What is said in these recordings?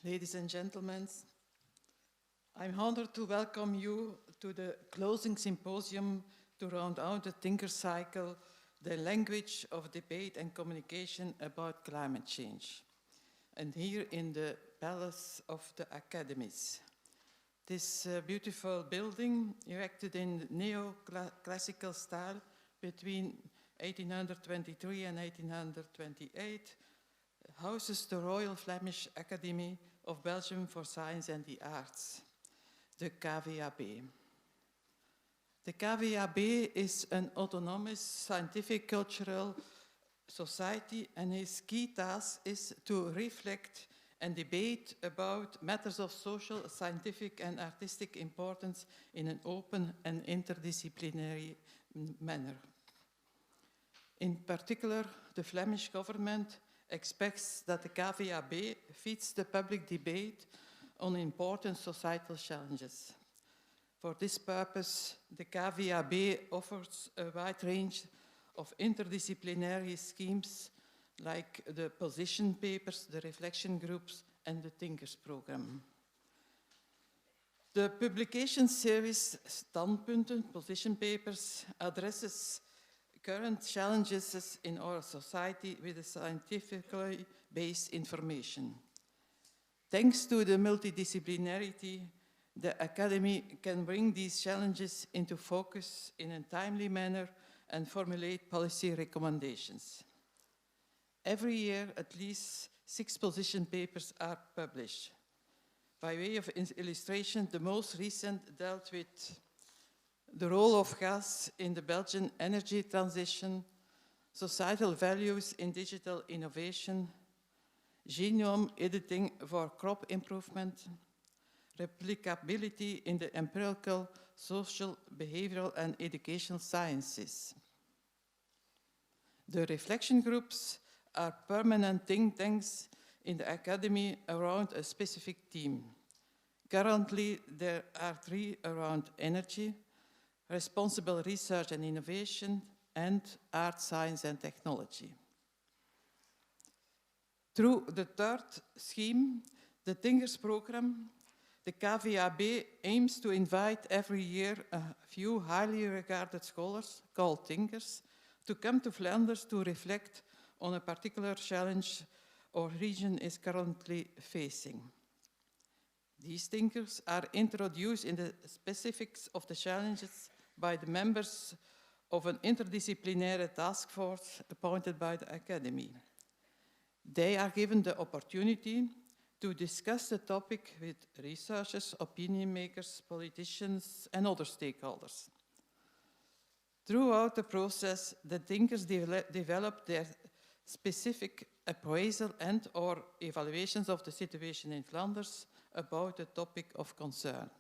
Ladies and gentlemen, I'm honored to welcome you to the closing symposium to round out the Thinker Cycle, the language of debate and communication about climate change. And here in the Palace of the Academies. This beautiful building, erected in neoclassical style between 1823 and 1828, houses the Royal Flemish Academy of Belgium for Science and the Arts, the KVAB. The KVAB is an autonomous scientific cultural society, and his key task is to reflect and debate about matters of social, scientific and artistic importance in an open and interdisciplinary manner. In particular, the Flemish government expects that the KVAB feeds the public debate on important societal challenges. For this purpose, the KVAB offers a wide range of interdisciplinary schemes like the position papers, the reflection groups, and the Thinkers program. The publication series Standpunten, position papers, addresses current challenges in our society with a scientifically based information. Thanks to the multidisciplinarity, the Academy can bring these challenges into focus in a timely manner and formulate policy recommendations. Every year, at least 6 position papers are published. By way of illustration, the most recent dealt with the role of gas in the Belgian energy transition, societal values in digital innovation, genome editing for crop improvement, replicability in the empirical, social, behavioral, and educational sciences. The reflection groups are permanent think tanks in the Academy around a specific theme. Currently, there are 3 around energy, responsible research and innovation, and art, science, and technology. Through the third scheme, the Thinkers program, the KVAB aims to invite every year a few highly regarded scholars, called thinkers, to come to Flanders to reflect on a particular challenge our region is currently facing. These thinkers are introduced in the specifics of the challenges by the members of an interdisciplinary task force appointed by the Academy. They are given the opportunity to discuss the topic with researchers, opinion makers, politicians, and other stakeholders. Throughout the process, the thinkers develop their specific appraisal and/or evaluations of the situation in Flanders about the topic of concern.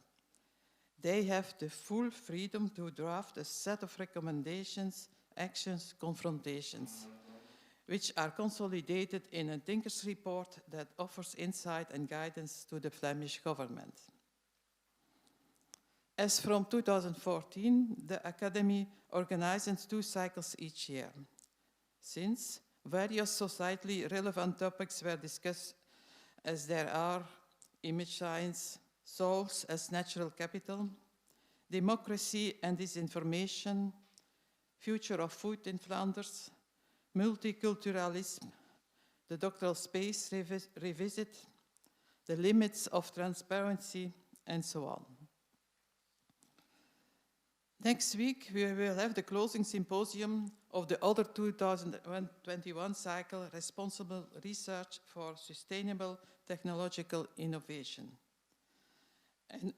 They have the full freedom to draft a set of recommendations, actions, confrontations, which are consolidated in a Thinkers report that offers insight and guidance to the Flemish government. As from 2014, the Academy organizes 2 cycles each year. Since various societally relevant topics were discussed, as there are image science, souls as natural capital, democracy and disinformation, future of food in Flanders, multiculturalism, the doctoral space revisit, the limits of transparency, and so on. Next week, we will have the closing symposium of the other 2021 cycle, Responsible Research for Sustainable Technological Innovation.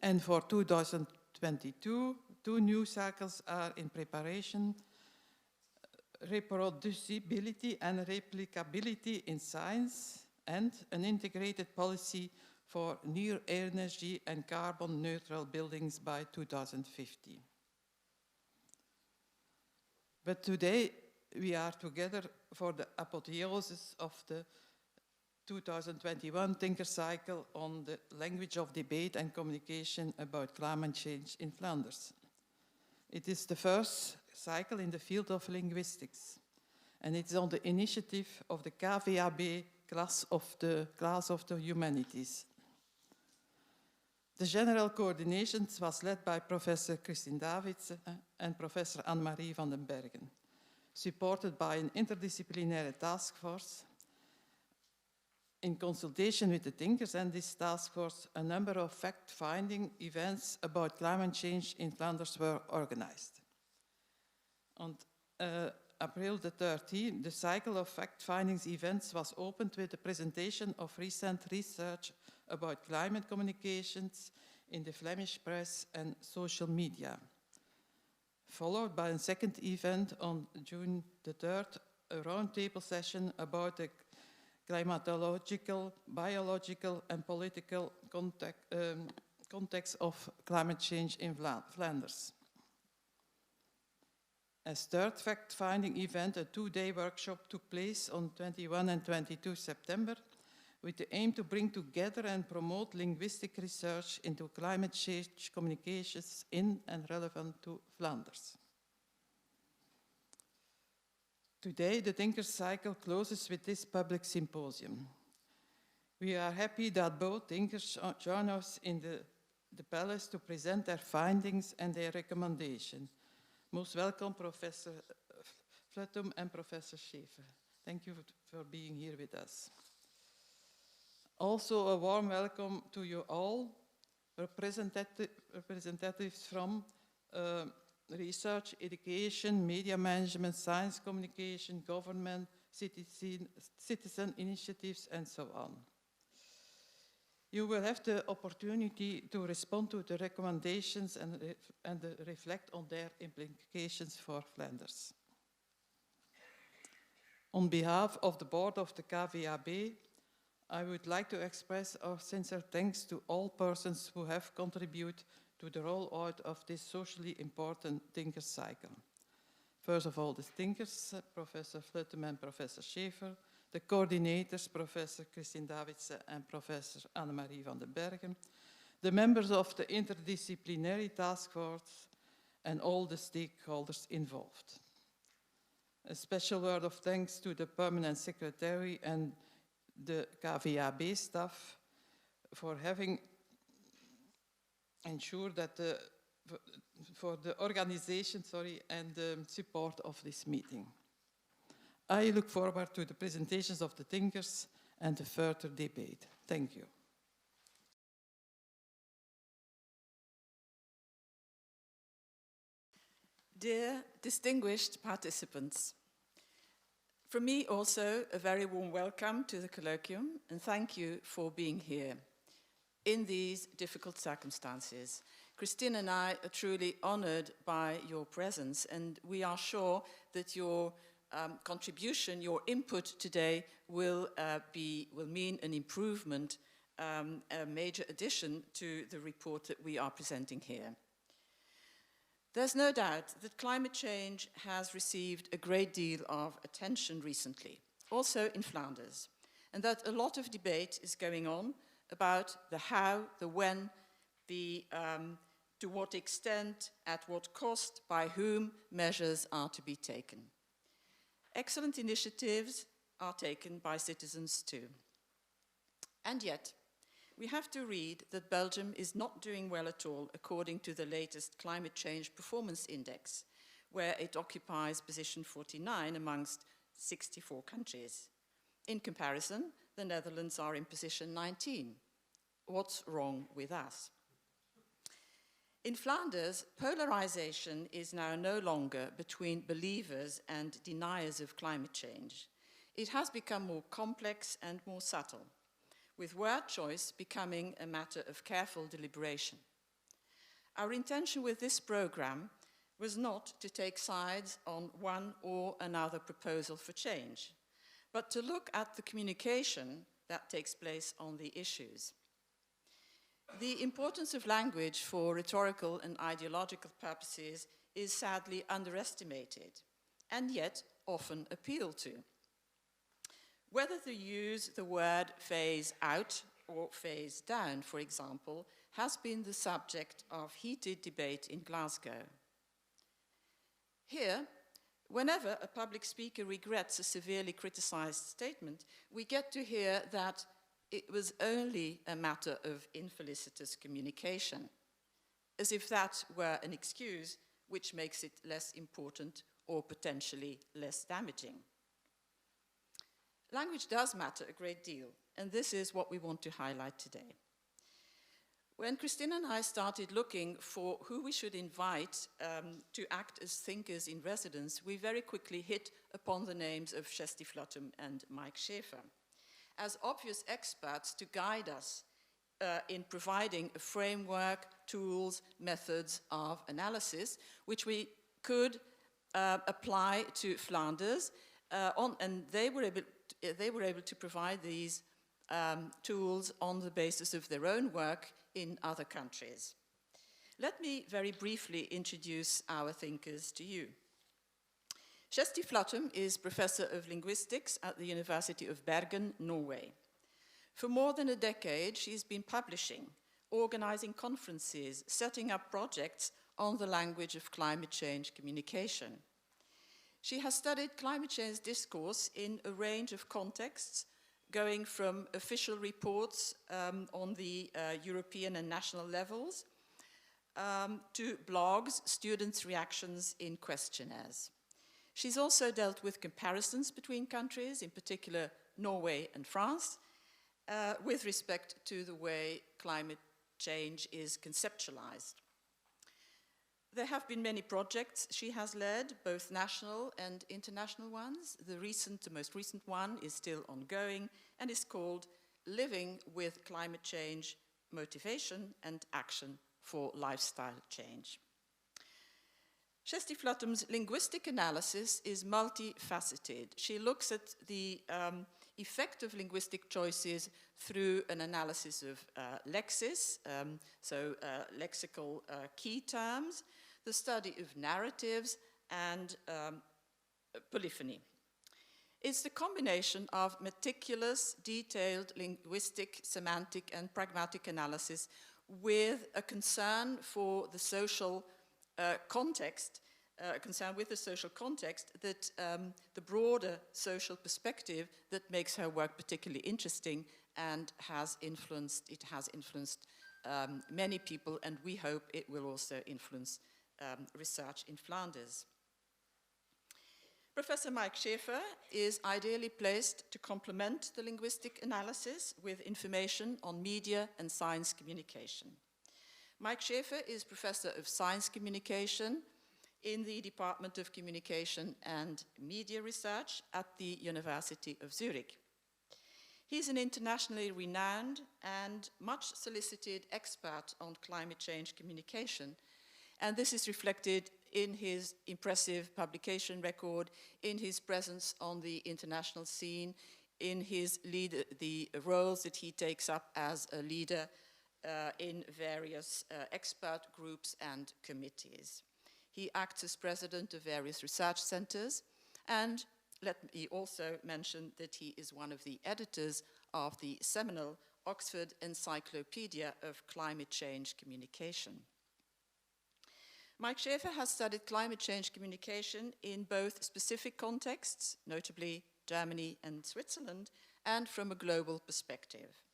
And for 2022, 2 new cycles are in preparation, reproducibility and replicability in science, and an integrated policy for near energy and carbon neutral buildings by 2050. But today we are together for the apotheosis of the 2021 Thinker Cycle on the language of debate and communication about climate change in Flanders. It is the first cycle in the field of linguistics, and it's on the initiative of the KVAB class of the Humanities. The general coordination was led by Professor Christine Davidsen and Professor Annemarie van den Bergen, supported by an interdisciplinary task force. In consultation with the thinkers and this task force, a number of fact-finding events about climate change in Flanders were organized. On April the 13th, the cycle of fact-finding events was opened with the presentation of recent research about climate communications in the Flemish press and social media, followed by a second event on June the 3rd, a roundtable session about the climatological, biological and political context of climate change in Flanders. As third fact-finding event, a two-day workshop took place on 21 and 22 September with the aim to bring together and promote linguistic research into climate change communications in and relevant to Flanders. Today, the Thinkers Cycle closes with this public symposium. We are happy that both thinkers join us in the palace to present their findings and their recommendations. Most welcome, Professor Fløttum and Professor Schäfer. Thank you for being here with us. Also, a warm welcome to you all, representatives from research, education, media management, science communication, government, citizen initiatives, and so on. You will have the opportunity to respond to the recommendations and reflect on their implications for Flanders. On behalf of the board of the KVAB, I would like to express our sincere thanks to all persons who have contributed to the rollout of this socially important Thinkers Cycle. First of all, the thinkers, Professor Fløttum and Professor Schäfer, the coordinators, Professor Christine Davidsen and Professor Annemarie van den Bergen, the members of the interdisciplinary task force, and all the stakeholders involved. A special word of thanks to the permanent secretary and the KVAB staff for having ensured that for the organization, and the support of this meeting. I look forward to the presentations of the thinkers and the further debate. Thank you. Dear distinguished participants, from me also a very warm welcome to the colloquium and thank you for being here in these difficult circumstances. Christine and I are truly honored by your presence, and we are sure that your contribution, your input today will mean an improvement, a major addition to the report that we are presenting here. There's no doubt that climate change has received a great deal of attention recently, also in Flanders, and that a lot of debate is going on about the how, the when, to what extent, at what cost, by whom measures are to be taken. Excellent initiatives are taken by citizens too. And yet, we have to read that Belgium is not doing well at all according to the latest Climate Change Performance Index, where it occupies position 49 amongst 64 countries. In comparison, the Netherlands are in position 19. What's wrong with us? In Flanders, polarization is now no longer between believers and deniers of climate change. It has become more complex and more subtle, with word choice becoming a matter of careful deliberation. Our intention with this program was not to take sides on one or another proposal for change, but to look at the communication that takes place on the issues. The importance of language for rhetorical and ideological purposes is sadly underestimated, and yet often appealed to. Whether to use the word phase out or phase down, for example, has been the subject of heated debate in Glasgow. Here, whenever a public speaker regrets a severely criticized statement, we get to hear that it was only a matter of infelicitous communication, as if that were an excuse which makes it less important or potentially less damaging. Language does matter a great deal, and this is what we want to highlight today. When Christina and I started looking for who we should invite to act as thinkers in residence, we very quickly hit upon the names of Kjersti Fløttum and Mike Schäfer as obvious experts to guide us in providing a framework, tools, methods of analysis, which we could apply to Flanders, and they were able to provide these tools on the basis of their own work in other countries. Let me very briefly introduce our thinkers to you. Kjersti Fløttum is Professor of Linguistics at the University of Bergen, Norway. For more than a decade, she's been publishing, organizing conferences, setting up projects on the language of climate change communication. She has studied climate change discourse in a range of contexts, going from official reports on the European and national levels to blogs, students' reactions in questionnaires. She's also dealt with comparisons between countries, in particular Norway and France, with respect to the way climate change is conceptualized. There have been many projects she has led, both national and international ones. The most recent one is still ongoing and is called Living with Climate Change, Motivation and Action for Lifestyle Change. Kjersti Fløttum's linguistic analysis is multifaceted. She looks at the effect of linguistic choices through an analysis of lexis, lexical key terms, the study of narratives, and polyphony. It's the combination of meticulous, detailed linguistic, semantic, and pragmatic analysis with a concern for the social context, that the broader social perspective that makes her work particularly interesting and has influenced many people, and we hope it will also influence research in Flanders. Professor Mike Schäfer is ideally placed to complement the linguistic analysis with information on media and science communication. Mike Schäfer is Professor of Science Communication in the Department of Communication and Media Research at the University of Zurich. He's an internationally renowned and much solicited expert on climate change communication, and this is reflected in his impressive publication record, in his presence on the international scene, in the roles that he takes up as a leader in various expert groups and committees. He acts as president of various research centers, and let me also mention that he is one of the editors of the seminal Oxford Encyclopedia of Climate Change Communication. Mike Schäfer has studied climate change communication in both specific contexts, notably Germany and Switzerland, and from a global perspective.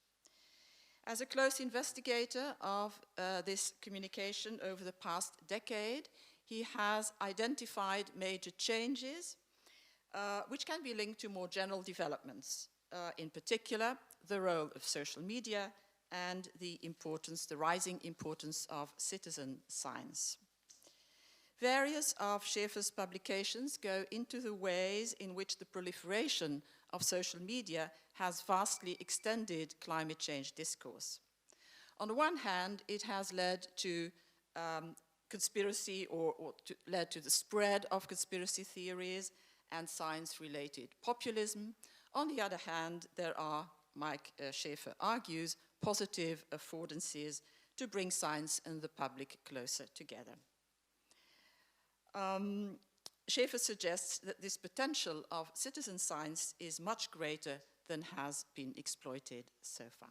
As a close investigator of this communication over the past decade, he has identified major changes which can be linked to more general developments, in particular the role of social media and the rising importance of citizen science. Various of Schäfer's publications go into the ways in which the proliferation of social media has vastly extended climate change discourse. On the one hand, it has led to conspiracy led to the spread of conspiracy theories and science-related populism. On the other hand, there are, Mike Schäfer argues, positive affordances to bring science and the public closer together. Schäfer suggests that this potential of citizen science is much greater than has been exploited so far.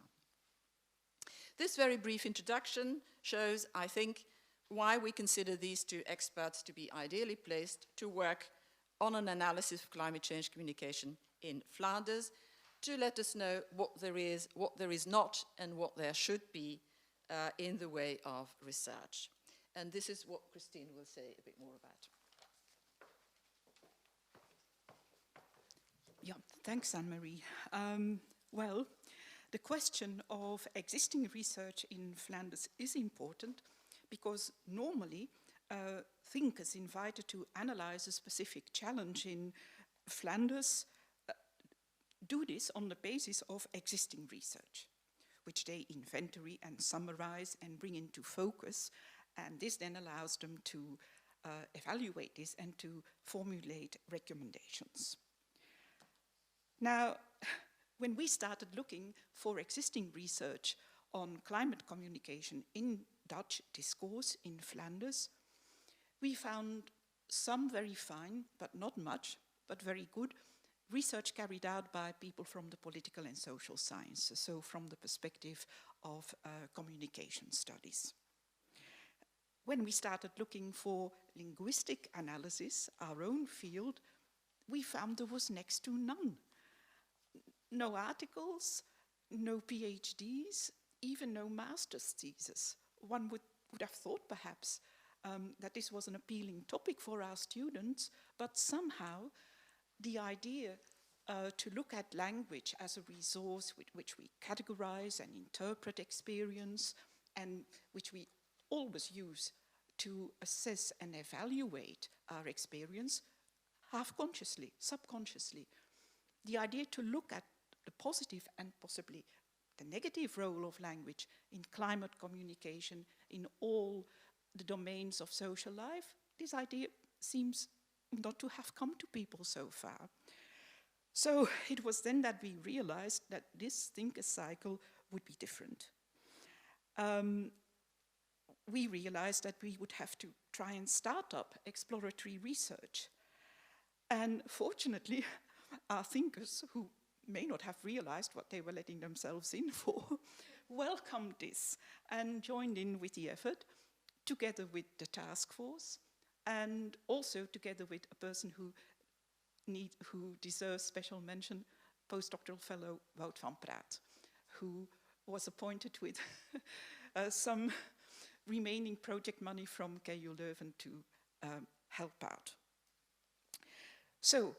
This very brief introduction shows, I think, why we consider these two experts to be ideally placed to work on an analysis of climate change communication in Flanders, to let us know what there is not, and what there should be in the way of research. And this is what Christine will say a bit more about. Yeah, thanks, Anne-Marie. Well, the question of existing research in Flanders is important because normally thinkers invited to analyze a specific challenge in Flanders do this on the basis of existing research, which they inventory and summarize and bring into focus, and this then allows them to evaluate this and to formulate recommendations. Now, when we started looking for existing research on climate communication in Dutch discourse in Flanders, we found some very fine, but not much, but very good research carried out by people from the political and social sciences, so from the perspective of communication studies. When we started looking for linguistic analysis, our own field, we found there was next to none. No articles, no PhDs, even no master's thesis. One would have thought perhaps that this was an appealing topic for our students, but somehow the idea to look at language as a resource with which we categorize and interpret experience, and which we always use to assess and evaluate our experience, half consciously, subconsciously. The idea to look at the positive and possibly the negative role of language in climate communication in all the domains of social life, this idea seems not to have come to people so far. So it was then that we realized that this thinker cycle would be different. We realized that we would have to try and start up exploratory research. And fortunately, our thinkers, who may not have realized what they were letting themselves in for, welcomed this and joined in with the effort, together with the task force, and also together with a person who deserves special mention, postdoctoral fellow Wout van Praat, who was appointed with some remaining project money from KU Leuven to help out. So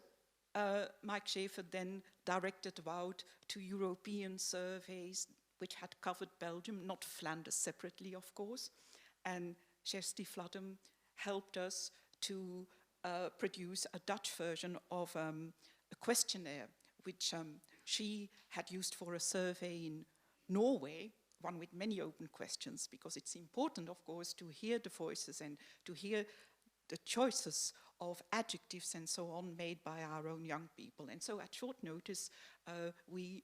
Mike Schäfer then directed Wout to European surveys which had covered Belgium, not Flanders separately, of course, and Kjersti Fløttum helped us to produce a Dutch version of a questionnaire which she had used for a survey in Norway, one with many open questions, because it's important, of course, to hear the voices and to hear the choices of adjectives and so on made by our own young people. And so at short notice, we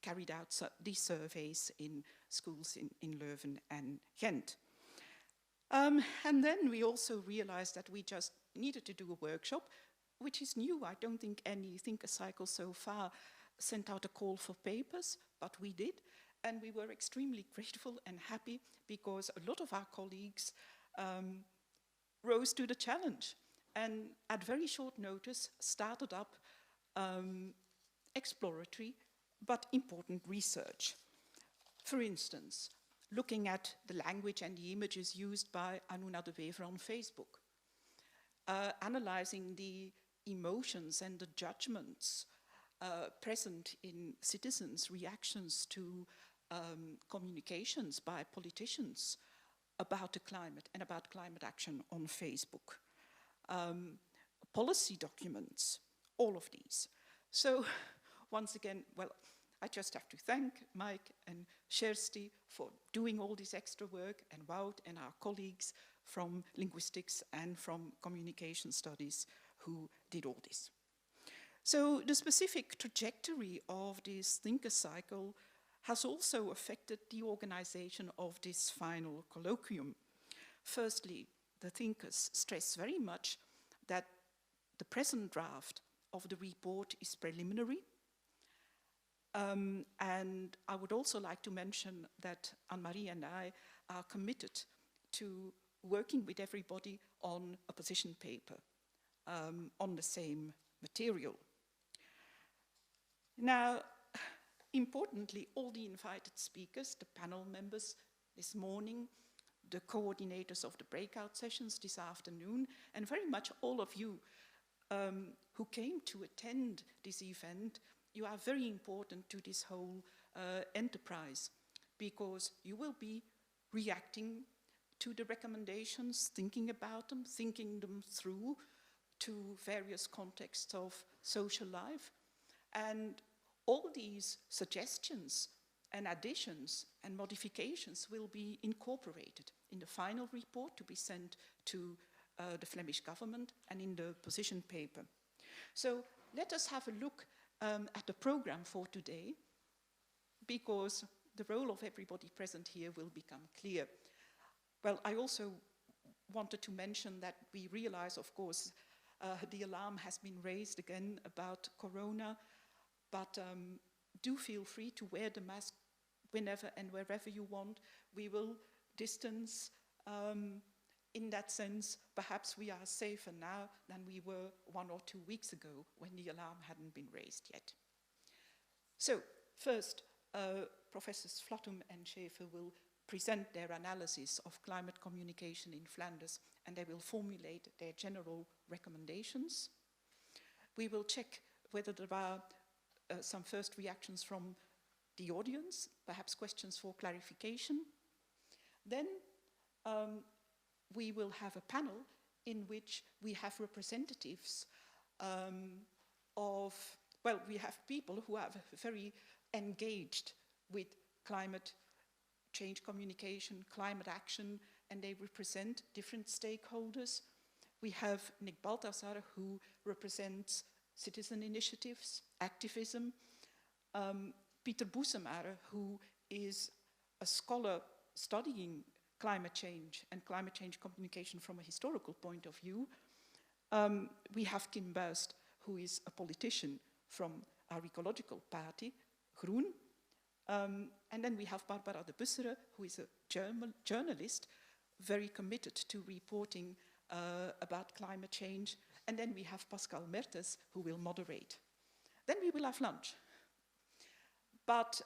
carried out these surveys in schools in Leuven and Ghent. And then we also realized that we just needed to do a workshop, which is new. I don't think any thinker cycle so far sent out a call for papers, but we did. And we were extremely grateful and happy because a lot of our colleagues rose to the challenge and at very short notice started up exploratory but important research. For instance, looking at the language and the images used by Anuna de Wever on Facebook, analyzing the emotions and the judgments present in citizens' reactions to communications by politicians about the climate and about climate action on Facebook. Policy documents, all of these. So once again, well, I just have to thank Mike and Kjersti for doing all this extra work, and Wout and our colleagues from linguistics and from communication studies who did all this. So the specific trajectory of this thinker cycle has also affected the organization of this final colloquium. Firstly, the thinkers stress very much that the present draft of the report is preliminary. And I would also like to mention that Anne-Marie and I are committed to working with everybody on a position paper on the same material. Now, importantly, all the invited speakers, the panel members this morning, the coordinators of the breakout sessions this afternoon, and very much all of you who came to attend this event, you are very important to this whole enterprise, because you will be reacting to the recommendations, thinking about them, thinking them through to various contexts of social life. And all these suggestions and additions and modifications will be incorporated in the final report to be sent to the Flemish government and in the position paper. So let us have a look at the program for today, because the role of everybody present here will become clear. Well, I also wanted to mention that we realize, of course, the alarm has been raised again about corona, but do feel free to wear the mask whenever and wherever you want. We will distance. In that sense, perhaps we are safer now than we were 1 or 2 weeks ago when the alarm hadn't been raised yet. So, first, Professors Fløttum and Schäfer will present their analysis of climate communication in Flanders, and they will formulate their general recommendations. We will check whether there are some first reactions from the audience, perhaps questions for clarification. Then we will have a panel in which we have representatives we have people who are very engaged with climate change communication, climate action, and they represent different stakeholders. We have Nick Balthasar, who represents citizen initiatives, activism. Peter Boesemare, who is a scholar studying climate change and climate change communication from a historical point of view. We have Kim Buist, who is a politician from our ecological party, Groen. And then we have Barbara de Bussere, who is a journalist, very committed to reporting about climate change. And then we have Pascal Mertes, who will moderate. Then we will have lunch. But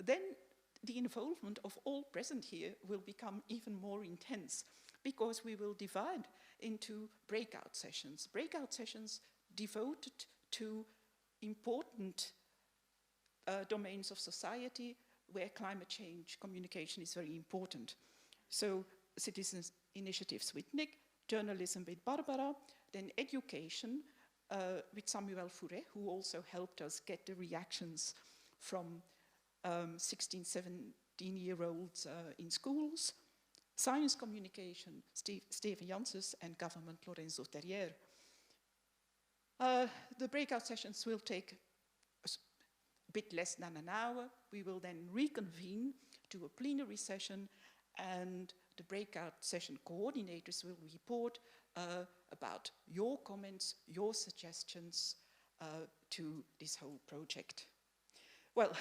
then the involvement of all present here will become even more intense, because we will divide into breakout sessions devoted to important domains of society where climate change communication is very important. So citizens initiatives with Nick, journalism with Barbara, then education with Samuel Fouret, who also helped us get the reactions from 16, 17-year-olds in schools, science communication, Steven Janssens, and government, Lorenzo Terrier. The breakout sessions will take a bit less than an hour. We will then reconvene to a plenary session, and the breakout session coordinators will report about your comments, your suggestions to this whole project. Well,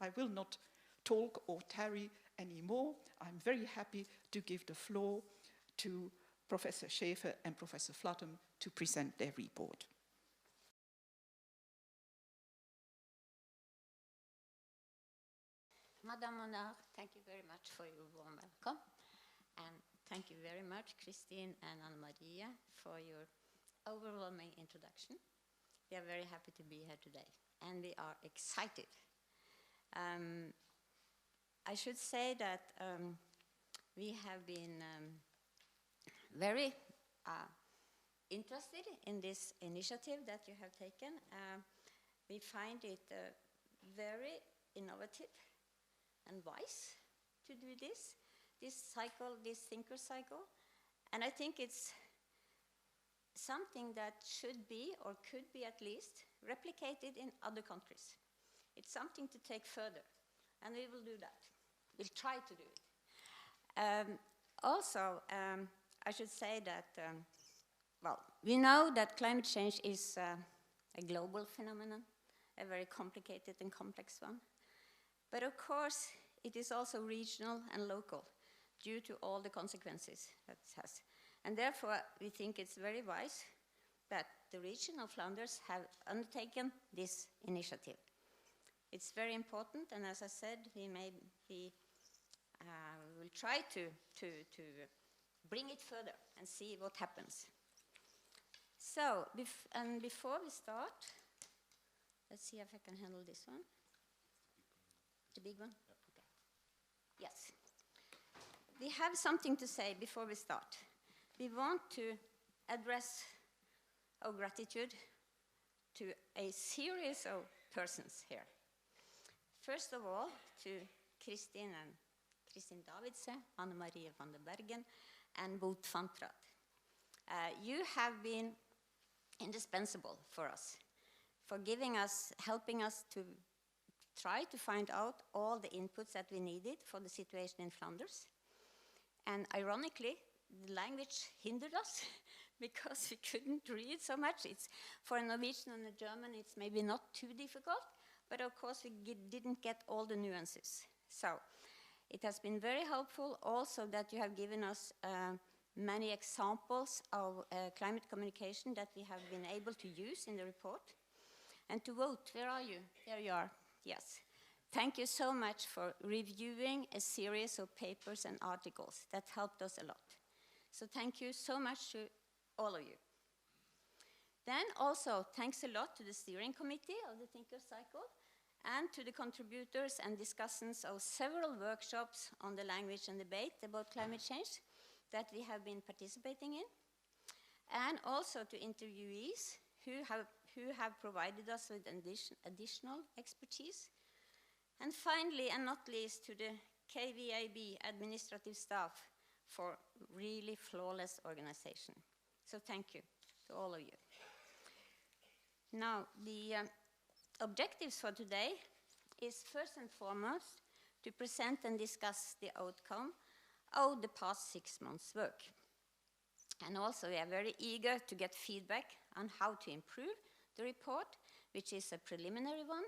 I will not talk or tarry anymore. I'm very happy to give the floor to Professor Schäfer and Professor Fløttum to present their report. Madame Honor, thank you very much for your warm welcome. And thank you very much, Christine and Anna-Maria, for your overwhelming introduction. We are very happy to be here today, and we are excited. I should say that we have been very interested in this initiative that you have taken. We find it very innovative and wise to do this cycle, this thinker cycle. And I think it's something that should be, or could be at least, replicated in other countries. It's something to take further, and we will do that. We'll try to do it. Also, I should say that, well, we know that climate change is a global phenomenon, a very complicated and complex one. But of course, it is also regional and local due to all the consequences that it has. And therefore, we think it's very wise that the region of Flanders have undertaken this initiative. It's very important, and as I said, we will try to bring it further and see what happens. So, before we start, let's see if I can handle this one. The big one? Yeah. Okay. Yes. We have something to say before we start. We want to address our gratitude to a series of persons here. First of all, to Kristin Davidse, Anne-Marie van den Bergen, and Boot van Praat. You have been indispensable for us, for helping us to try to find out all the inputs that we needed for the situation in Flanders. And ironically, the language hindered us because we couldn't read so much. For a Norwegian and a German, it's maybe not too difficult, but of course we didn't get all the nuances. So it has been very helpful also that you have given us many examples of climate communication that we have been able to use in the report. And to vote, where are you? There you are, yes. Thank you so much for reviewing a series of papers and articles. That helped us a lot. So thank you so much to all of you. Then also, thanks a lot to the steering committee of the Thinker Cycle and to the contributors and discussants of several workshops on the language and debate about climate change that we have been participating in. And also to interviewees who have provided us with additional expertise. And finally, and not least, to the KVAB administrative staff for really flawless organization. So thank you to all of you. Now, the objectives for today is first and foremost to present and discuss the outcome of the past 6 months' work. And also, we are very eager to get feedback on how to improve the report, which is a preliminary one,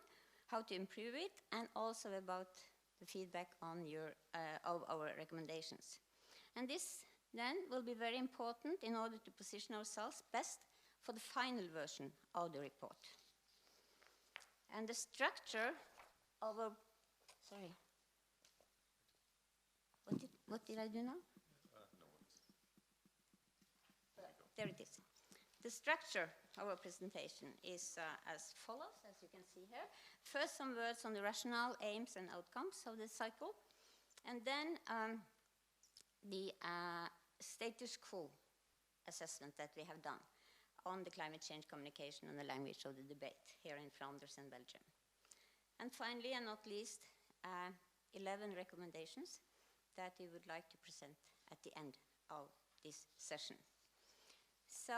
how to improve it, and also about the feedback on of our recommendations. And this then will be very important in order to position ourselves best for the final version of the report. And the structure of our, sorry, what did I do now? There it is. The structure of our presentation is as follows, as you can see here. First, some words on the rationale, aims, and outcomes of the cycle. And then the status quo assessment that we have done on the climate change communication and the language of the debate here in Flanders and Belgium. And finally, and not least, 11 recommendations that we would like to present at the end of this session. So,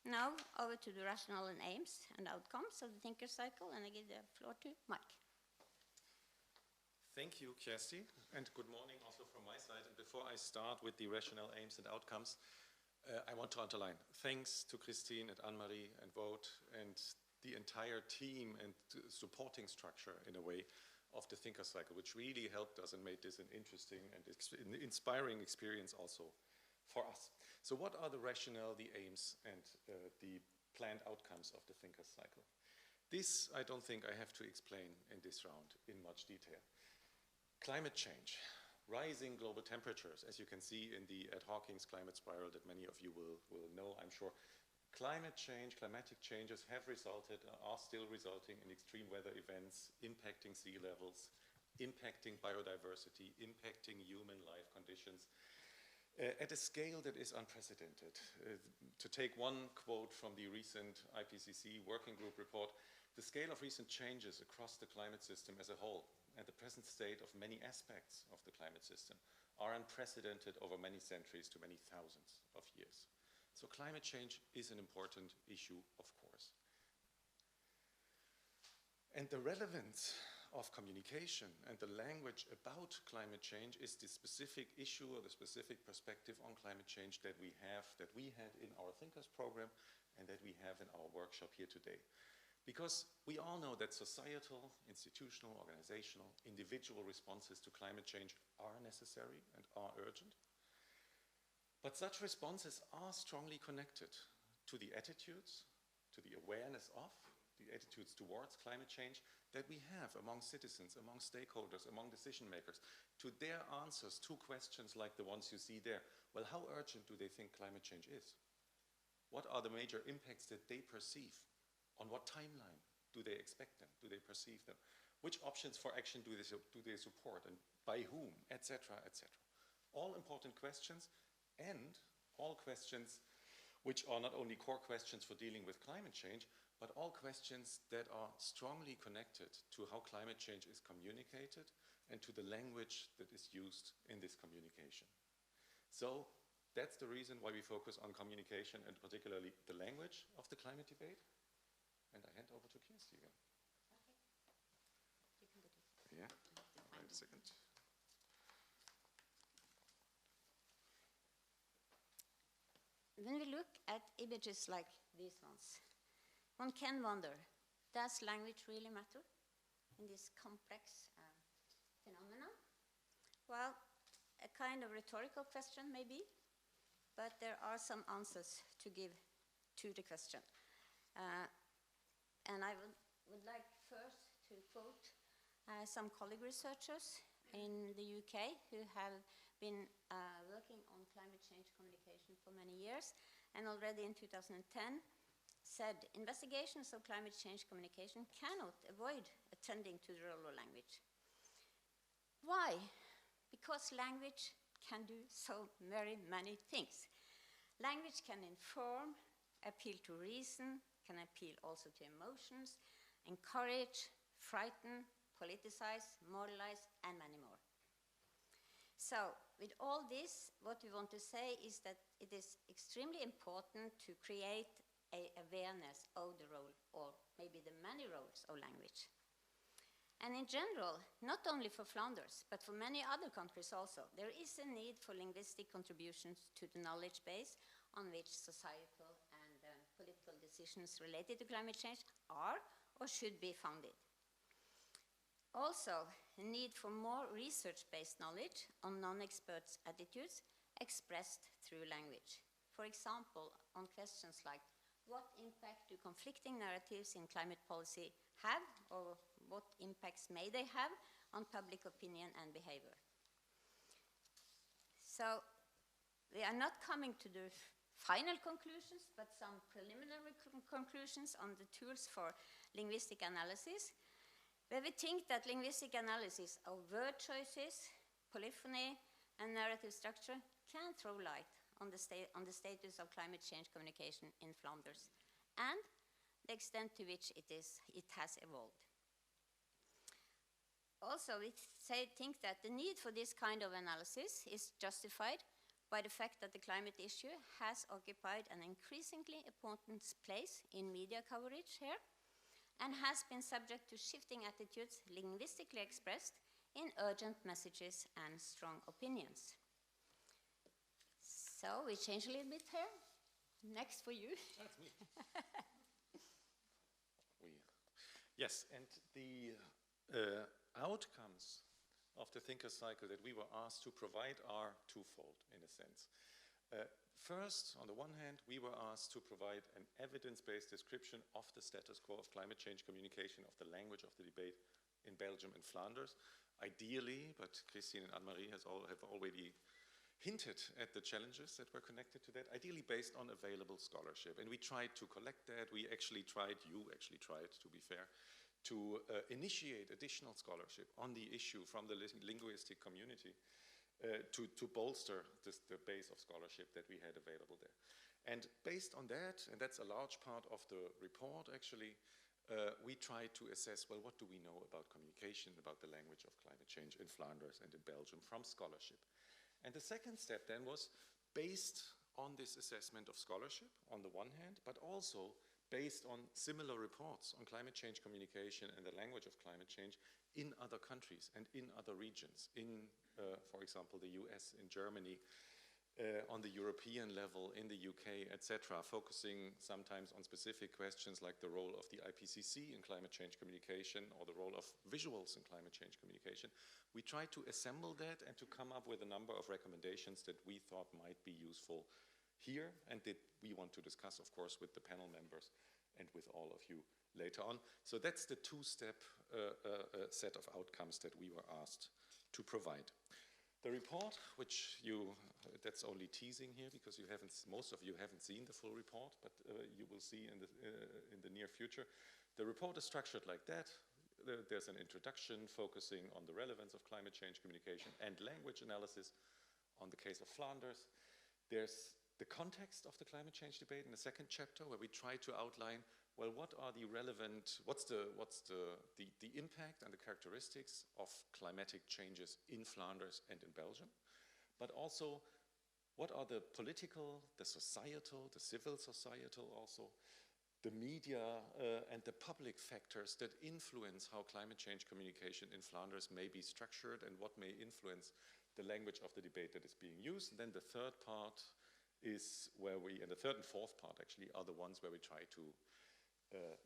now over to the rationale and aims and outcomes of the Thinker Cycle, and I give the floor to Mike. Thank you, Kjersti, and good morning also from my side. And before I start with the rationale, aims, and outcomes, I want to underline thanks to Kristin and Anne-Marie and Wout and the entire team and supporting structure, in a way, of the Thinker Cycle, which really helped us and made this an interesting and inspiring experience also for us. So what are the rationale, the aims, and the planned outcomes of the Thinker Cycle? This, I don't think I have to explain in this round in much detail. Climate change, rising global temperatures, as you can see in the Ed Hawkins climate spiral that many of you will know, I'm sure. Climate change, climatic changes have resulted, are still resulting in extreme weather events, impacting sea levels, impacting biodiversity, impacting human life conditions, at a scale that is unprecedented. To take one quote from the recent IPCC working group report, the scale of recent changes across the climate system as a whole and the present state of many aspects of the climate system are unprecedented over many centuries to many thousands of years. So climate change is an important issue, of course. And the relevance of communication and the language about climate change is the specific issue or the specific perspective on climate change that we had in our Thinkers program and that we have in our workshop here today. Because we all know that societal, institutional, organizational, individual responses to climate change are necessary and are urgent. But such responses are strongly connected to the attitudes, to the awareness of, the attitudes towards climate change that we have among citizens, among stakeholders, among decision makers, to their answers to questions like the ones you see there. Well, how urgent do they think climate change is? What are the major impacts that they perceive? On what timeline do they expect them? Do they perceive them? Which options for action do they support, and by whom, etc., etc. All important questions, and all questions which are not only core questions for dealing with climate change, but all questions that are strongly connected to how climate change is communicated and to the language that is used in this communication. So that's the reason why we focus on communication and particularly the language of the climate debate. And I hand over to Kjersti again. Okay. You can do this. Yeah, wait a second. When we look at images like these ones, one can wonder, does language really matter in this complex phenomenon? Well, a kind of rhetorical question maybe, but there are some answers to give to the question. And I would like first to quote some colleague researchers in the UK who have been working on climate change communication for many years, and already in 2010 said investigations of climate change communication cannot avoid attending to the role of language. Why? Because language can do so very many things. Language can inform, appeal to reason, can appeal also to emotions, encourage, frighten, politicize, moralize, and many more. So, with all this, what we want to say is that it is extremely important to create an awareness of the role, or maybe the many roles of language. And in general, not only for Flanders, but for many other countries also, there is a need for linguistic contributions to the knowledge base on which societal and political decisions related to climate change are or should be founded. Also, a need for more research-based knowledge on non-experts' attitudes expressed through language. For example, on questions like, what impact do conflicting narratives in climate policy have, or what impacts may they have on public opinion and behavior? So, we are not coming to the final conclusions, but some preliminary conclusions on the tools for linguistic analysis, where we think that linguistic analysis of word choices, polyphony, and narrative structure can throw light on the status of climate change communication in Flanders and the extent to which it has evolved. Also, we think that the need for this kind of analysis is justified by the fact that the climate issue has occupied an increasingly important place in media coverage here and has been subject to shifting attitudes linguistically expressed in urgent messages and strong opinions. So we change a little bit here. Next for you. That's me. Yes, and the outcomes of the thinker cycle that we were asked to provide are twofold, in a sense. First, on the one hand, we were asked to provide an evidence-based description of the status quo of climate change communication, of the language of the debate in Belgium and Flanders. Ideally, but Christine and Anne-Marie have already hinted at the challenges that were connected to that, ideally based on available scholarship. And we tried to collect that. You actually tried, to be fair, to initiate additional scholarship on the issue from the linguistic community to bolster the base of scholarship that we had available there. And based on that, and that's a large part of the report actually, we tried to assess, well, what do we know about communication, about the language of climate change in Flanders and in Belgium from scholarship? And the second step then was based on this assessment of scholarship on the one hand, but also based on similar reports on climate change communication and the language of climate change in other countries and in other regions, in, for example, the US, in Germany, on the European level, in the UK, etc., focusing sometimes on specific questions like the role of the IPCC in climate change communication or the role of visuals in climate change communication. We tried to assemble that and to come up with a number of recommendations that we thought might be useful here and that we want to discuss, of course, with the panel members and with all of you later on. So that's the two-step set of outcomes that we were asked to provide. The report, which that's only teasing here because most of you haven't seen the full report, but you will see in the near future. The report is structured like that. There's an introduction focusing on the relevance of climate change communication and language analysis on the case of Flanders. There's the context of the climate change debate in the second chapter, where we try to outline, well, what are the relevant, what's the impact and the characteristics of climatic changes in Flanders and in Belgium, but also what are the political, the societal, the civil societal also, the media and the public factors that influence how climate change communication in Flanders may be structured and what may influence the language of the debate that is being used. And then the third part is and the third and fourth part actually are the ones where we try to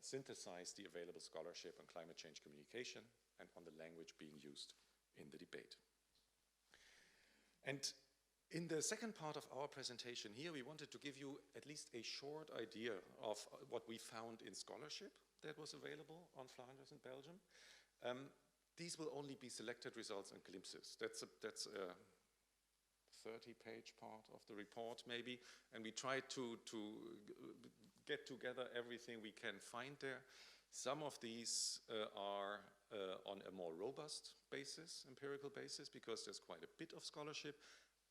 synthesize the available scholarship on climate change communication and on the language being used in the debate. And in the second part of our presentation here, we wanted to give you at least a short idea of what we found in scholarship that was available on Flanders and Belgium. These will only be selected results and glimpses. That's a 30-page part of the report maybe, and we tried to get together everything we can find there. Some of these are on a more robust basis, empirical basis, because there's quite a bit of scholarship.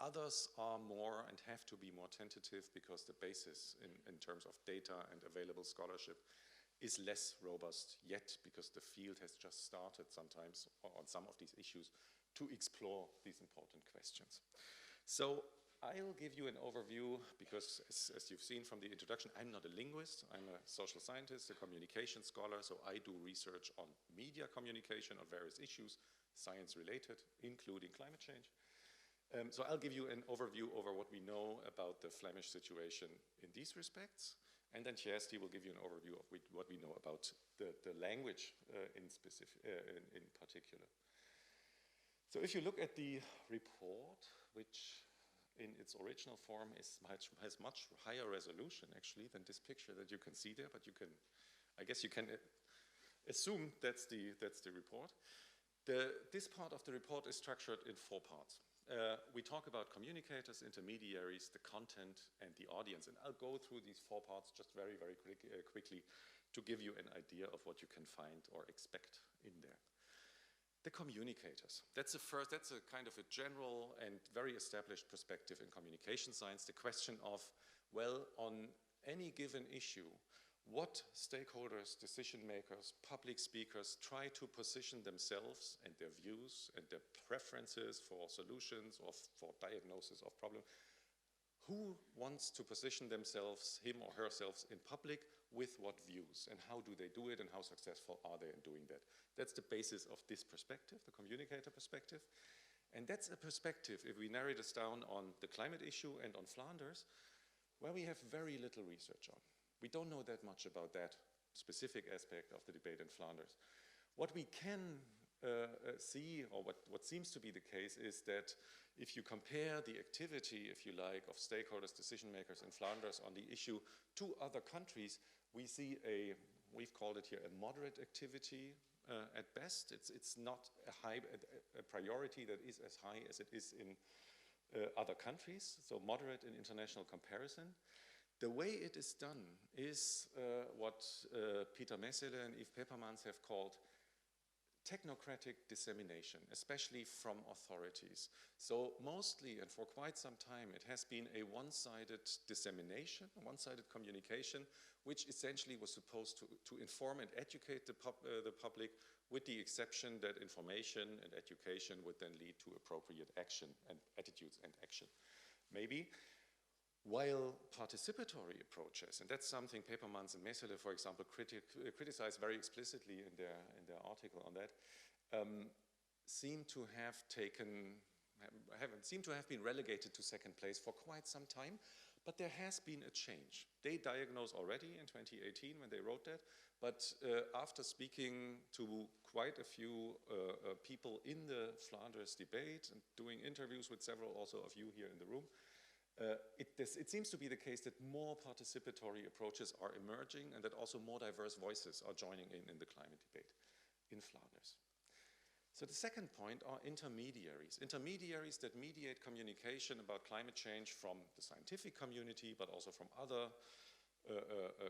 Others are more and have to be more tentative because the basis in terms of data and available scholarship is less robust yet, because the field has just started sometimes on some of these issues to explore these important questions. So I'll give you an overview because, as you've seen from the introduction, I'm not a linguist. I'm a social scientist, a communication scholar, so I do research on media communication on various issues, science-related, including climate change. So I'll give you an overview over what we know about the Flemish situation in these respects, and then Kjersti will give you an overview of what we know about the language in particular. So if you look at the report, which in its original form has much higher resolution actually than this picture that you can see there, but I guess you can assume that's the report. This part of the report is structured in 4 parts. We talk about communicators, intermediaries, the content, and the audience. And I'll go through these 4 parts just very, very quickly to give you an idea of what you can find or expect in there. The communicators. That's a kind of a general and very established perspective in communication science. The question of, well, on any given issue, what stakeholders, decision makers, public speakers try to position themselves and their views and their preferences for solutions or for diagnosis of problems. Who wants to position themselves, him or herself, in public with what views, and how do they do it, and how successful are they in doing that? That's the basis of this perspective, the communicator perspective. And that's a perspective, if we narrow this down on the climate issue and on Flanders, where we have very little research on. We don't know that much about that specific aspect of the debate in Flanders. What we can see, or what seems to be the case, is that if you compare the activity, if you like, of stakeholders, decision makers in Flanders on the issue to other countries, we see we've called it here a moderate activity at best. It's not a priority that is as high as it is in other countries, so moderate in international comparison. The way it is done is what Peter Messele and Yves Pepermans have called technocratic dissemination, especially from authorities. So mostly, and for quite some time, it has been a one-sided dissemination, a one-sided communication, which essentially was supposed to inform and educate the public, with the exception that information and education would then lead to appropriate action and attitudes and action. Maybe. While participatory approaches, and that's something Pepermans and Messele, for example, criticize very explicitly in their article on that, seem to have been relegated to second place for quite some time, but there has been a change. They diagnosed already in 2018 when they wrote that, but after speaking to quite a few people in the Flanders debate and doing interviews with several also of you here in the room, It seems to be the case that more participatory approaches are emerging and that also more diverse voices are joining in the climate debate in Flanders. So the second point are intermediaries. Intermediaries that mediate communication about climate change from the scientific community, but also from other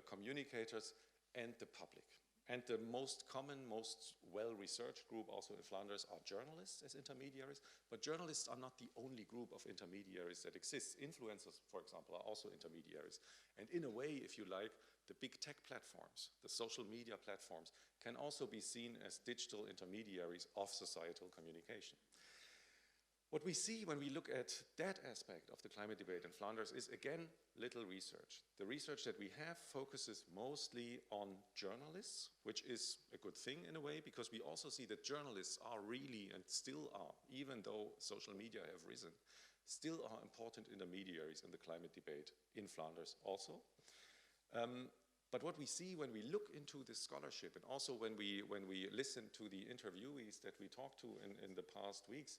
communicators and the public. And the most common, most well-researched group also in Flanders are journalists as intermediaries, but journalists are not the only group of intermediaries that exists. Influencers, for example, are also intermediaries. And in a way, if you like, the big tech platforms, the social media platforms, can also be seen as digital intermediaries of societal communication. What we see when we look at that aspect of the climate debate in Flanders is, again, little research. The research that we have focuses mostly on journalists, which is a good thing in a way, because we also see that journalists are really, and still are, even though social media have risen, still are important intermediaries in the climate debate in Flanders also. But what we see when we look into this scholarship, and also when we listen to the interviewees that we talked to in the past weeks,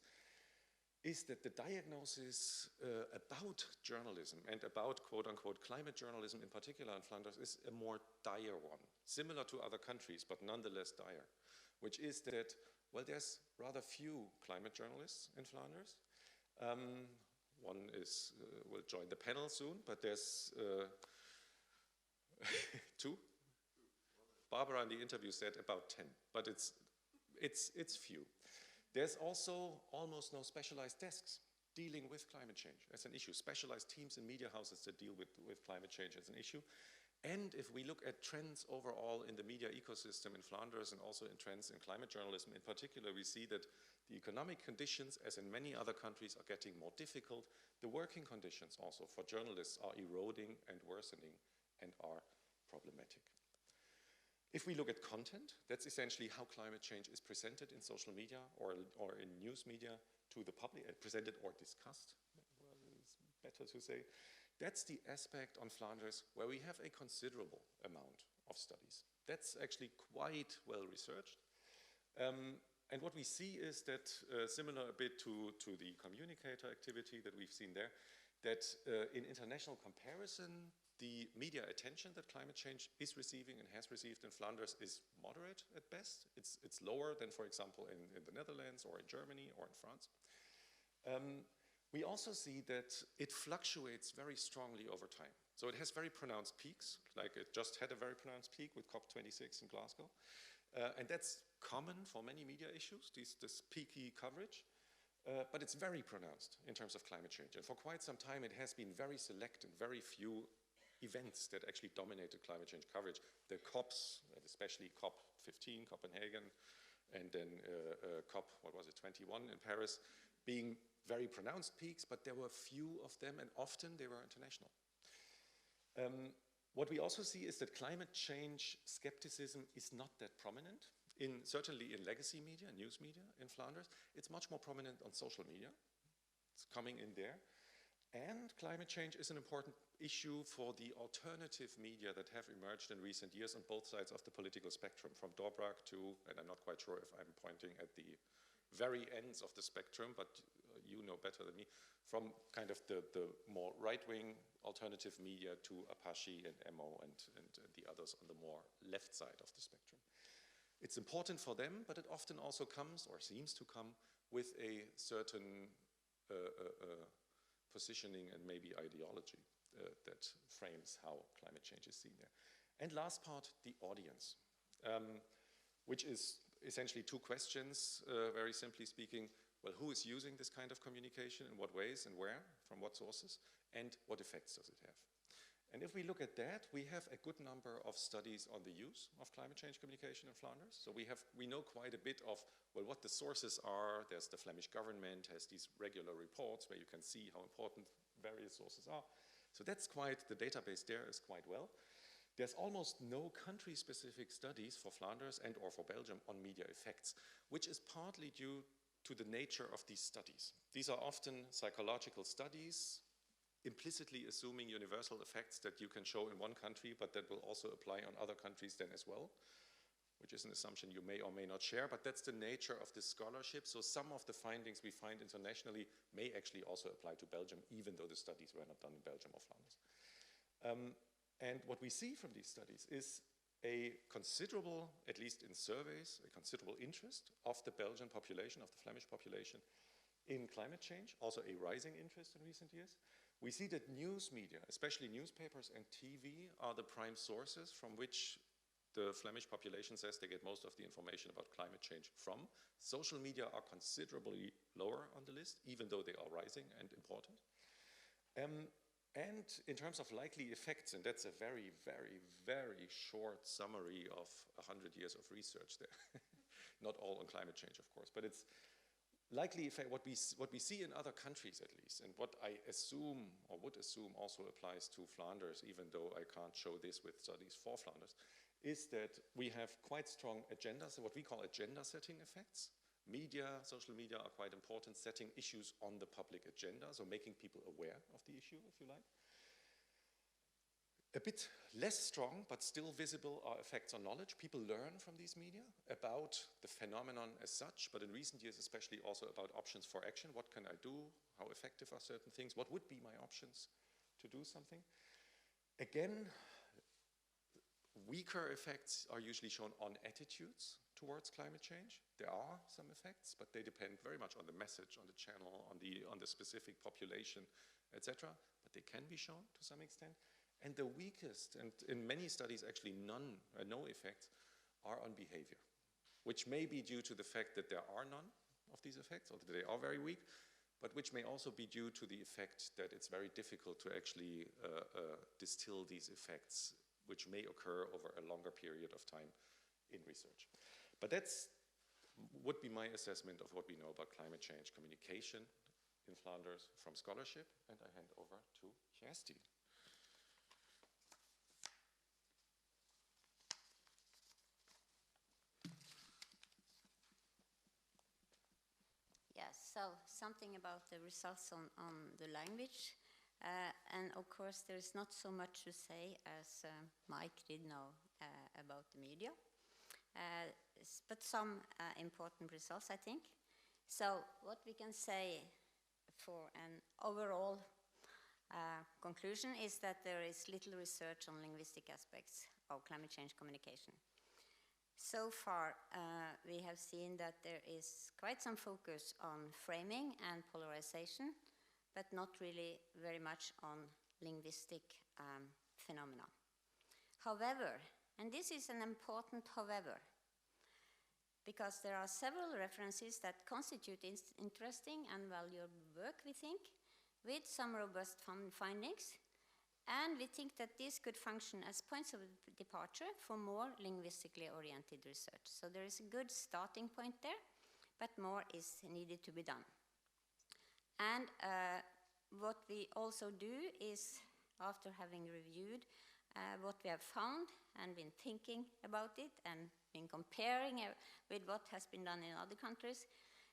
is that the diagnosis about journalism and about quote-unquote climate journalism in particular in Flanders is a more dire one, similar to other countries, but nonetheless dire, which is that, well, there's rather few climate journalists in Flanders. One will join the panel soon, but there's two. Barbara in the interview said about 10, but it's few. There's also almost no specialized desks dealing with climate change as an issue, specialized teams in media houses that deal with climate change as an issue. And if we look at trends overall in the media ecosystem in Flanders and also in trends in climate journalism in particular, we see that the economic conditions, as in many other countries, are getting more difficult. The working conditions also for journalists are eroding and worsening and are problematic. If we look at content, that's essentially how climate change is presented in social media or in news media to the public, presented or discussed, well, it's better to say. That's the aspect on Flanders where we have a considerable amount of studies. That's actually quite well researched. And what we see is that, similar a bit to the communicator activity that we've seen there, that in international comparison, the media attention that climate change is receiving and has received in Flanders is moderate at best. It's lower than, for example, in the Netherlands or in Germany or in France. We also see that it fluctuates very strongly over time. So it has very pronounced peaks, like it just had a very pronounced peak with COP26 in Glasgow. And that's common for many media issues, this peaky coverage. But it's very pronounced in terms of climate change. And for quite some time, it has been very select and very few events that actually dominated climate change coverage. The COPs, especially COP15, Copenhagen, and then COP, 21 in Paris, being very pronounced peaks, but there were few of them, and often they were international. What we also see is that climate change skepticism is not that prominent, certainly in legacy media, news media in Flanders. It's much more prominent on social media. It's coming in there. And climate change is an important issue for the alternative media that have emerged in recent years on both sides of the political spectrum, from Dobrak to, and I'm not quite sure if I'm pointing at the very ends of the spectrum, but you know better than me, from kind of the more right-wing alternative media to Apache and Emo and the others on the more left side of the spectrum. It's important for them, but it often also comes, or seems to come, with a certain positioning and maybe ideology that frames how climate change is seen there. And last part, the audience, which is essentially two questions, very simply speaking. Well, who is using this kind of communication, in what ways and where, from what sources, and what effects does it have? And if we look at that, we have a good number of studies on the use of climate change communication in Flanders. So we know quite a bit of, well, what the sources are. There's the Flemish government has these regular reports where you can see how important various sources are. So that's quite, the database there is quite well. There's almost no country-specific studies for Flanders and or for Belgium on media effects, which is partly due to the nature of these studies. These are often psychological studies, implicitly assuming universal effects that you can show in one country, but that will also apply on other countries then as well, which is an assumption you may or may not share, but that's the nature of this scholarship. So some of the findings we find internationally may actually also apply to Belgium, even though the studies were not done in Belgium or Flanders. And what we see from these studies is a considerable, at least in surveys, a considerable interest of the Belgian population, of the Flemish population, in climate change, also a rising interest in recent years. We see that news media, especially newspapers and TV, are the prime sources from which the Flemish population says they get most of the information about climate change from. Social media are considerably lower on the list, even though they are rising and important. And in terms of likely effects, and that's a very, very, very short summary of 100 years of research there. Not all on climate change, of course, but it's likely effect, what we see in other countries at least, and what I assume or would assume also applies to Flanders, even though I can't show this with studies for Flanders, is that we have quite strong agendas, what we call agenda setting effects. Media, social media are quite important, setting issues on the public agenda, so making people aware of the issue, if you like. A bit less strong, but still visible, are effects on knowledge. People learn from these media about the phenomenon as such, but in recent years especially also about options for action. What can I do? How effective are certain things? What would be my options to do something? Again, weaker effects are usually shown on attitudes towards climate change. There are some effects, but they depend very much on the message, on the channel, on the specific population, etc. But they can be shown to some extent. And the weakest, and in many studies actually no effects, are on behavior, which may be due to the fact that there are none of these effects, or that they are very weak, but which may also be due to the effect that it's very difficult to actually distill these effects, which may occur over a longer period of time in research. But that's would be my assessment of what we know about climate change communication in Flanders from scholarship, and I hand over to Kjersti. Yes, so something about the results on the language. And of course, there is not so much to say as Mike did know about the media. But some important results, I think. So what we can say for an overall conclusion is that there is little research on linguistic aspects of climate change communication. So far, we have seen that there is quite some focus on framing and polarization, but not really very much on linguistic phenomena. However, and this is an important however, because there are several references that constitute interesting and valuable work, we think, with some robust findings, and we think that this could function as points of departure for more linguistically oriented research. So there is a good starting point there, but more is needed to be done. And what we also do is, after having reviewed what we have found and been thinking about it and been comparing with what has been done in other countries,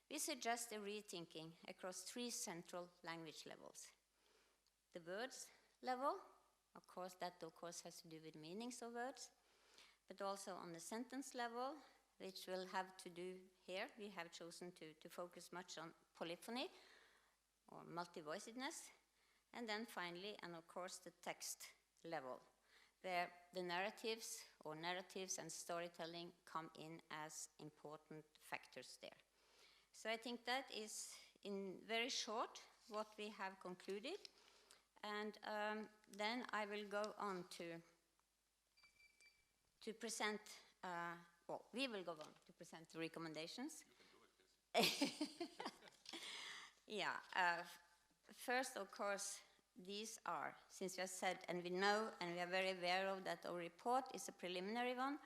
we suggest a rethinking across three central language levels. The words level, of course, has to do with meanings of words, but also on the sentence level, which will have to do here. We have chosen to focus much on polyphony or multi-voicedness, and then finally, and of course, the text level, where the narratives and storytelling come in as important factors there. So I think that is, in very short, what we have concluded. And then I will go on to present, we will go on to present the recommendations. You can do it, yeah. First, of course, these are, since we have said, and we know, and we are very aware of that our report is a preliminary one,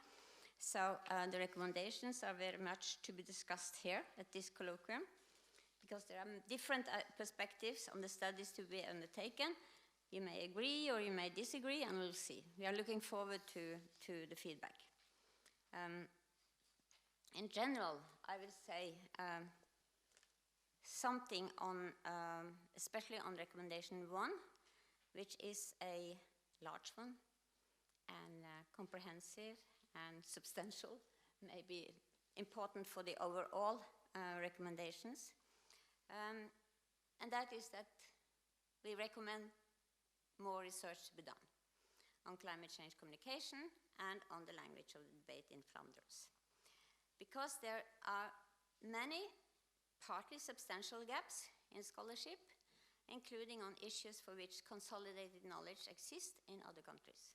so the recommendations are very much to be discussed here at this colloquium, because there are different perspectives on the studies to be undertaken. You may agree or you may disagree, and we'll see. We are looking forward to the feedback. In general, I will say something on, especially on recommendation 1, which is a large one and comprehensive and substantial maybe important for the overall recommendations. And that is that we recommend more research to be done on climate change communication and on the language of the debate in Flanders. Because there are many partly substantial gaps in scholarship, including on issues for which consolidated knowledge exists in other countries.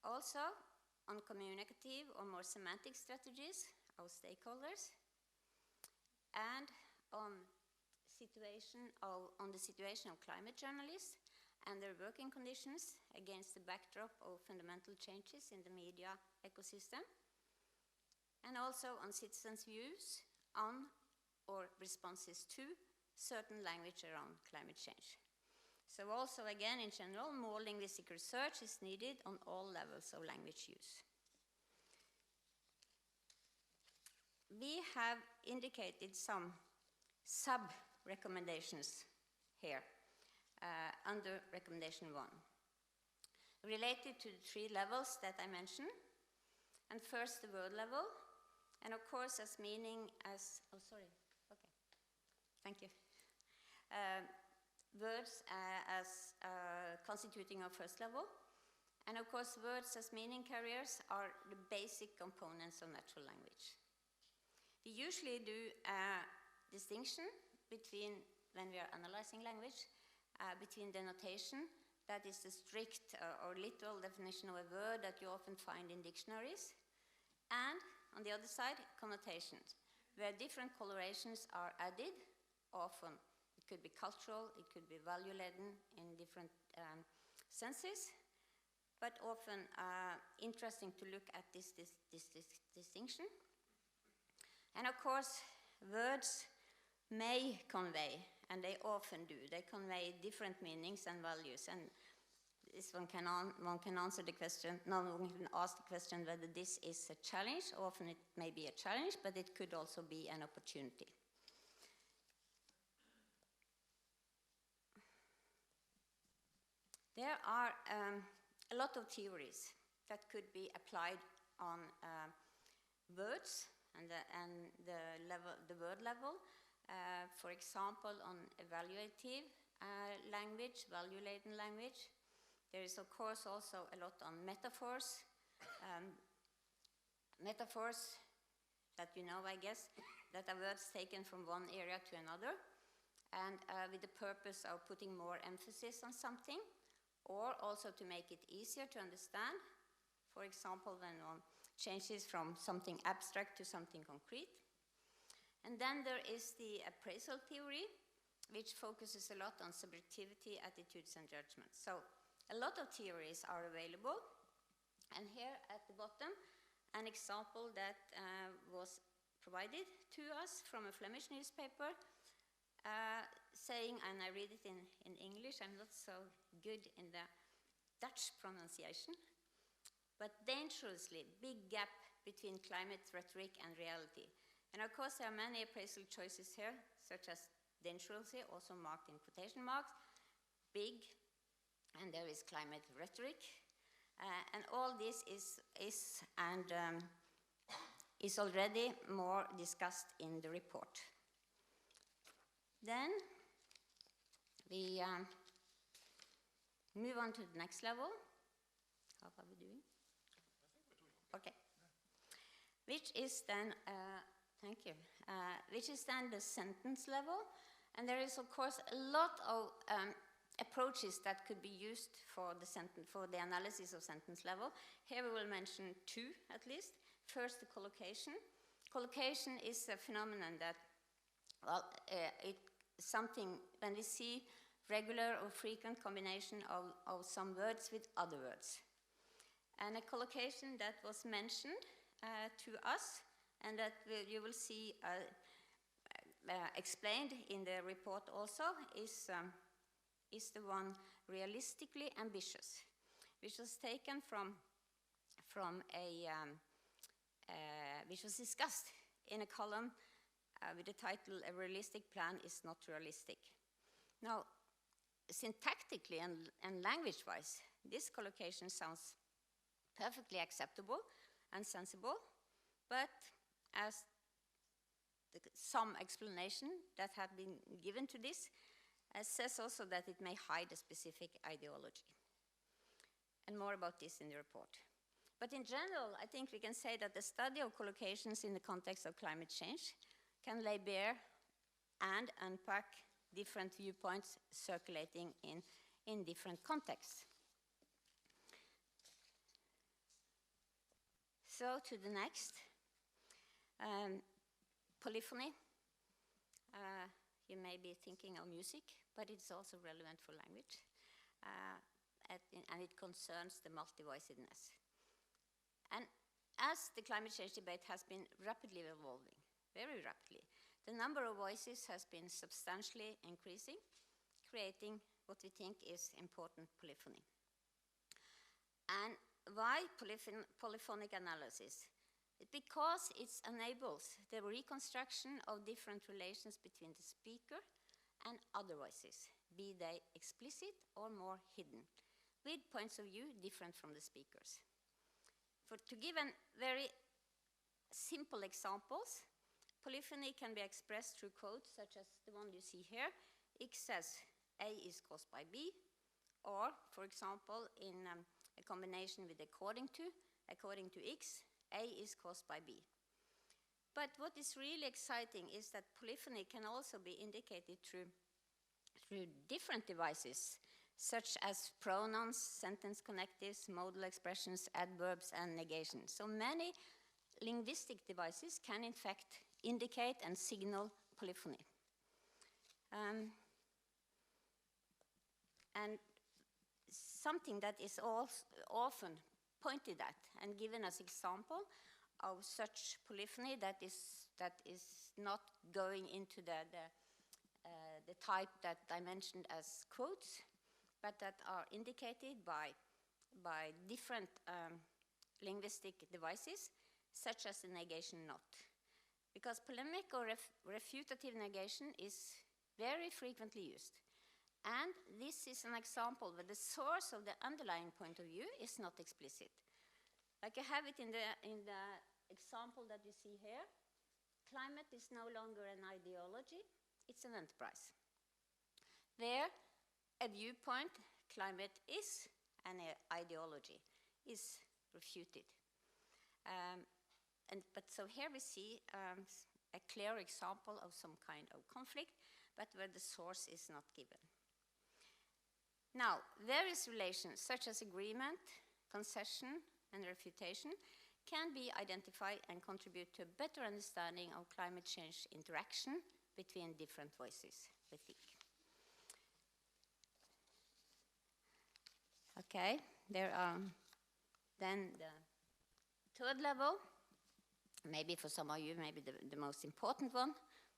Also, on communicative or more semantic strategies of stakeholders, and on the situation of climate journalists and their working conditions against the backdrop of fundamental changes in the media ecosystem, and also on citizens' views on or responses to certain language around climate change. So also, again, in general, more linguistic research is needed on all levels of language use. We have indicated some sub-recommendations here under recommendation 1, related to the 3 levels that I mentioned. And first, the word level, and of course, as meaning as, oh, sorry, okay, thank you. Words as constituting our first level, and of course, words as meaning carriers are the basic components of natural language. We usually do a distinction between, when we are analyzing language, between the notation, that is the strict or literal definition of a word that you often find in dictionaries, and on the other side, connotations, where different colorations are added. Often it could be cultural, it could be value-laden in different senses, but often interesting to look at this distinction. And of course, words may convey, and they often do, they convey different meanings and values. And this one can answer the question, no one can ask the question whether this is a challenge. Often it may be a challenge, but it could also be an opportunity. There are a lot of theories that could be applied on words and the word level. For example, on evaluative language, value-laden language. There is, of course, also a lot on metaphors. Metaphors that you know, I guess, that are words taken from one area to another, and with the purpose of putting more emphasis on something, or also to make it easier to understand. For example, when one changes from something abstract to something concrete. And then there is the appraisal theory, which focuses a lot on subjectivity, attitudes, and judgments. So a lot of theories are available. And here at the bottom, an example that was provided to us from a Flemish newspaper, saying, and I read it in English, I'm not so good in the Dutch pronunciation, but dangerously big gap between climate rhetoric and reality. And of course, there are many appraisal choices here, such as dangerously, also marked in quotation marks, big, and there is climate rhetoric. And all this is already more discussed in the report. Then we move on to the next level. How are we doing? Okay. Which is then, thank you, which is then the sentence level. And there is, of course, a lot of approaches that could be used for the analysis of sentence level. Here we will mention 2 at least. First, the collocation. Collocation is a phenomenon that, well, something when we see regular or frequent combination of some words with other words. And a collocation that was mentioned to us, and that you will see explained in the report also, is the one realistically ambitious, which was taken from which was discussed in a column with the title, "A Realistic Plan is Not Realistic." Now, syntactically and language-wise, this collocation sounds perfectly acceptable and sensible, But as some explanation that had been given to this says also that it may hide a specific ideology. And more about this in the report. But in general, I think we can say that the study of collocations in the context of climate change can lay bare and unpack different viewpoints circulating in different contexts. So to the next, polyphony. You may be thinking of music, but it's also relevant for language. And it concerns the multi-voicedness. And as the climate change debate has been rapidly evolving, very rapidly, the number of voices has been substantially increasing, creating what we think is important polyphony. And why polyphonic analysis? Because it enables the reconstruction of different relations between the speaker and other voices, be they explicit or more hidden, with points of view different from the speakers. To give a very simple examples, polyphony can be expressed through quotes such as the one you see here. X says A is caused by B, or, for example, in a combination with according to X, A is caused by B. But what is really exciting is that polyphony can also be indicated through different devices, such as pronouns, sentence connectives, modal expressions, adverbs, and negation. So many linguistic devices can, in fact, indicate and signal polyphony. And something that is often pointed at and given as example of such polyphony that is not going into the type that I mentioned as quotes, but that are indicated by different linguistic devices, such as the negation not. Because polemic or refutative negation is very frequently used. And this is an example where the source of the underlying point of view is not explicit. Like I have it in the example that you see here. Climate is no longer an ideology, it's an enterprise. There, a viewpoint, climate is an ideology, is refuted. But so here we see a clear example of some kind of conflict, but where the source is not given. Now, various relations such as agreement, concession, and refutation can be identified and contribute to a better understanding of climate change interaction between different voices, we think. Okay, there are then the third level, maybe for some of you, maybe the most important one,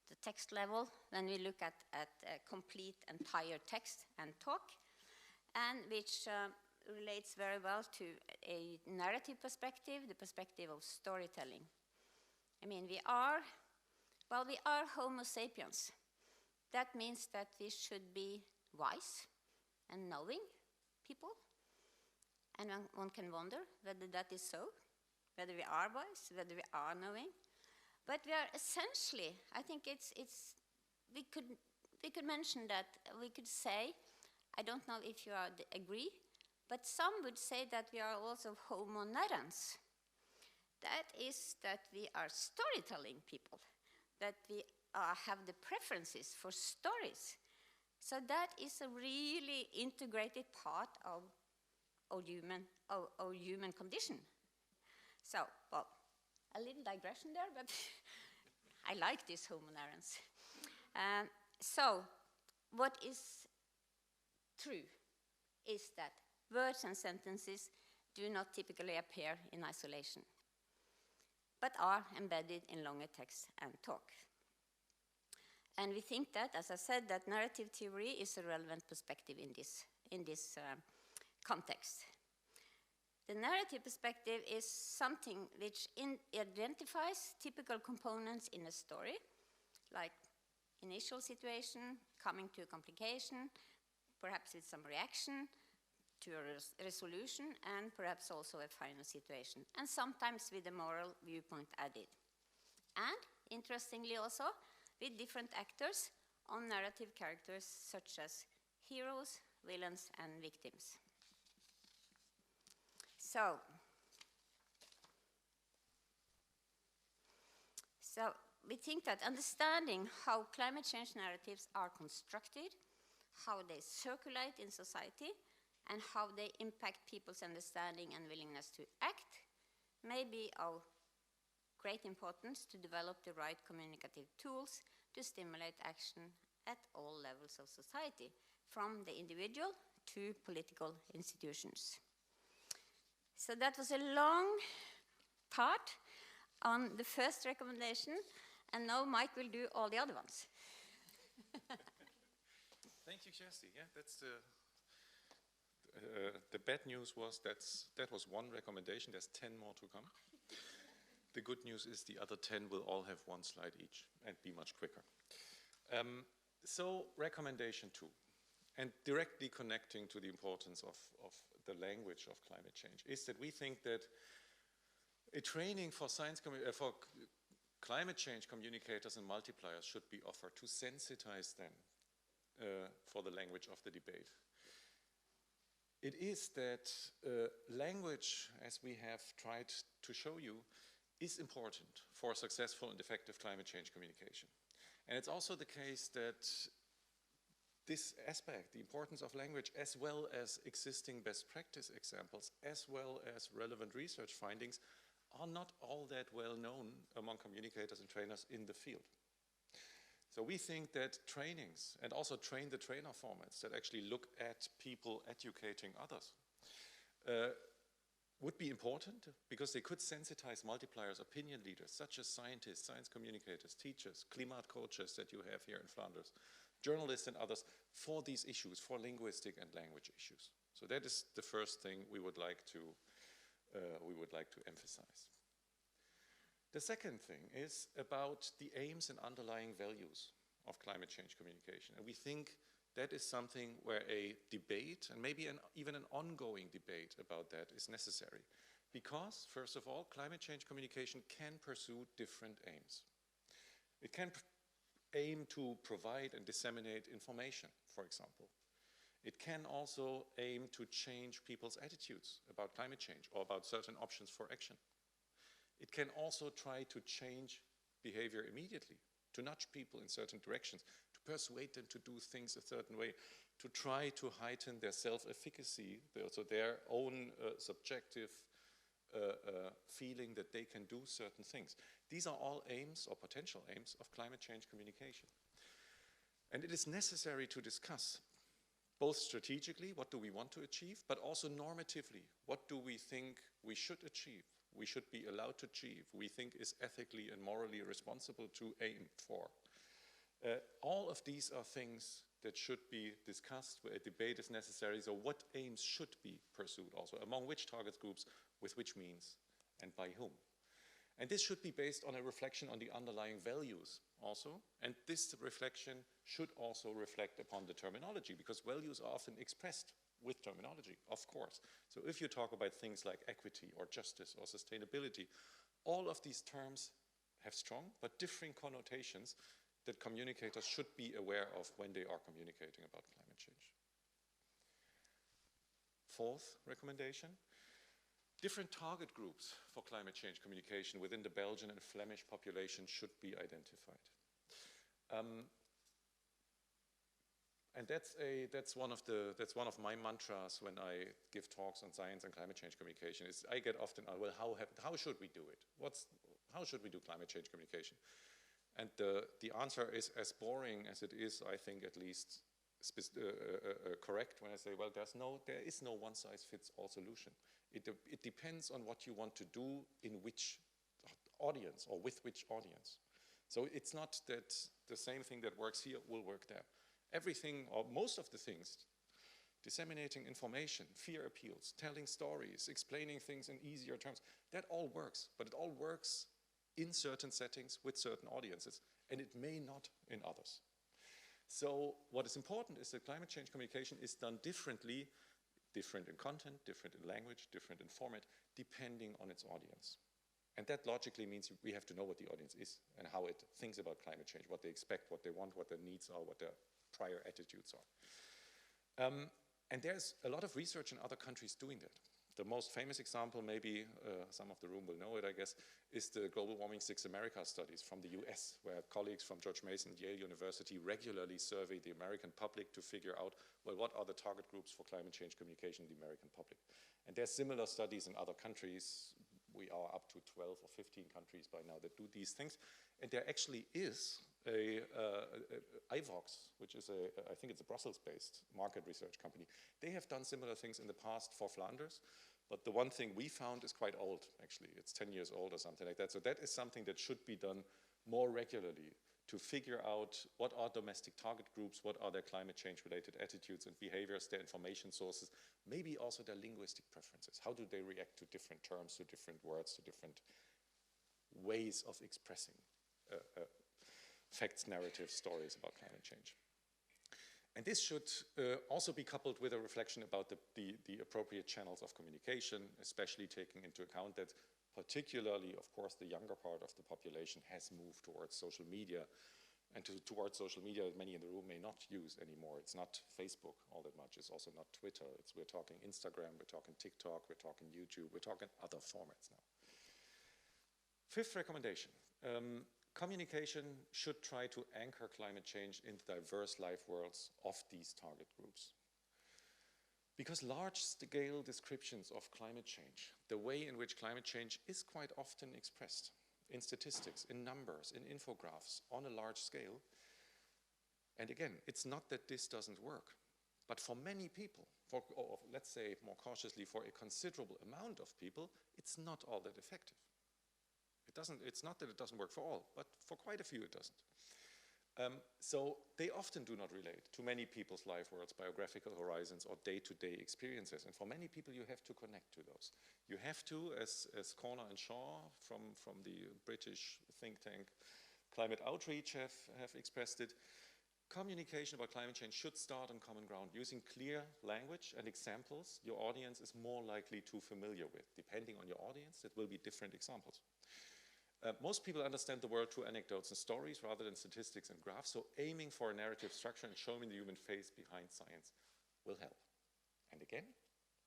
the text level, when we look at a complete entire text and talk, and which relates very well to a narrative perspective, the perspective of storytelling. I mean, we are Homo sapiens. That means that we should be wise and knowing people. And one can wonder whether that is so, whether we are wise, whether we are knowing. But we are essentially, I think we could mention that, we could say, I don't know if you agree, but some would say that we are also homo narrans. That is that we are storytelling people, that we have the preferences for stories. So that is a really integrated part of human condition. So, well, a little digression there, but I like this homo narrans. So, what is true is that words and sentences do not typically appear in isolation, but are embedded in longer text and talk. And we think that, as I said, that narrative theory is a relevant perspective in this context. The narrative perspective is something which identifies typical components in a story, like initial situation, coming to a complication, perhaps with some reaction, to a resolution and perhaps also a final situation, and sometimes with a moral viewpoint added. And, interestingly also, with different actors on narrative characters such as heroes, villains, and victims. So we think that understanding how climate change narratives are constructed, how they circulate in society, and how they impact people's understanding and willingness to act may be of great importance to develop the right communicative tools to stimulate action at all levels of society, from the individual to political institutions. So that was a long part on the first recommendation, and now Mike will do all the other ones. Thank you, Kjersti. Yeah, that's the bad news was that was one recommendation. There's 10 more to come. The good news is the other 10 will all have one slide each and be much quicker. So recommendation 2, and directly connecting to the importance of the language of climate change, is that we think that a training for climate change communicators and multipliers should be offered to sensitize them for the language of the debate. It is that language, as we have tried to show you, is important for successful and effective climate change communication. And it's also the case that this aspect, the importance of language, as well as existing best practice examples, as well as relevant research findings, are not all that well known among communicators and trainers in the field. So we think that trainings, and also train the trainer formats that actually look at people educating others, would be important, because they could sensitize multipliers, opinion leaders, such as scientists, science communicators, teachers, climate coaches that you have here in Flanders, journalists and others, for these issues, for linguistic and language issues. So that is the first thing we would like to emphasize. The second thing is about the aims and underlying values of climate change communication. And we think that is something where a debate, and maybe even an ongoing debate about that, is necessary. Because, first of all, climate change communication can pursue different aims. It can aim to provide and disseminate information, for example. It can also aim to change people's attitudes about climate change or about certain options for action. It can also try to change behavior immediately, to nudge people in certain directions, to persuade them to do things a certain way, to try to heighten their self-efficacy, so their own subjective feeling that they can do certain things. These are all aims or potential aims of climate change communication. And it is necessary to discuss both strategically, what do we want to achieve, but also normatively, what do we think we should achieve, we should be allowed to achieve, we think is ethically and morally responsible to aim for. All of these are things that should be discussed, where a debate is necessary. So what aims should be pursued also, among which target groups, with which means, and by whom. And this should be based on a reflection on the underlying values also. And this reflection should also reflect upon the terminology, because values are often expressed with terminology, of course. So if you talk about things like equity or justice or sustainability, all of these terms have strong but differing connotations that communicators should be aware of when they are communicating about climate change. Fourth recommendation, different target groups for climate change communication within the Belgian and Flemish population should be identified. And that's one of my mantras when I give talks on science and climate change communication. Is I get often, well, how should we do it? How should we do climate change communication? And the answer is as boring as it is, I think, at least correct when I say, well, there is no one-size-fits-all solution. It depends on what you want to do in which audience or with which audience. So it's not that the same thing that works here will work there. Everything, or most of the things, disseminating information, fear appeals, telling stories, explaining things in easier terms, that all works, but it all works in certain settings with certain audiences, and it may not in others. So what is important is that climate change communication is done differently different in content, different in language, different in format, depending on its audience. And that logically means we have to know what the audience is and how it thinks about climate change, what they expect, what they want, what their needs are, what their prior attitudes are. And there's a lot of research in other countries doing that. The most famous example, maybe some of the room will know it, I guess, is the Global Warming 6 America studies from the US, where colleagues from George Mason and Yale University regularly survey the American public to figure out, well, what are the target groups for climate change communication in the American public? And there's similar studies in other countries. We are up to 12 or 15 countries by now that do these things. And there actually is IVOX, which is I think it's a Brussels-based market research company. They have done similar things in the past for Flanders, but the one thing we found is quite old, actually. It's 10 years old or something like that. So that is something that should be done more regularly to figure out what are domestic target groups, what are their climate change-related attitudes and behaviors, their information sources, maybe also their linguistic preferences. How do they react to different terms, to different words, to different ways of expressing facts, narratives, stories about climate change. And this should also be coupled with a reflection about the appropriate channels of communication, especially taking into account that particularly, of course, the younger part of the population has moved towards social media, and towards social media that many in the room may not use anymore. It's not Facebook all that much, it's also not Twitter. We're talking Instagram, we're talking TikTok, we're talking YouTube, we're talking other formats now. Fifth recommendation. Communication should try to anchor climate change in the diverse life worlds of these target groups. Because large-scale descriptions of climate change, the way in which climate change is quite often expressed in statistics, in numbers, in infographics, on a large scale, and again, it's not that this doesn't work, but for many people, or let's say more cautiously, for a considerable amount of people, it's not all that effective. It's not that it doesn't work for all, but for quite a few it doesn't. So they often do not relate to many people's life worlds, biographical horizons, or day-to-day experiences. And for many people, you have to connect to those. You have to, as Corner and Shaw from the British think tank Climate Outreach have expressed it, communication about climate change should start on common ground. Using clear language and examples your audience is more likely to familiar with. Depending on your audience, it will be different examples. Most people understand the world through anecdotes and stories rather than statistics and graphs, so aiming for a narrative structure and showing the human face behind science will help. And again,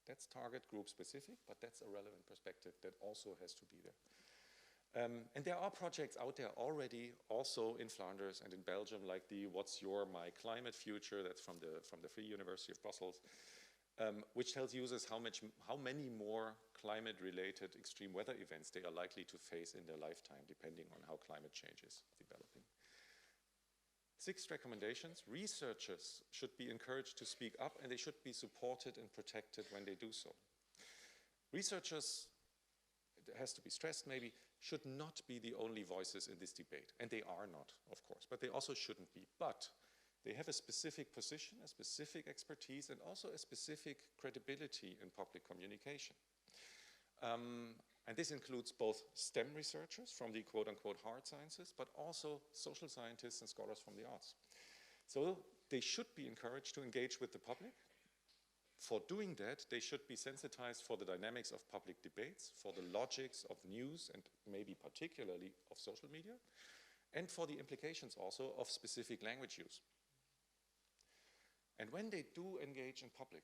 that's target group specific, but that's a relevant perspective that also has to be there. And there are projects out there already, also in Flanders and in Belgium, like the What's Your My Climate Future, that's from the Free University of Brussels, which tells users how many more climate-related extreme weather events they are likely to face in their lifetime, depending on how climate change is developing. Sixth recommendations, researchers should be encouraged to speak up, and they should be supported and protected when they do so. Researchers, it has to be stressed maybe, should not be the only voices in this debate, and they are not, of course, but they also shouldn't be. But they have a specific position, a specific expertise, and also a specific credibility in public communication. And this includes both STEM researchers from the quote-unquote hard sciences, but also social scientists and scholars from the arts. So they should be encouraged to engage with the public. For doing that, they should be sensitized for the dynamics of public debates, for the logics of news, and maybe particularly of social media, and for the implications also of specific language use. And when they do engage in public,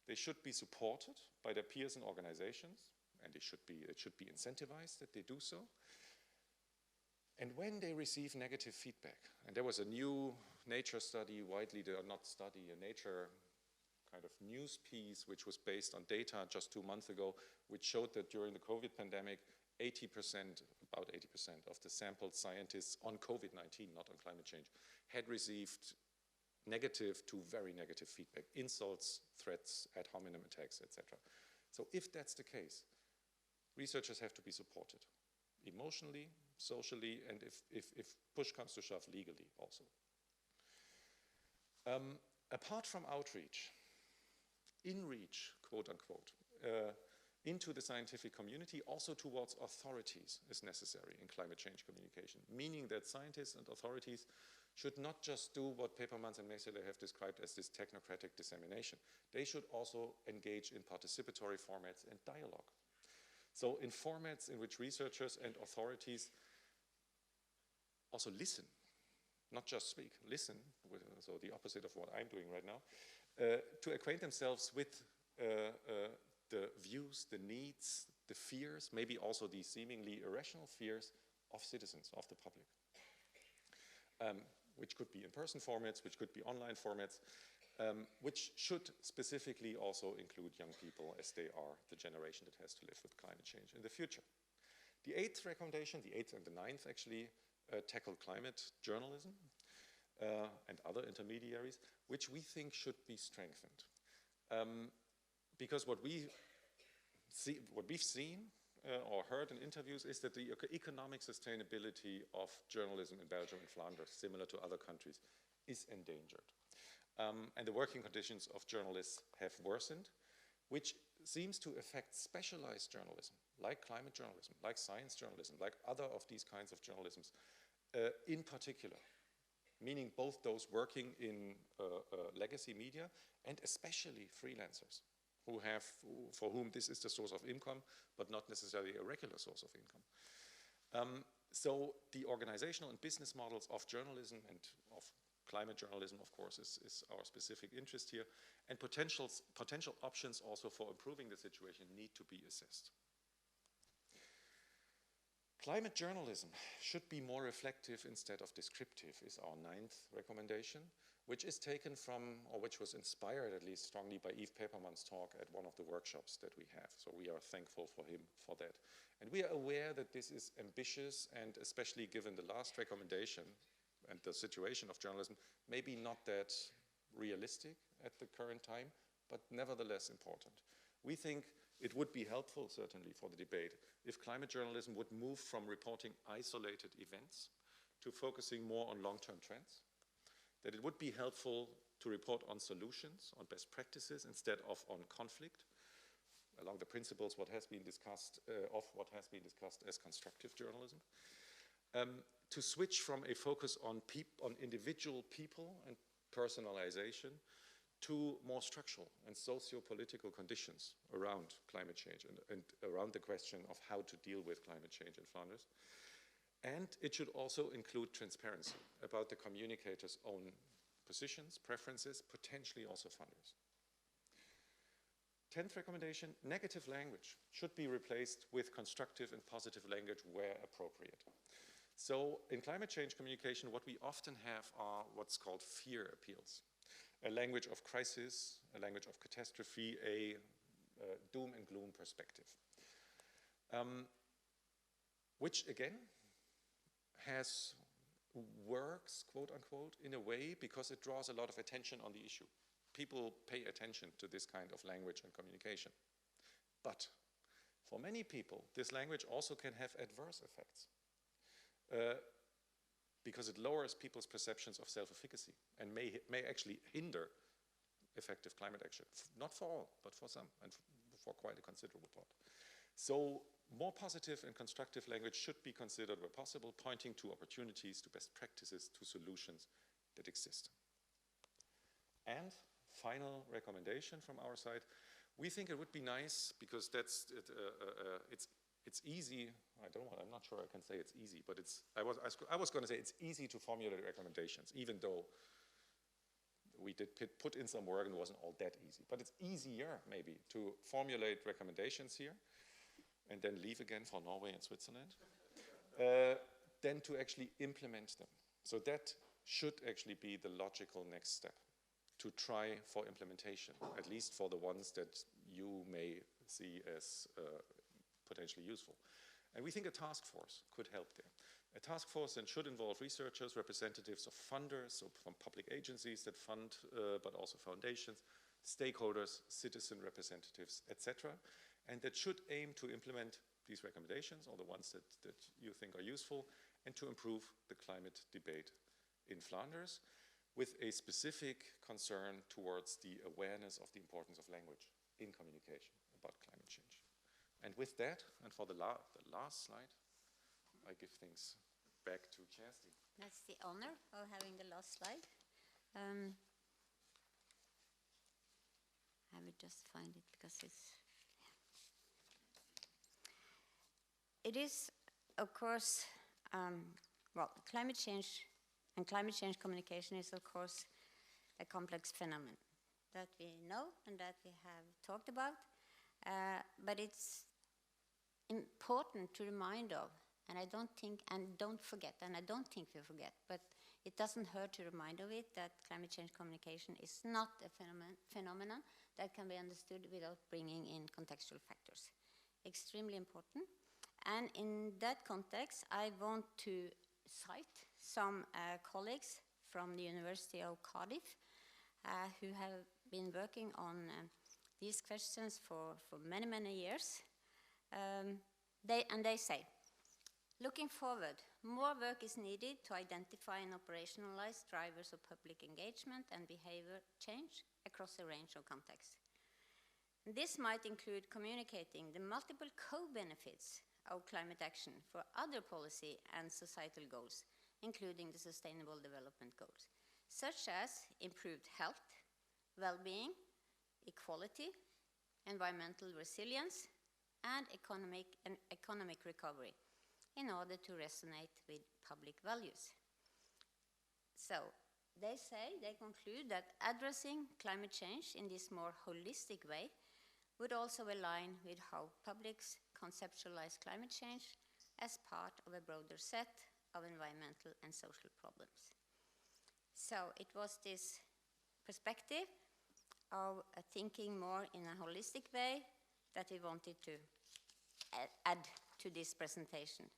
they should be supported by their peers and organizations, and it should be incentivized that they do so. And when they receive negative feedback, and there was a new Nature study, widely not study, a Nature kind of news piece, which was based on data just 2 months ago, which showed that during the COVID pandemic, about 80% of the sampled scientists on COVID-19, not on climate change, had received negative to very negative feedback, insults, threats, ad hominem attacks, etc. So if that's the case, researchers have to be supported emotionally, socially, and if push comes to shove, legally also. Apart from outreach, in-reach, quote unquote, into the scientific community, also towards authorities is necessary in climate change communication, meaning that scientists and authorities should not just do what Pepermans and Mesele have described as this technocratic dissemination. They should also engage in participatory formats and dialogue. So in formats in which researchers and authorities also listen, not just speak, listen, so the opposite of what I'm doing right now, to acquaint themselves with the views, the needs, the fears, maybe also the seemingly irrational fears of citizens, of the public. Which could be in-person formats, which could be online formats, which should specifically also include young people, as they are the generation that has to live with climate change in the future. The 8th recommendation, the 8th and the 9th actually, tackle climate journalism and other intermediaries, which we think should be strengthened. Because what we've seen or heard in interviews is that the economic sustainability of journalism in Belgium and Flanders, similar to other countries, is endangered. And the working conditions of journalists have worsened, which seems to affect specialized journalism, like climate journalism, like science journalism, like other of these kinds of journalisms, in particular, meaning both those working in legacy media and especially freelancers, for whom this is the source of income, but not necessarily a regular source of income. So the organizational and business models of journalism and of climate journalism, of course, is our specific interest here, and potential options also for improving the situation need to be assessed. Climate journalism should be more reflective instead of descriptive is our 9th recommendation, which is taken from, or which was inspired at least strongly by Yves Peperman's talk at one of the workshops that we have. So we are thankful for him for that. And we are aware that this is ambitious, and especially given the last recommendation and the situation of journalism, maybe not that realistic at the current time, but nevertheless important. We think it would be helpful, certainly, for the debate if climate journalism would move from reporting isolated events to focusing more on long-term trends, that it would be helpful to report on solutions, on best practices, instead of on conflict, along the principles what has been discussed, as constructive journalism. To switch from a focus on individual people and personalization to more structural and socio-political conditions around climate change and around the question of how to deal with climate change in Flanders. And it should also include transparency about the communicators' own positions, preferences, potentially also funders. 10th recommendation, negative language should be replaced with constructive and positive language where appropriate. So in climate change communication, what we often have are what's called fear appeals. A language of crisis, a language of catastrophe, a doom and gloom perspective. Which again works, quote unquote, in a way because it draws a lot of attention on the issue. People pay attention to this kind of language and communication. But for many people, this language also can have adverse effects. Because it lowers people's perceptions of self-efficacy and may actually hinder effective climate action. Not for all, but for some, and for quite a considerable part. So more positive and constructive language should be considered where possible, pointing to opportunities, to best practices, to solutions that exist. And final recommendation from our side, we think it would be nice, because that's it's easy. I'm not sure I can say it's easy, but I was going to say it's easy to formulate recommendations, even though we did put in some work and it wasn't all that easy. But it's easier, maybe, to formulate recommendations here and then leave again for Norway and Switzerland, than to actually implement them. So that should actually be the logical next step, to try for implementation, at least for the ones that you may see as potentially useful. And we think a task force could help there. A task force then should involve researchers, representatives of funders, so from public agencies that fund, but also foundations, stakeholders, citizen representatives, etc. And that should aim to implement these recommendations, or the ones that you think are useful, and to improve the climate debate in Flanders, with a specific concern towards the awareness of the importance of language in communication about climate change. And with that, and for the last slide, I give things back to Kjersti. That's the honor of having the last slide. I will just find it because it is, of course, well, climate change and climate change communication is, of course, a complex phenomenon that we know and that we have talked about, but it's important to remind of, and I don't think, and don't forget, and I don't think we forget, but it doesn't hurt to remind of it that climate change communication is not a phenomenon that can be understood without bringing in contextual factors. Extremely important. And in that context, I want to cite some colleagues from the University of Cardiff who have been working on these questions for many, many years. They say, looking forward, more work is needed to identify and operationalize drivers of public engagement and behavior change across a range of contexts. This might include communicating the multiple co-benefits of climate action for other policy and societal goals, including the Sustainable Development Goals, such as improved health, well-being, equality, environmental resilience, and economic recovery, in order to resonate with public values. So, they conclude that addressing climate change in this more holistic way would also align with how publics conceptualize climate change as part of a broader set of environmental and social problems. So it was this perspective of thinking more in a holistic way that we wanted to add to this presentation.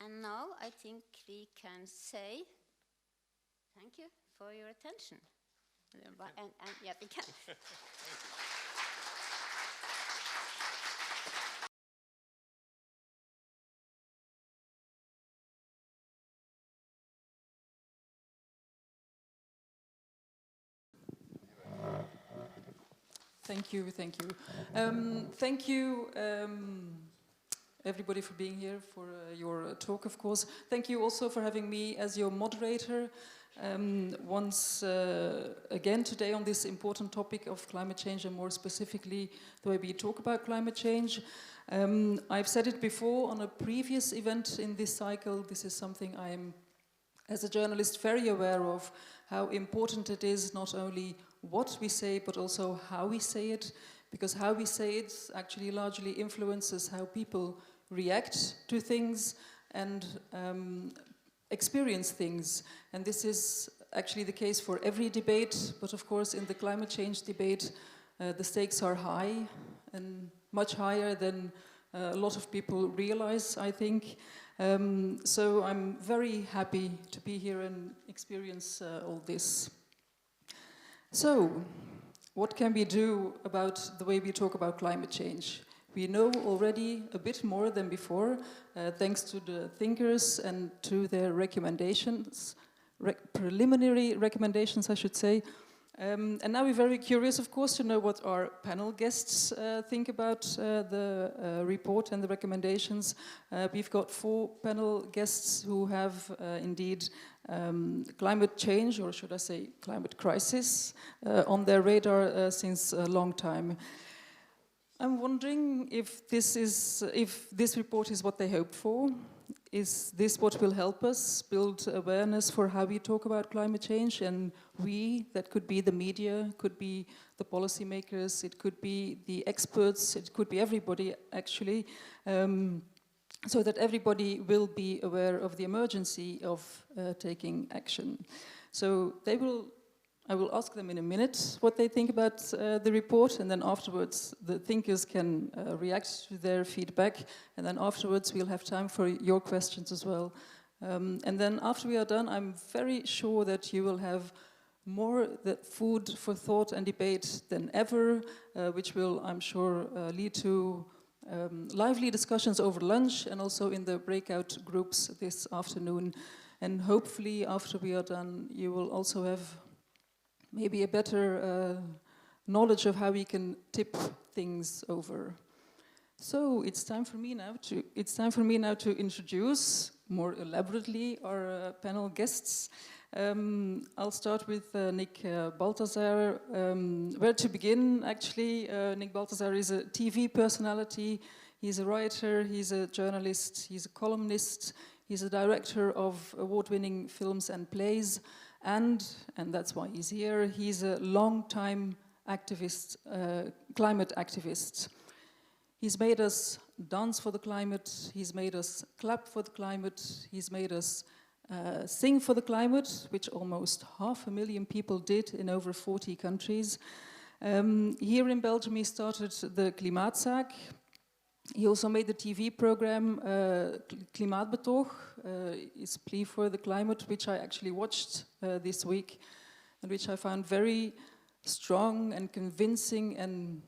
And now I think we can say thank you for your attention. And yeah, we can. Thank you, thank you. Thank you, everybody, for being here for your talk, of course. Thank you also for having me as your moderator once again today on this important topic of climate change, and more specifically the way we talk about climate change. I've said it before on a previous event in this cycle. This is something I am, as a journalist, very aware of, how important it is not only what we say, but also how we say it, because how we say it actually largely influences how people react to things and experience things. And this is actually the case for every debate, but of course in the climate change debate, the stakes are high and much higher than a lot of people realize, I think. So I'm very happy to be here and experience all this. So, what can we do about the way we talk about climate change? We know already a bit more than before, thanks to the thinkers and to their recommendations, preliminary recommendations, I should say. And now we're very curious, of course, to know what our panel guests think about the report and the recommendations. We've got 4 panel guests who have indeed climate change, or should I say climate crisis, on their radar since a long time. I'm wondering if this report is what they hoped for. Is this what will help us build awareness for how we talk about climate change? And we, that could be the media, could be the policymakers, it could be the experts, it could be everybody actually, so that everybody will be aware of the emergency of taking action. So I will ask them in a minute what they think about the report, and then afterwards the thinkers can react to their feedback, and then afterwards we'll have time for your questions as well. And then after we are done, I'm very sure that you will have more food for thought and debate than ever, which will, I'm sure, lead to lively discussions over lunch and also in the breakout groups this afternoon. And hopefully after we are done, you will also have maybe a better knowledge of how we can tip things over. So it's time for me now to introduce more elaborately our panel guests. I'll start with Nick Balthazar. Where to begin, actually? Nick Balthazar is a TV personality. He's a writer, he's a journalist, he's a columnist, he's a director of award-winning films and plays, and that's why he's here, he's a long-time activist, climate activist. He's made us dance for the climate, he's made us clap for the climate, he's made us sing for the climate, which almost 500,000 people did in over 40 countries. Here in Belgium he started the Klimaatzaak. He also made the TV program Klimaatbetoog, his plea for the climate, which I actually watched this week, and which I found very strong and convincing and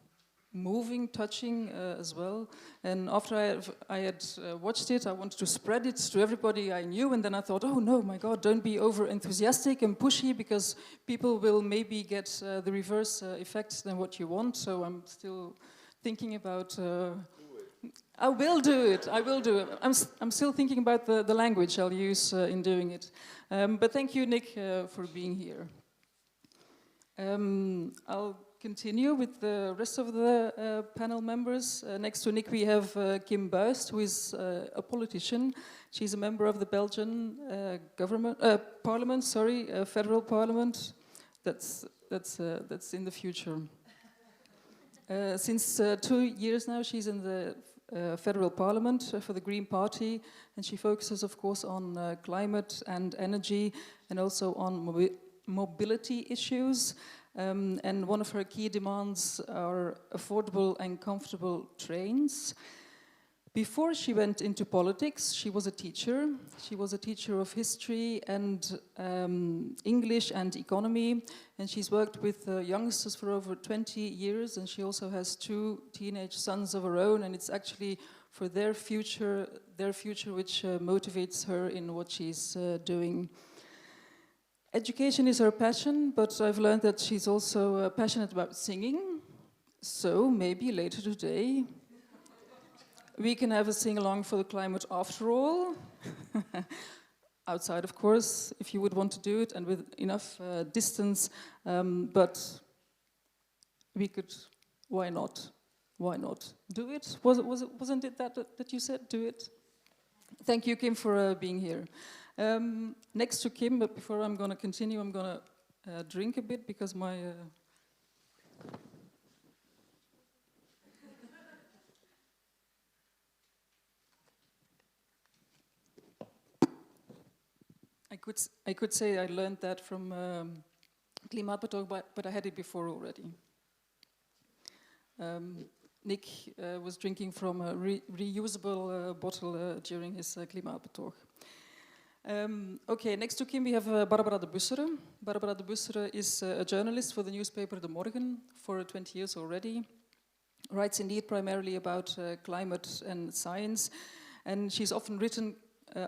moving, touching as well. And after I had watched it, I wanted to spread it to everybody I knew, and then I thought, oh no, my God, don't be over enthusiastic and pushy, because people will maybe get the reverse effect than what you want. So I'm still thinking about... I will do it. I'm still thinking about the language I'll use in doing it. But thank you, Nick, for being here. I'll continue with the rest of the panel members. Next to Nick, we have Kim Buist, who is a politician. She's a member of the Belgian parliament. Federal parliament. That's in the future. Since 2 years now, she's in the federal parliament for the Green Party, and she focuses, of course, on climate and energy, and also on mobility issues. And one of her key demands are affordable and comfortable trains. Before she went into politics, she was a teacher. She was a teacher of history and English and economy, and she's worked with youngsters for over 20 years, and she also has 2 teenage sons of her own, and it's actually for their future which motivates her in what she's doing. Education is her passion, but I've learned that she's also passionate about singing, so maybe later today we can have a sing-along for the climate after all. Outside, of course, if you would want to do it, and with enough distance. But we could, why not? Why not do it? Wasn't it that you said, do it? Thank you, Kim, for being here. Next to Kim, but before I'm going to continue, I'm going to drink a bit, because my... I could say I learned that from Klimaatbetoog, but I had it before already. Nick was drinking from a reusable bottle during his Klimaatbetoog. Okay, next to Kim we have Barbara de Bussere. Barbara de Bussere is a journalist for the newspaper De Morgen for 20 years already. Writes indeed primarily about climate and science, and she's often written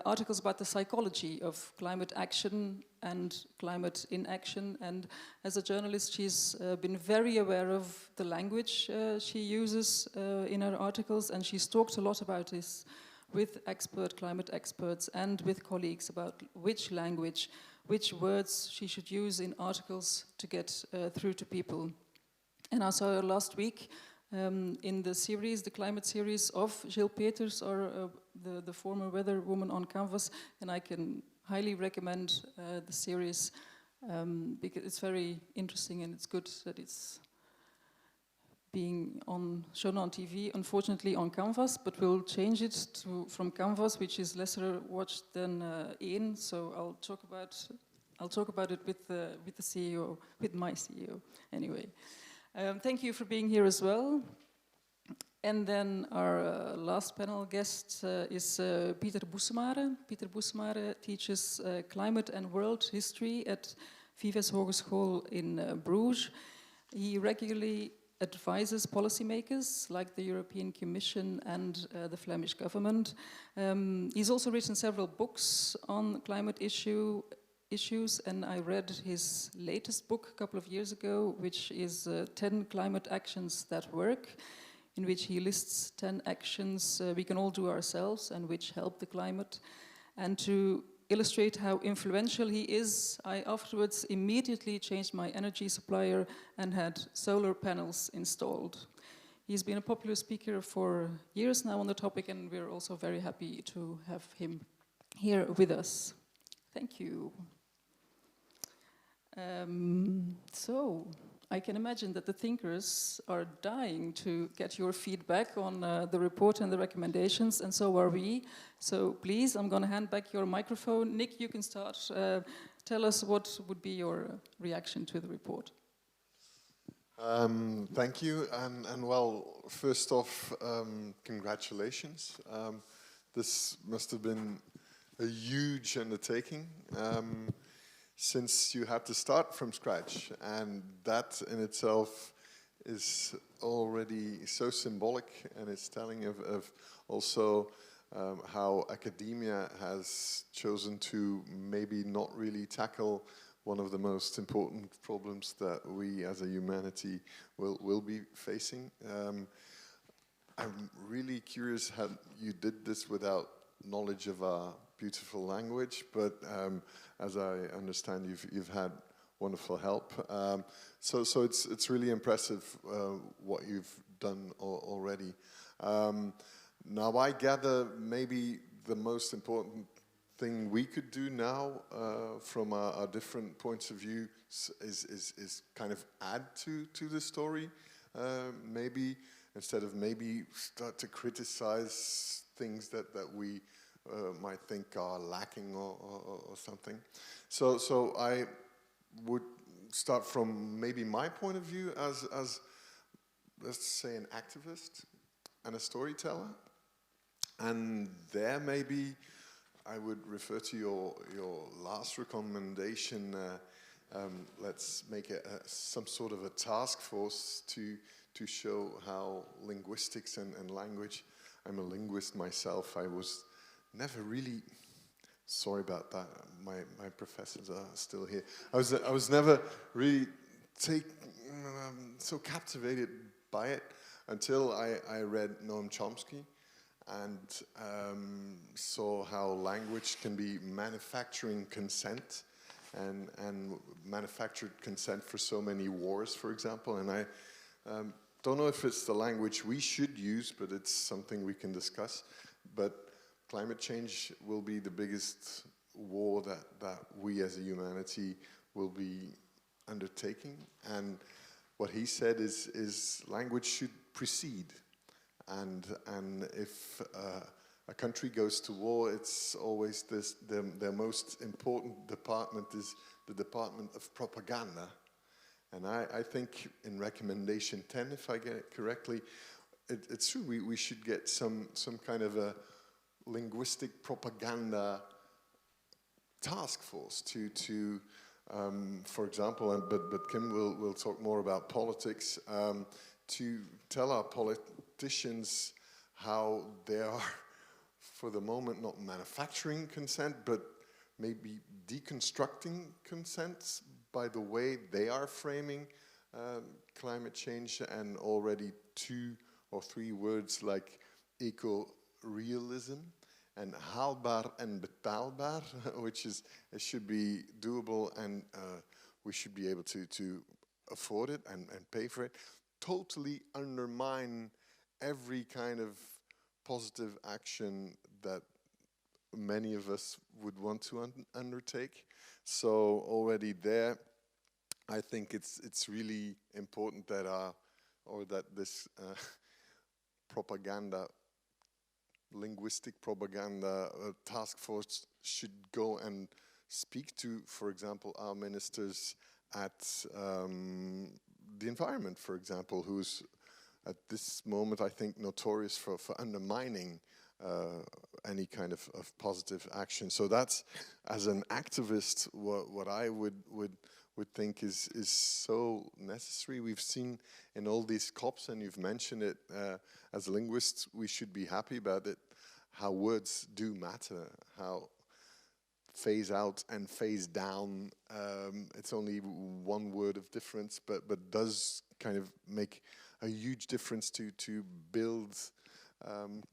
articles about the psychology of climate action and climate inaction, and as a journalist she's been very aware of the language she uses in her articles, and she's talked a lot about this with climate experts and with colleagues about which language, which words she should use in articles to get through to people. And I saw her last week in the series, the climate series of Jill Peters, or the former weather woman on Canvas, and I can highly recommend the series because it's very interesting, and it's good that it's being shown on TV, unfortunately on Canvas, but we'll change it from Canvas, which is lesser watched than Eén. So I'll talk about it with the CEO, with my CEO, anyway. Thank you for being here as well. And then our last panel guest is Pieter Boesemare. Pieter Boesemare teaches climate and world history at Vives Hogeschool in Bruges. He regularly advises policymakers like the European Commission and the Flemish government. He's also written several books on climate issues, and I read his latest book a couple of years ago, which is 10 Climate Actions That Work, in which he lists 10 actions we can all do ourselves and which help the climate. And to illustrate how influential he is, I afterwards immediately changed my energy supplier and had solar panels installed. He's been a popular speaker for years now on the topic, and we're also very happy to have him here with us. Thank you. So, I can imagine that the thinkers are dying to get your feedback on the report and the recommendations, and so are we. So please, I'm going to hand back your microphone. Nick, you can start. Tell us what would be your reaction to the report. Thank you, and well, first off, congratulations. This must have been a huge undertaking, since you had to start from scratch, and that in itself is already so symbolic, and it's telling of also how academia has chosen to maybe not really tackle one of the most important problems that we as a humanity will be facing. I'm really curious how you did this without knowledge of our beautiful language, but as I understand, you've had wonderful help. So it's really impressive what you've done already. Now I gather maybe the most important thing we could do now from our different points of view is kind of add to the story, maybe instead of maybe start to criticize things that we might think are lacking or something. So I would start from maybe my point of view as let's say an activist and a storyteller, and there maybe I would refer to your last recommendation. Let's make some sort of a task force to show how linguistics and language. I'm a linguist myself. I was never really. Sorry about that. My professors are still here. I was never really so captivated by it until I read Noam Chomsky and saw how language can be manufacturing consent and manufactured consent for so many wars, for example. And I don't know if it's the language we should use, but it's something we can discuss. But climate change will be the biggest war that we as a humanity will be undertaking. And what he said is language should precede. And if a country goes to war, it's always their most important department is the Department of Propaganda. And I think in recommendation 10, if I get it correctly, it's true, we should get some kind of a linguistic propaganda task force to for example, but Kim will talk more about politics, to tell our politicians how they are, for the moment, not manufacturing consent, but maybe deconstructing consent by the way they are framing climate change, and already 2 or 3 words like eco-realism and haalbaar and betaalbaar, which is, it should be doable and we should be able to afford it and pay for it, totally undermine every kind of positive action that many of us would want to undertake. So already there, I think it's really important that this propaganda, linguistic propaganda task force should go and speak to, for example, our ministers at the environment, for example, who's at this moment, I think, notorious for undermining any kind of positive action. So that's, as an activist, what I would think is so necessary. We've seen in all these COPs, and you've mentioned it, as linguists, we should be happy about it, how words do matter, how phase out and phase down, it's only 1 word of difference, but does kind of make a huge difference to build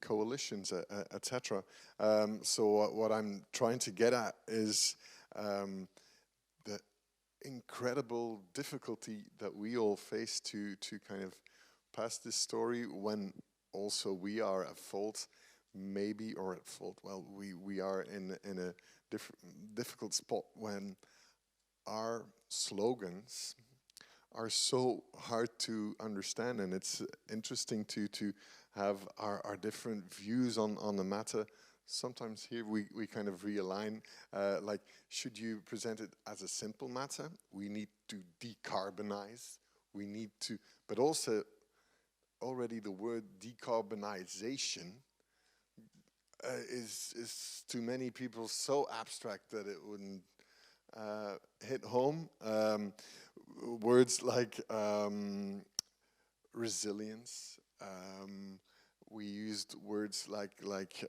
coalitions, etc. So what I'm trying to get at is the incredible difficulty that we all face to kind of pass this story when also we are at fault, maybe, or at fault. Well, we are in a difficult spot when our slogans are so hard to understand, and it's interesting to have our different views on the matter. Sometimes here we kind of realign, like, should you present it as a simple matter? We need to decarbonize, we need to, but also already the word decarbonization is to many people so abstract that it wouldn't hit home. Words like resilience. We used words like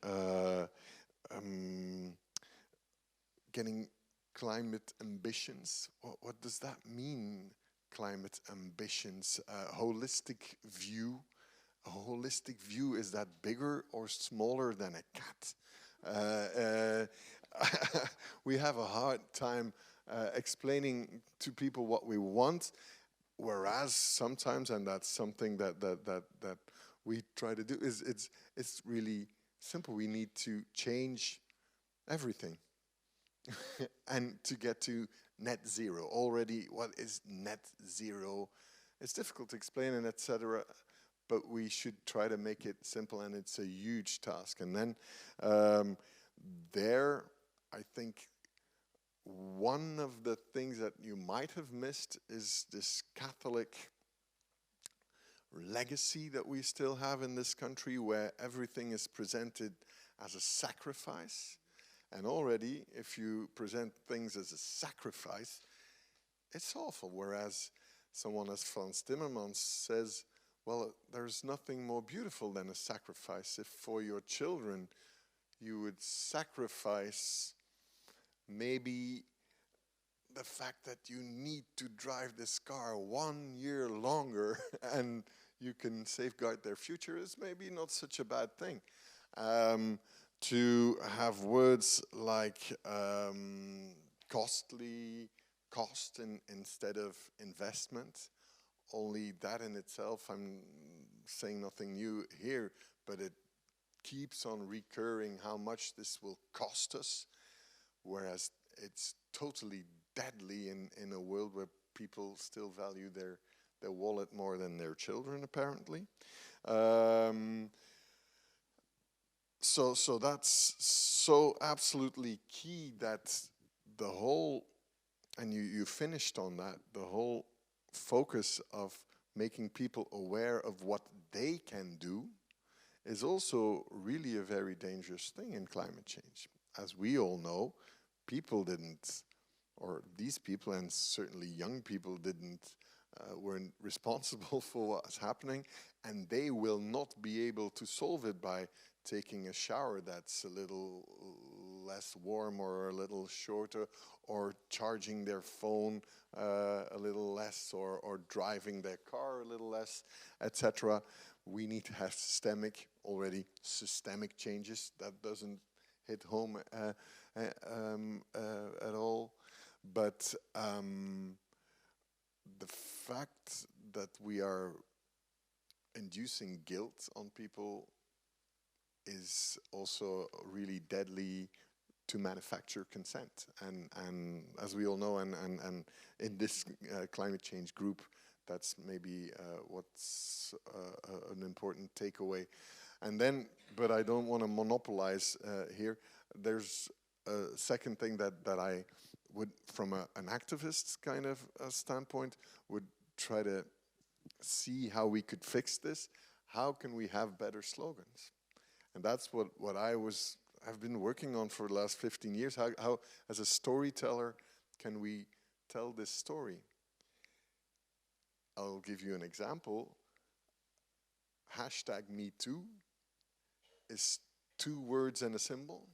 getting climate ambitions. What does that mean? Climate ambitions. Holistic view. A holistic view, is that bigger or smaller than a cat? We have a hard time explaining to people what we want, whereas sometimes, and that's something that we try to do, is it's really simple. We need to change everything and to get to net zero. Already, what is net zero? It's difficult to explain, and etc. But we should try to make it simple, and it's a huge task. And then there, I think one of the things that you might have missed is this Catholic legacy that we still have in this country, where everything is presented as a sacrifice. And already, if you present things as a sacrifice, it's awful. Whereas someone as Frans Timmermans says, well, there's nothing more beautiful than a sacrifice. If for your children you would sacrifice maybe the fact that you need to drive this car 1 year longer and you can safeguard their future, is maybe not such a bad thing. To have words like costly, cost instead of investment, only that in itself, I'm saying nothing new here, but it keeps on recurring how much this will cost us, whereas it's totally deadly in a world where people still value their wallet more than their children, apparently. So that's so absolutely key, that the whole, and you finished on that, the whole focus of making people aware of what they can do is also really a very dangerous thing in climate change. As we all know, people didn't, or these people, and certainly young people weren't responsible for what's happening, and they will not be able to solve it by taking a shower that's a little less warm or a little shorter, or charging their phone a little less, or driving their car a little less, etc. We need to have systemic changes. That doesn't hit home at all. But the fact that we are inducing guilt on people is also really deadly to manufacture consent. And as we all know, and in this climate change group, that's maybe what's an important takeaway. And then, but I don't want to monopolize here, there's a second thing that I would, from an activist kind of standpoint, would try to see how we could fix this. How can we have better slogans? And that's what I've been working on for the last 15 years. How, as a storyteller, can we tell this story? I'll give you an example. #MeToo is 2 words and a symbol.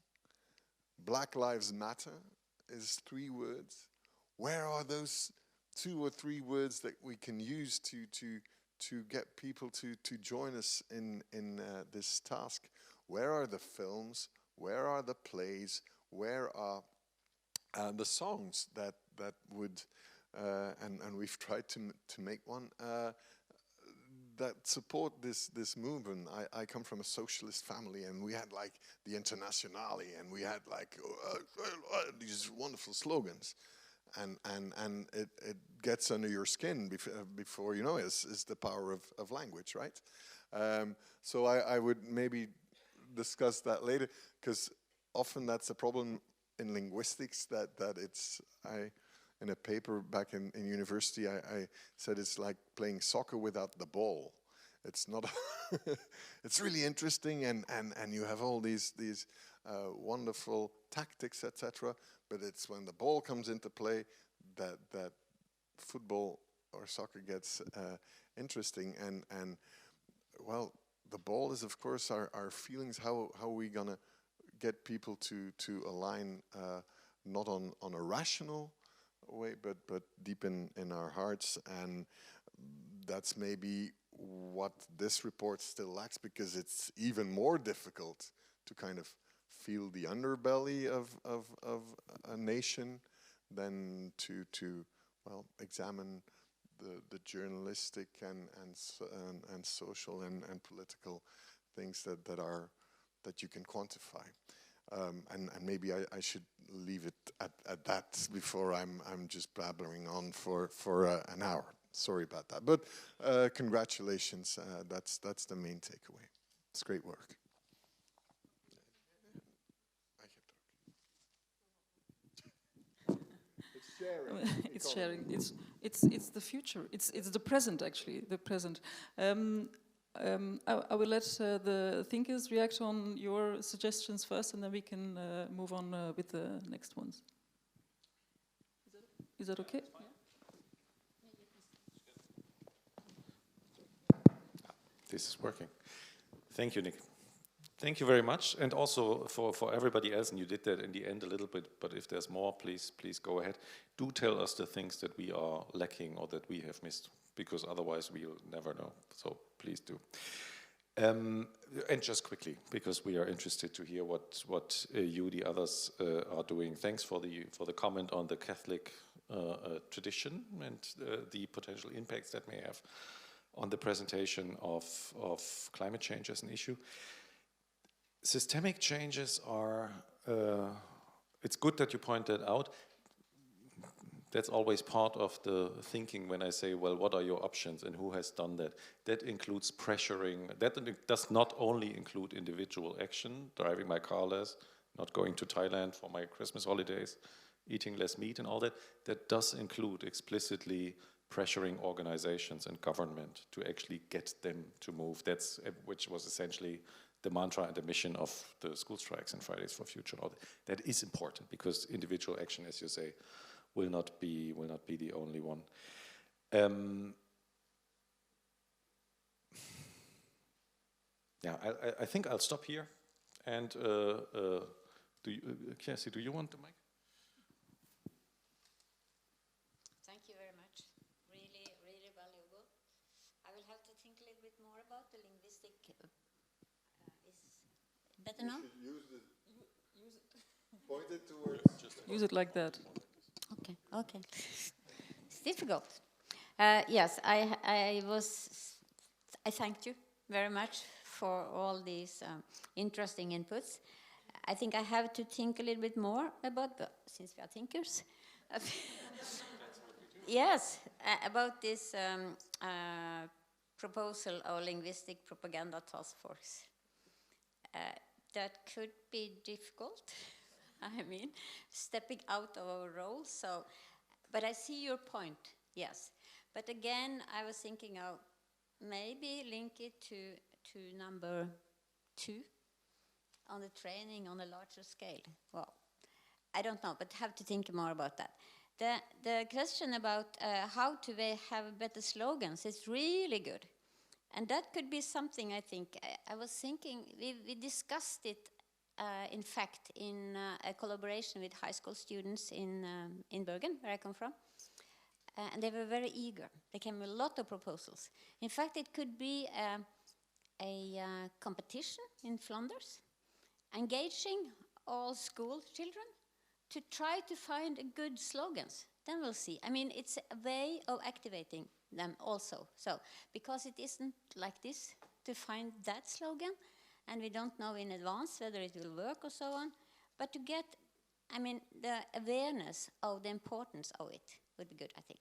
Black Lives Matter is 3 words. Where are those 2 or 3 words that we can use to get people to join us in this task. Where are the films? Where are the plays? Where are the songs that would and we've tried to make one that support this movement. I come from a socialist family, and we had like the Internationale, and we had like these wonderful slogans, and it gets under your skin before you know it. Is the power of language, right? So I would maybe discuss that later, because often that's a problem in linguistics, that it's in a paper back in university, I said it's like playing soccer without the ball. It's not. It's really interesting, and you have all these wonderful tactics, etc. But it's when the ball comes into play that football or soccer gets interesting. And well, the ball is of course our feelings. How are we gonna get people to align not on a rational way, but deep in our hearts? And that's maybe what this report still lacks, because it's even more difficult to kind of feel the underbelly of a nation than to well examine the journalistic and social and political things that you can quantify. And maybe I should leave it at that before I'm just babbling on for an hour. Sorry about that. But congratulations. That's the main takeaway. It's great work. It's sharing. It's the future. It's the present, actually. The present. I will let the thinkers react on your suggestions first, and then we can move on with the next ones. Is that okay? This is working. Thank you, Nick. Thank you very much, and also for everybody else, and you did that in the end a little bit, but if there's more, please go ahead. Do tell us the things that we are lacking or that we have missed, because otherwise we'll never know. So please do. And just quickly, because we are interested to hear what you, the others, are doing. Thanks for the comment on the Catholic tradition and the potential impacts that may have on the presentation of climate change as an issue. Systemic changes are, it's good that you point that out. That's always part of the thinking when I say, well, what are your options and who has done that? That includes pressuring. That does not only include individual action, driving my car less, not going to Thailand for my Christmas holidays, eating less meat and all that. That does include explicitly pressuring organizations and government to actually get them to move. That's which was essentially the mantra and the mission of the school strikes and Fridays for Future. That is important, because individual action, as you say, will not be the only one. Yeah, I think I'll stop here. And Kjersti, do you want the mic? Thank you very much. Really, really valuable. I will have to think a little bit more about the linguistic. Is better now? Use it. Point it towards. Use it like that. Okay. It's difficult. Yes, I thanked you very much for all these interesting inputs. I think I have to think a little bit more about, since we are thinkers, yes, about this proposal of linguistic propaganda task force. That could be difficult. I mean, stepping out of our role. So, but I see your point, yes. But again, I was thinking of maybe link it to number 2 on the training on a larger scale. Well, I don't know, but have to think more about that. The question about how to have better slogans is really good. And that could be something, I think. I was thinking, we discussed it, in fact, in a collaboration with high school students in Bergen, where I come from. and they were very eager. They came with a lot of proposals. In fact, it could be a competition in Flanders, engaging all school children to try to find good slogans. Then we'll see. I mean, it's a way of activating them also. So, because it isn't like this to find that slogan, and we don't know in advance whether it will work or so on, but to get, I mean, the awareness of the importance of it would be good, I think.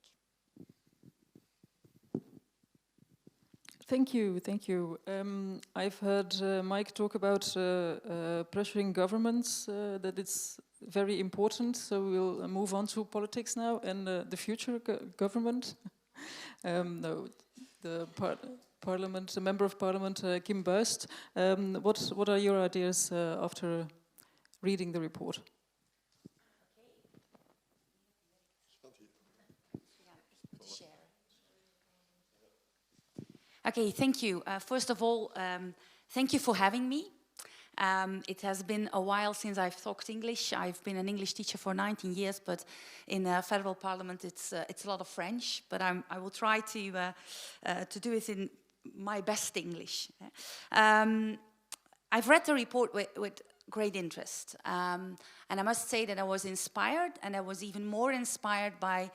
Thank you, thank you. I've heard Mike talk about pressuring governments, that it's very important, so we'll move on to politics now and the future government. No, the Parliament, the Member of Parliament, Kim Buist. What are your ideas after reading the report? Okay, thank you. First of all, thank you for having me. It has been a while since I've talked English. I've been an English teacher for 19 years, but in federal parliament it's a lot of French. But I will try to do it in my best English. I've read the report with great interest, and I must say that I was inspired, and I was even more inspired by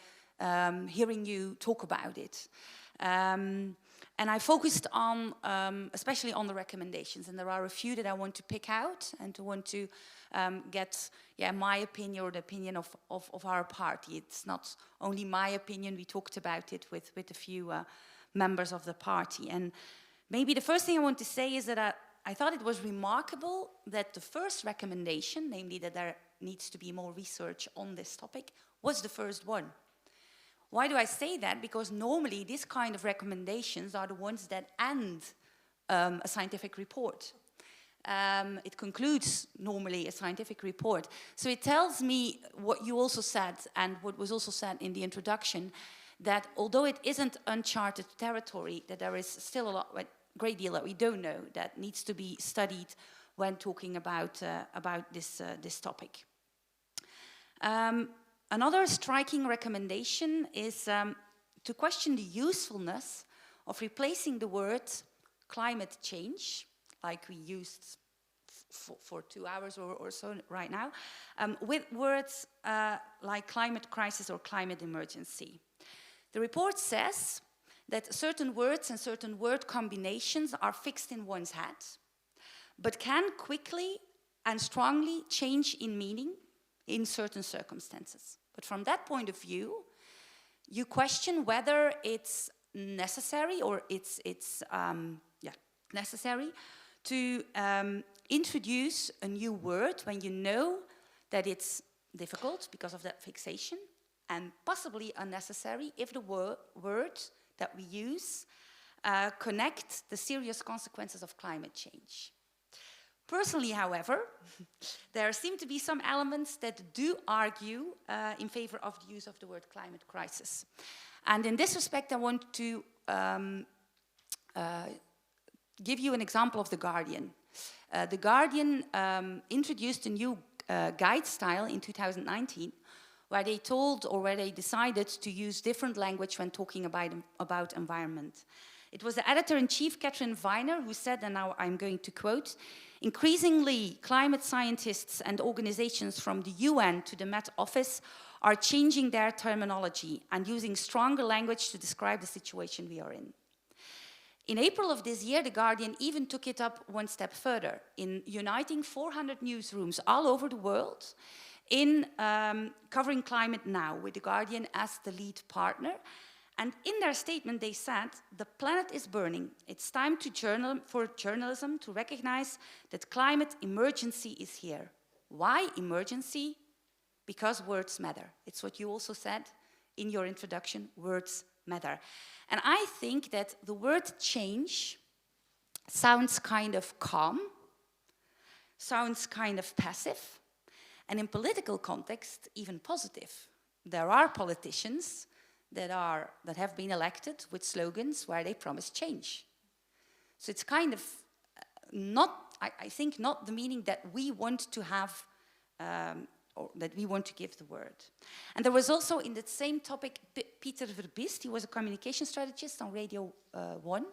hearing you talk about it. And I focused on, especially on the recommendations, and there are a few that I want to pick out and to want to get my opinion or the opinion of our party. It's not only my opinion, we talked about it with a few members of the party. And maybe the first thing I want to say is that I thought it was remarkable that the first recommendation, namely that there needs to be more research on this topic, was the first one. Why do I say that? Because normally these kind of recommendations are the ones that end a scientific report. It concludes normally a scientific report. So it tells me what you also said, and what was also said in the introduction, that although it isn't uncharted territory, that there is still a great deal that we don't know that needs to be studied when talking about this topic. Another striking recommendation is to question the usefulness of replacing the word climate change, like we used for 2 hours or so right now, with words like climate crisis or climate emergency. The report says that certain words and certain word combinations are fixed in one's head, but can quickly and strongly change in meaning in certain circumstances. But from that point of view, you question whether it's necessary or it's necessary to introduce a new word when you know that it's difficult because of that fixation, and possibly unnecessary if the word that we use connect the serious consequences of climate change. Personally, however, there seem to be some elements that do argue in favor of the use of the word climate crisis. And in this respect, I want to give you an example of The Guardian. The Guardian introduced a new guide style in 2019, where they told, or where they decided to use different language when talking about environment. It was the editor-in-chief, Catherine Viner, who said, and now I'm going to quote, "Increasingly, climate scientists and organizations from the UN to the Met Office are changing their terminology and using stronger language to describe the situation we are in." In April of this year, The Guardian even took it up one step further in uniting 400 newsrooms all over the world in covering climate now, with The Guardian as the lead partner. And in their statement, they said, "The planet is burning. It's time for journalism to recognize that climate emergency is here." Why emergency? Because words matter. It's what you also said in your introduction, words matter. And I think that the word change sounds kind of calm, sounds kind of passive, and in political context, even positive. There are politicians that have been elected with slogans where they promise change. So it's kind of not, I think, not the meaning that we want to have, or that we want to give the word. And there was also in that same topic, Peter Verbiest, he was a communication strategist on Radio 1,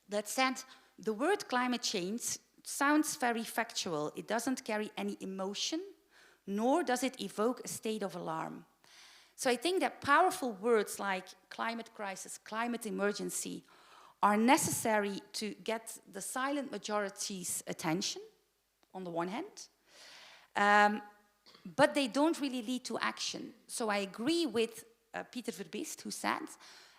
that said, the word climate change sounds very factual. It doesn't carry any emotion, nor does it evoke a state of alarm. So I think that powerful words like climate crisis, climate emergency, are necessary to get the silent majority's attention, on the one hand, but they don't really lead to action. So I agree with Peter Verbiest, who said,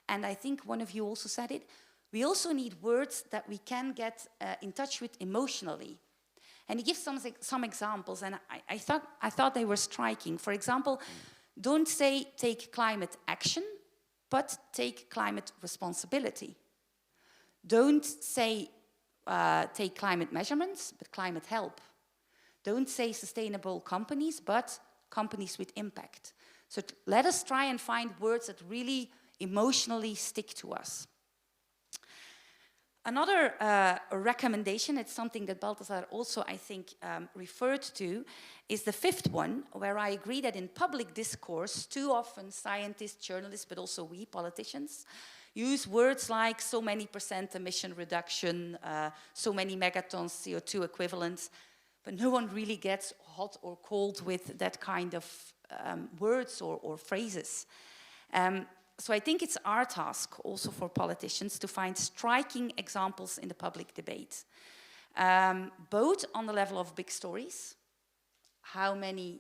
and I think one of you also said it, we also need words that we can get in touch with emotionally. And he gives some examples, and I thought they were striking. For example, don't say take climate action, but take climate responsibility. Don't say take climate measurements, but climate help. Don't say sustainable companies, but companies with impact. So let us try and find words that really emotionally stick to us. Another recommendation, it's something that Balthasar also, I think, referred to, is the fifth one, where I agree that in public discourse, too often scientists, journalists, but also we, politicians, use words like so many % emission reduction, so many megatons CO2 equivalents, but no one really gets hot or cold with that kind of words or phrases. So I think it's our task also for politicians to find striking examples in the public debate, both on the level of big stories, how many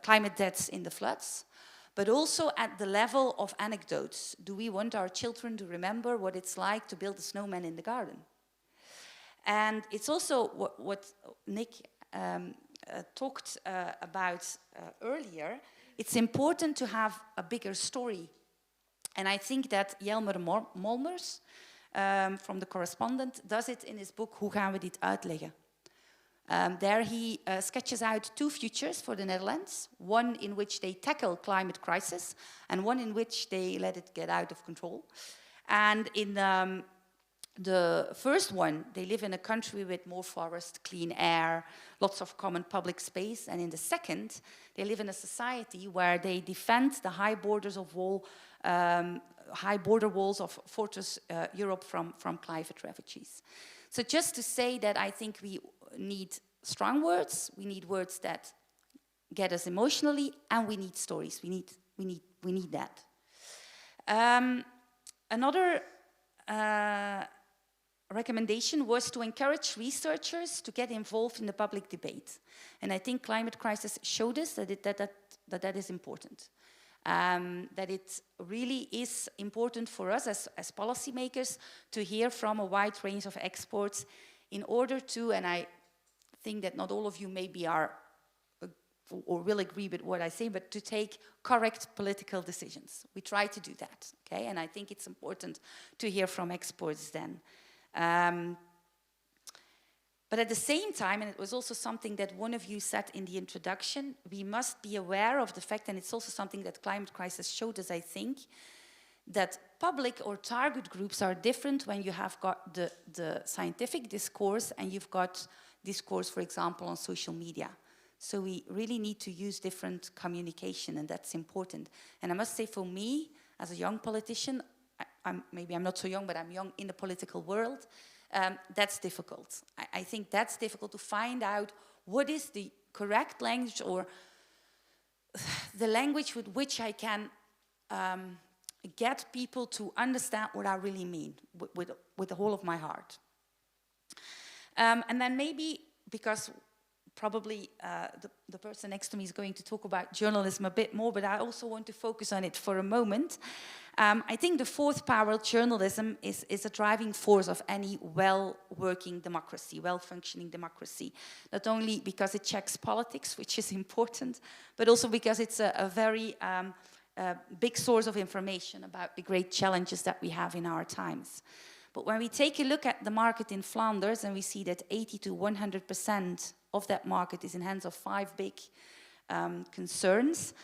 climate deaths in the floods, but also at the level of anecdotes. Do we want our children to remember what it's like to build a snowman in the garden? And it's also what Nick talked about earlier. It's important to have a bigger story. And I think that Jelmer Molmers, from The Correspondent, does it in his book, Hoe gaan we dit uitleggen? There he sketches out two futures for the Netherlands, one in which they tackle climate crisis and one in which they let it get out of control. And in the first one, they live in a country with more forest, clean air, lots of common public space. And in the second, they live in a society where they defend the high border walls of Fortress Europe from climate refugees. So just to say that I think we need strong words, we need words that get us emotionally, and we need stories. We need that. Another recommendation was to encourage researchers to get involved in the public debate. And I think climate crisis showed us that is important. That it really is important for us as policymakers to hear from a wide range of experts in order to, and I think that not all of you maybe are or will agree with what I say, but to take correct political decisions. We try to do that, okay? And I think it's important to hear from experts then. But at the same time, and it was also something that one of you said in the introduction, we must be aware of the fact, and it's also something that climate crisis showed us, I think, that public or target groups are different when you have got the scientific discourse and you've got discourse, for example, on social media. So we really need to use different communication, and that's important. And I must say, for me, as a young politician, maybe I'm not so young, but I'm young in the political world, that's difficult. I think that's difficult to find out what is the correct language or the language with which I can get people to understand what I really mean with the whole of my heart. And then maybe, because probably the person next to me is going to talk about journalism a bit more, but I also want to focus on it for a moment. I think the fourth power, journalism, is a driving force of any well-working democracy, well-functioning democracy. Not only because it checks politics, which is important, but also because it's a very big source of information about the great challenges that we have in our times. But when we take a look at the market in Flanders and we see that 80 to 100% of that market is in hands of 5 big concerns,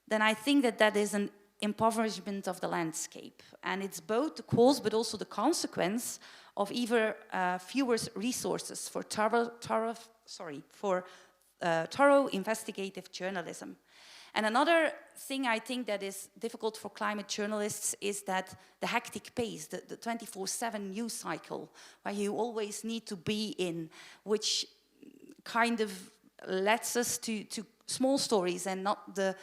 then I think that is an impoverishment of the landscape. And it's both the cause but also the consequence of even fewer resources for thorough investigative journalism. And another thing I think that is difficult for climate journalists is that the hectic pace, the 24/7 news cycle, where you always need to be in, which kind of lets us to small stories and not the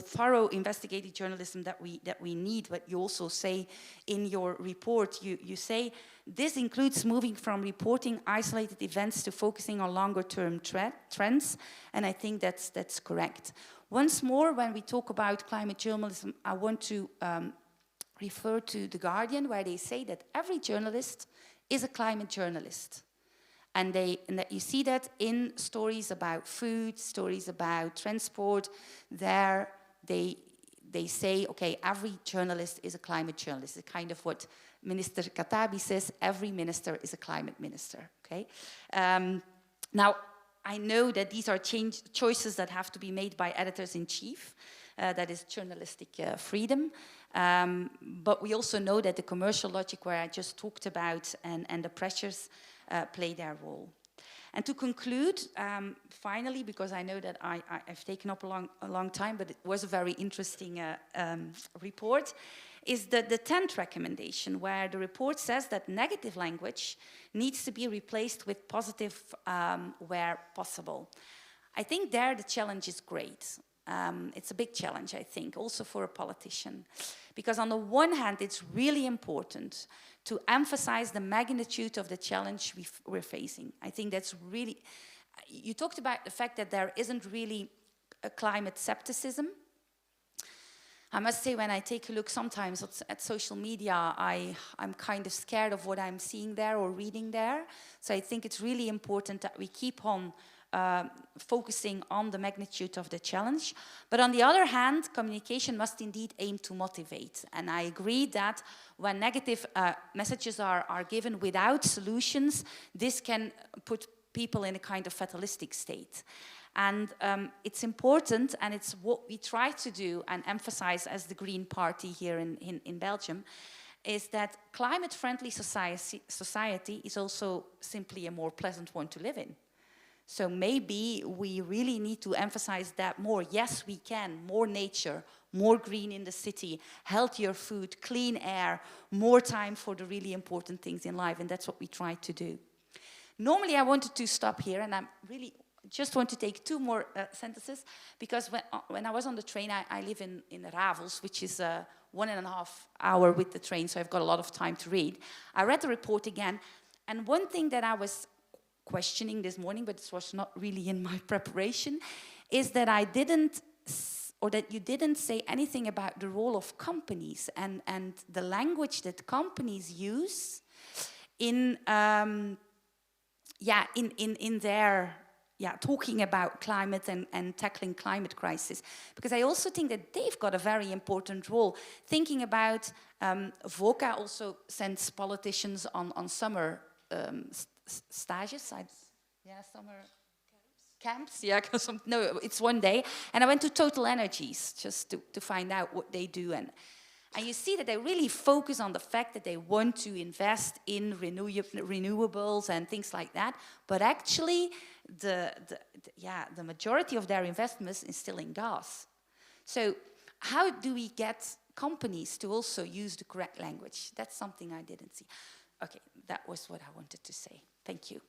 thorough investigative journalism that we need. But you also say in your report, you say this includes moving from reporting isolated events to focusing on longer-term trends, and I think that's correct. Once more, when we talk about climate journalism, I want to refer to The Guardian, where they say that every journalist is a climate journalist. And that you see that in stories about food, stories about transport. There they say, okay, every journalist is a climate journalist. It's kind of what Minister Katabi says, every minister is a climate minister, okay? Now, I know that these are choices that have to be made by editors-in-chief. That is journalistic freedom. But we also know that the commercial logic where I just talked about and the pressures play their role. And to conclude, finally, because I know that I've taken up a long time, but it was a very interesting report, is the 10th recommendation, where the report says that negative language needs to be replaced with positive where possible. I think there the challenge is great. It's a big challenge, I think, also for a politician. Because on the one hand, it's really important to emphasize the magnitude of the challenge we're facing. I think that's really... You talked about the fact that there isn't really a climate skepticism. I must say, when I take a look sometimes at social media, I'm kind of scared of what I'm seeing there or reading there. So I think it's really important that we keep on focusing on the magnitude of the challenge. But on the other hand, communication must indeed aim to motivate. And I agree that when negative messages are given without solutions, this can put people in a kind of fatalistic state. And it's important, and it's what we try to do and emphasize as the Green Party here in Belgium, is that climate-friendly society is also simply a more pleasant one to live in. So maybe we really need to emphasize that more. Yes, we can. More nature, more green in the city, healthier food, clean air, more time for the really important things in life, and that's what we try to do. Normally, I wanted to stop here, and I'm really just want to take two more sentences, because when I was on the train, I live in Ravels, which is 1.5 hours with the train, so I've got a lot of time to read. I read the report again, and one thing that I was questioning this morning, but it was not really in my preparation, is that you didn't say anything about the role of companies and the language that companies use in their talking about climate and tackling climate crisis. Because I also think that they've got a very important role. Thinking about, VOCA also sends politicians on summer stages. Summer camps. Yeah, no, it's one day. And I went to Total Energies just to find out what they do. And you see that they really focus on the fact that they want to invest in renewables and things like that. But actually, the majority of their investments is still in gas. So how do we get companies to also use the correct language? That's something I didn't see. Okay, that was what I wanted to say. Thank you.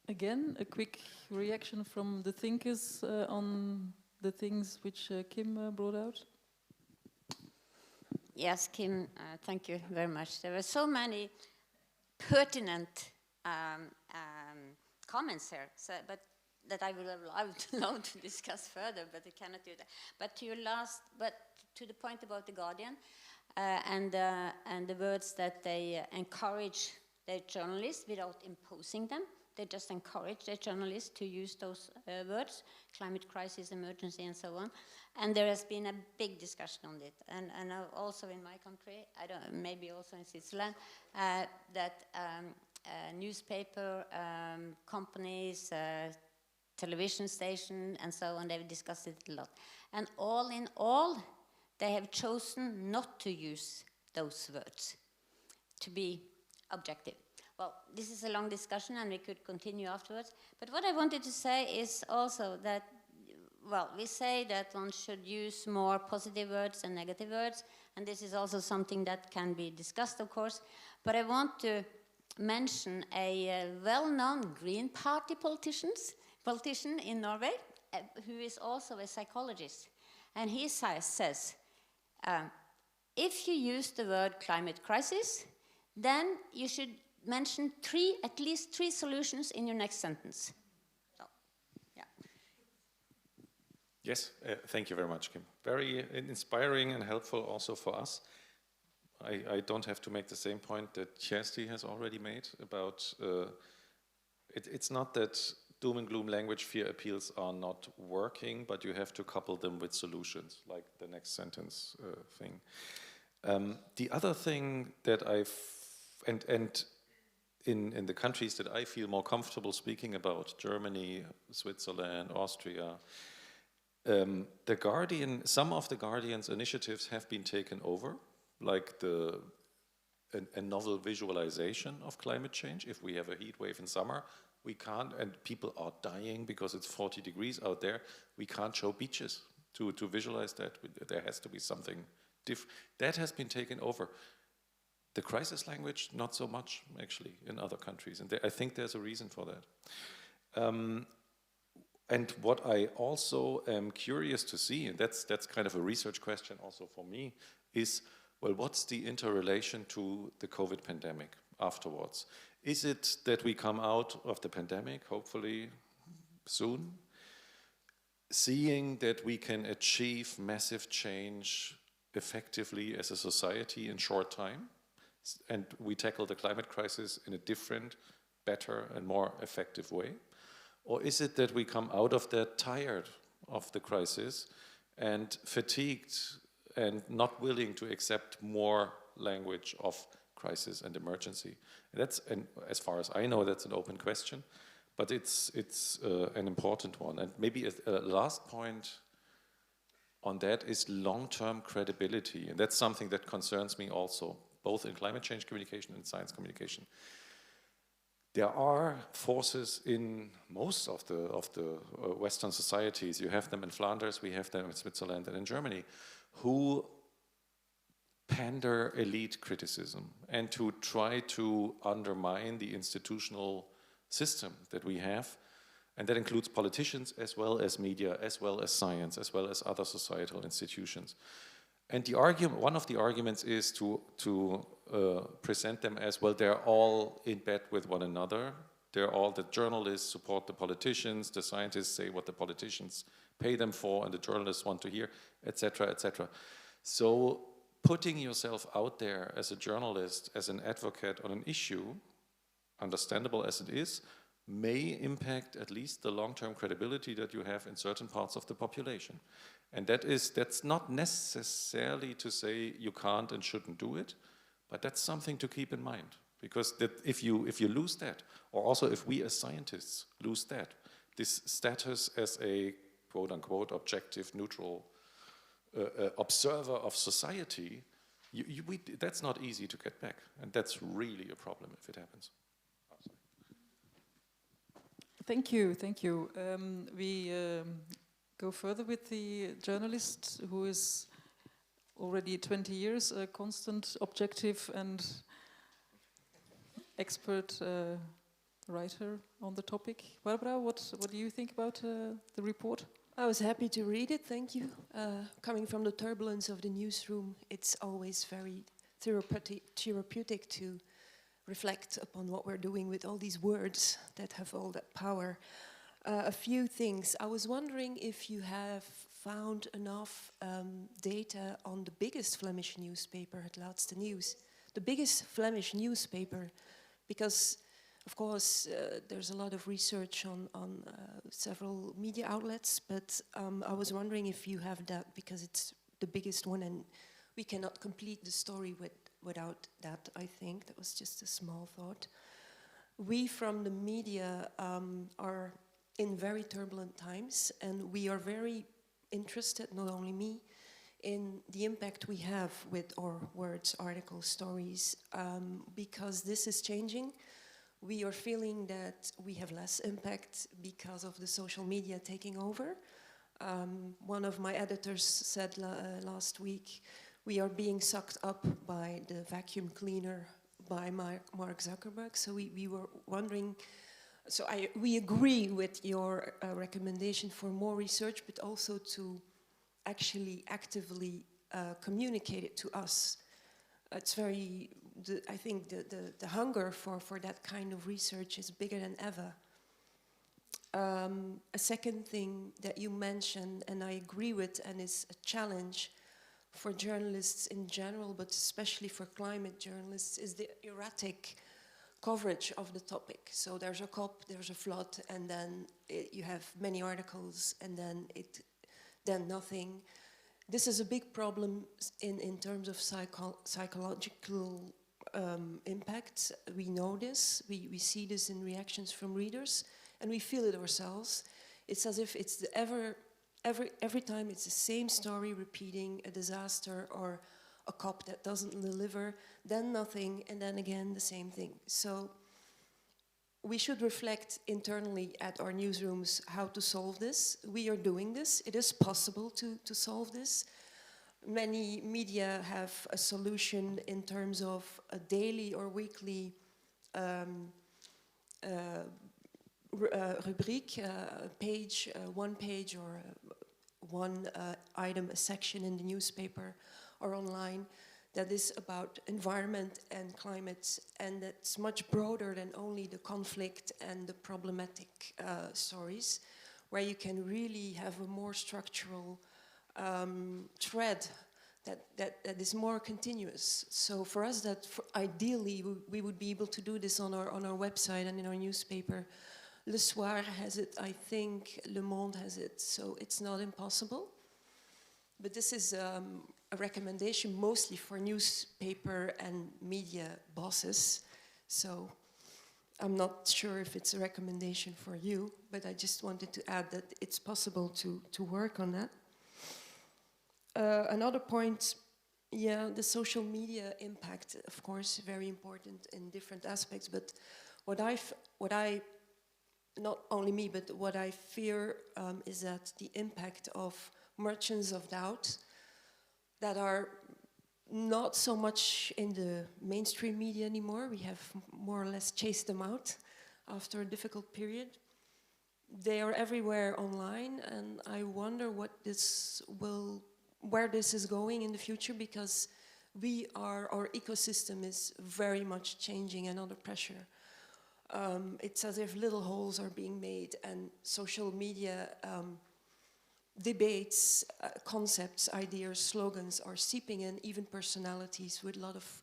Again, a quick reaction from the thinkers on the things which Kim brought out. Yes, Kim, thank you very much. There were so many pertinent comments here, but that I would have loved to discuss further, but I cannot do that. But to the point about The Guardian and the words that they encourage their journalists without imposing them. They just encourage their journalists to use those words, climate crisis, emergency, and so on. And there has been a big discussion on it. And also in my country, maybe also in Switzerland, that newspaper companies, television station, and so on, they've discussed it a lot. And all in all, they have chosen not to use those words, to be objective. Well, this is a long discussion and we could continue afterwards. But what I wanted to say is also that, well, we say that one should use more positive words than negative words, and this is also something that can be discussed, of course. But I want to mention a well-known Green Party politician in Norway, who is also a psychologist. And he says, if you use the word climate crisis, then you should mention at least three solutions in your next sentence. So, yeah. Yes, thank you very much, Kim. Very inspiring and helpful also for us. I don't have to make the same point that Kjersti has already made about it's not that doom and gloom language fear appeals are not working, but you have to couple them with solutions, like the next sentence thing. The other thing that in the countries that I feel more comfortable speaking about, Germany, Switzerland, Austria, some of the Guardian's initiatives have been taken over, like a novel visualization of climate change. If we have a heat wave in summer, we can't, and people are dying because it's 40 degrees out there, we can't show beaches to visualize that. There has to be something different. That has been taken over. The crisis language, not so much, actually, in other countries. And I think there's a reason for that. And what I also am curious to see, and that's kind of a research question also for me, is, well, what's the interrelation to the COVID pandemic afterwards? Is it that we come out of the pandemic, hopefully soon, seeing that we can achieve massive change effectively as a society in short time, and we tackle the climate crisis in a different, better, and more effective way? Or is it that we come out of that tired of the crisis and fatigued and not willing to accept more language of crisis and emergency? And as far as I know, that's an open question, but it's an important one. And maybe a last point on that is long-term credibility, and that's something that concerns me also, both in climate change communication and science communication. There are forces in most of the Western societies, you have them in Flanders, we have them in Switzerland and in Germany, who pander elite criticism and to try to undermine the institutional system that we have. And that includes politicians as well as media, as well as science, as well as other societal institutions. And one of the arguments is to present them as, well, they're all in bed with one another. The journalists support the politicians, the scientists say what the politicians pay them for, and the journalists want to hear, etc., etc. So putting yourself out there as a journalist, as an advocate on an issue, understandable as it is, may impact at least the long-term credibility that you have in certain parts of the population. And that's not necessarily to say you can't and shouldn't do it, but that's something to keep in mind. Because if you lose that, or also if we as scientists lose that, this status as a quote-unquote objective, neutral observer of society, that's not easy to get back. And that's really a problem if it happens. Thank you, thank you. We go further with the journalist who is already 20 years a constant, objective and expert writer on the topic. Barbara, what do you think about the report? I was happy to read it, thank you. Coming from the turbulence of the newsroom, it's always very therapeutic to reflect upon what we're doing with all these words that have all that power. A few things. I was wondering if you have found enough data on the biggest Flemish newspaper, Het Laatste Nieuws. The biggest Flemish newspaper, because of course there's a lot of research on several media outlets, but I was wondering if you have that, because it's the biggest one and we cannot complete the story without that, I think. That was just a small thought. We from the media are in very turbulent times, and we are very interested, not only me, in the impact we have with our words, articles, stories, because this is changing. We are feeling that we have less impact because of the social media taking over. One of my editors said last week, we are being sucked up by the vacuum cleaner by Mark Zuckerberg. So we were wondering, we agree with your recommendation for more research, but also to actually actively communicate it to us. It's very, I think the hunger for that kind of research is bigger than ever. A second thing that you mentioned, and I agree with, and is a challenge for journalists in general, but especially for climate journalists, is the erratic coverage of the topic. So there's a COP, there's a flood, and then you have many articles, and then nothing. This is a big problem in terms of psychological impact. We know this, we see this in reactions from readers, and we feel it ourselves. It's as if it's every time it's the same story repeating, a disaster or a COP that doesn't deliver, then nothing, and then again the same thing. So we should reflect internally at our newsrooms how to solve this. We are doing this. It is possible to solve this. Many media have a solution in terms of a daily or weekly rubric, page, one page or one item, a section in the newspaper or online that is about environment and climate, and that's much broader than only the conflict and the problematic stories, where you can really have a more structural thread that is more continuous. So for us, ideally we would be able to do this on our website and in our newspaper. Le Soir has it, I think Le Monde has it, so it's not impossible. But this is a recommendation mostly for newspaper and media bosses. So I'm not sure if it's a recommendation for you, but I just wanted to add that it's possible to work on that. Another point, yeah, the social media impact, of course, very important in different aspects, but what I not only me, but what I fear is that the impact of merchants of doubt that are not so much in the mainstream media anymore. We have more or less chased them out after a difficult period. They are everywhere online, and I wonder where this is going in the future, because our ecosystem is very much changing and under pressure. It's as if little holes are being made, and social media debates, concepts, ideas, slogans are seeping in, even personalities with a lot of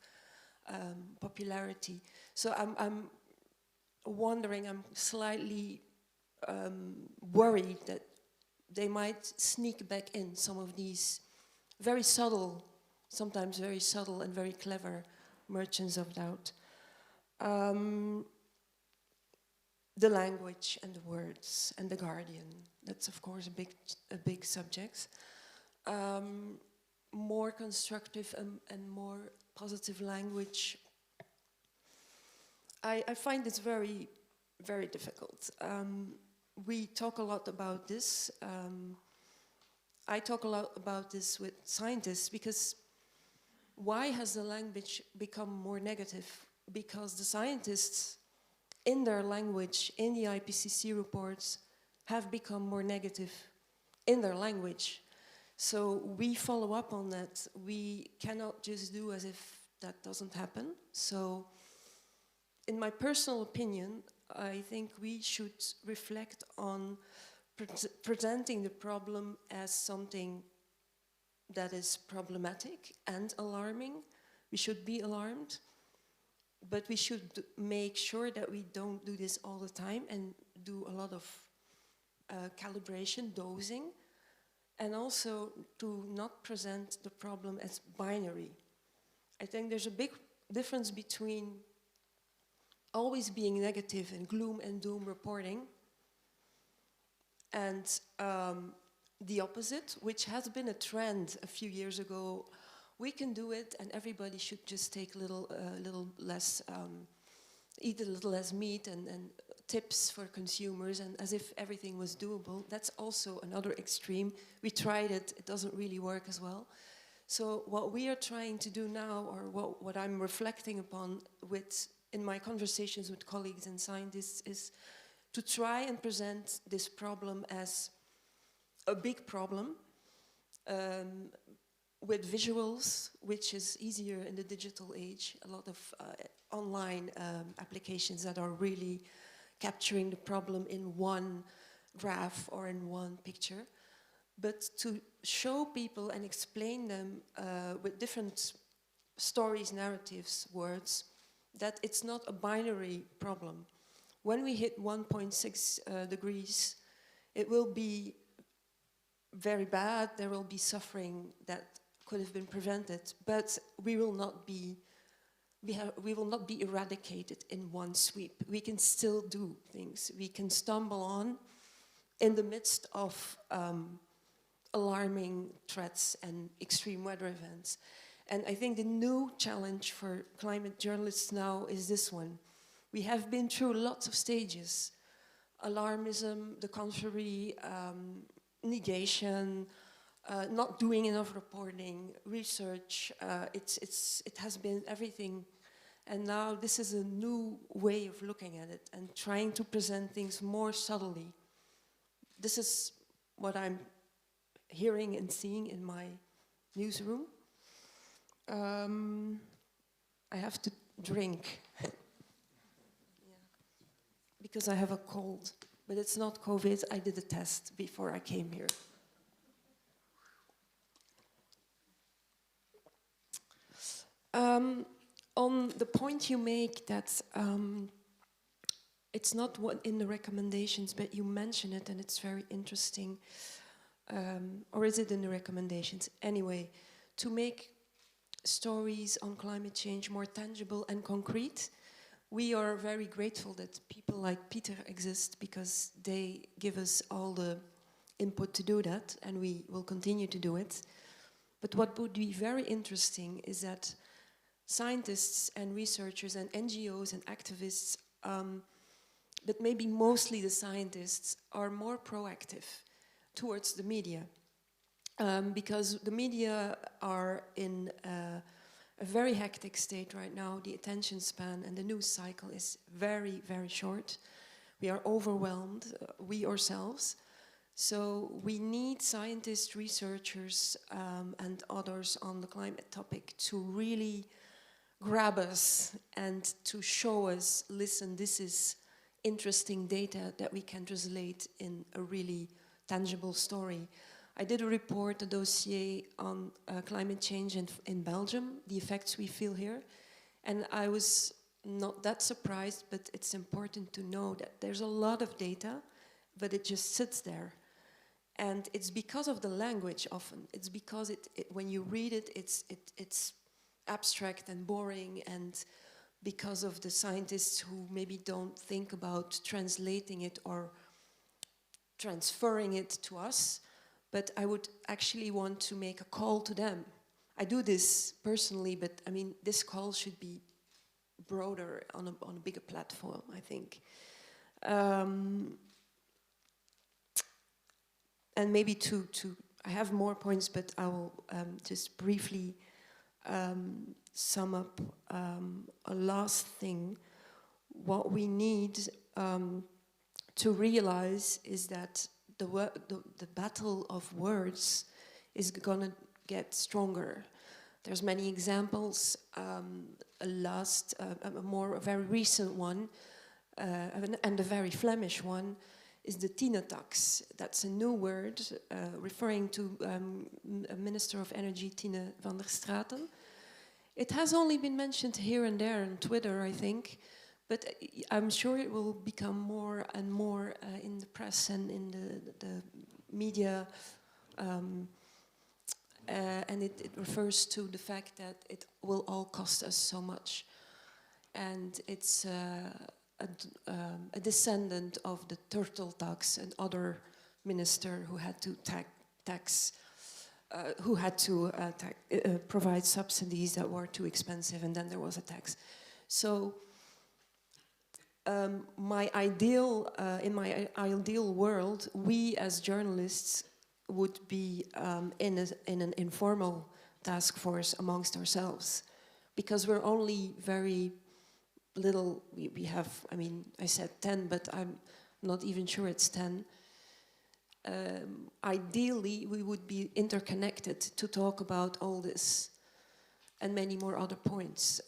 popularity. So I'm wondering, I'm slightly worried that they might sneak back in some of these very subtle, sometimes very subtle and very clever merchants of doubt. The language and the words and the Guardian, that's of course a big subject. More constructive and more positive language. I find this very, very difficult. We talk a lot about this. I talk a lot about this with scientists, because why has the language become more negative? Because the scientists in their language, in the IPCC reports, have become more negative in their language. So we follow up on that. We cannot just do as if that doesn't happen. So in my personal opinion, I think we should reflect on presenting the problem as something that is problematic and alarming. We should be alarmed. But we should make sure that we don't do this all the time and do a lot of calibration, dosing, and also to not present the problem as binary. I think there's a big difference between always being negative and gloom and doom reporting and the opposite, which has been a trend a few years ago. We can do it, and everybody should just take little less, eat a little less meat, and tips for consumers, and as if everything was doable. That's also another extreme. We tried it, it doesn't really work as well. So what we are trying to do now, or what I'm reflecting upon in my conversations with colleagues and scientists, is to try and present this problem as a big problem, with visuals, which is easier in the digital age. A lot of online applications that are really capturing the problem in one graph or in one picture. But to show people and explain them with different stories, narratives, words, that it's not a binary problem. When we hit 1.6 degrees, it will be very bad. There will be suffering that could have been prevented, but we will not be eradicated in one sweep. We can still do things. We can stumble on in the midst of alarming threats and extreme weather events. And I think the new challenge for climate journalists now is this one. We have been through lots of stages: alarmism, the contrary, negation, not doing enough reporting, research. It has been everything. And now this is a new way of looking at it and trying to present things more subtly. This is what I'm hearing and seeing in my newsroom. I have to drink because I have a cold, but it's not COVID. I did a test before I came here. On the point you make that it's not what in the recommendations, but you mention it and it's very interesting. Or is it in the recommendations? Anyway, to make stories on climate change more tangible and concrete, we are very grateful that people like Peter exist, because they give us all the input to do that, and we will continue to do it. But what would be very interesting is that scientists and researchers and NGOs and activists, but maybe mostly the scientists, are more proactive towards the media. Because the media are in a very hectic state right now. The attention span and the news cycle is very, very short. We are overwhelmed, we ourselves. So we need scientists, researchers, and others on the climate topic to really grab us and to show us, listen, this is interesting data that we can translate in a really tangible story. I did a report, a dossier on climate change in Belgium, the effects we feel here. And I was not that surprised, but it's important to know that there's a lot of data, but it just sits there. And it's because of the language often. It's because when you read it, it's abstract and boring, and because of the scientists who maybe don't think about translating it or transferring it to us. But I would actually want to make a call to them. I do this personally, but I mean, this call should be broader on a bigger platform, I think. And maybe I have more points, but I will just briefly sum up a last thing. What we need to realize is that the battle of words is gonna get stronger. There's many examples. A very recent one, and a very Flemish one, is the Tine-tax. That's a new word referring to a Minister of Energy, Tine van der Straten. It has only been mentioned here and there on Twitter, I think, but I'm sure it will become more and more in the press and in the media. And it refers to the fact that it will all cost us so much. And it's a descendant of the turtle tax, and other minister who had to tax, who had to provide subsidies that were too expensive, and then there was a tax. So my ideal, in my ideal world, we as journalists would be in an informal task force amongst ourselves, because we're only very little. We have, I mean, I said 10, but I'm not even sure it's 10. Ideally, we would be interconnected to talk about all this and many more other points.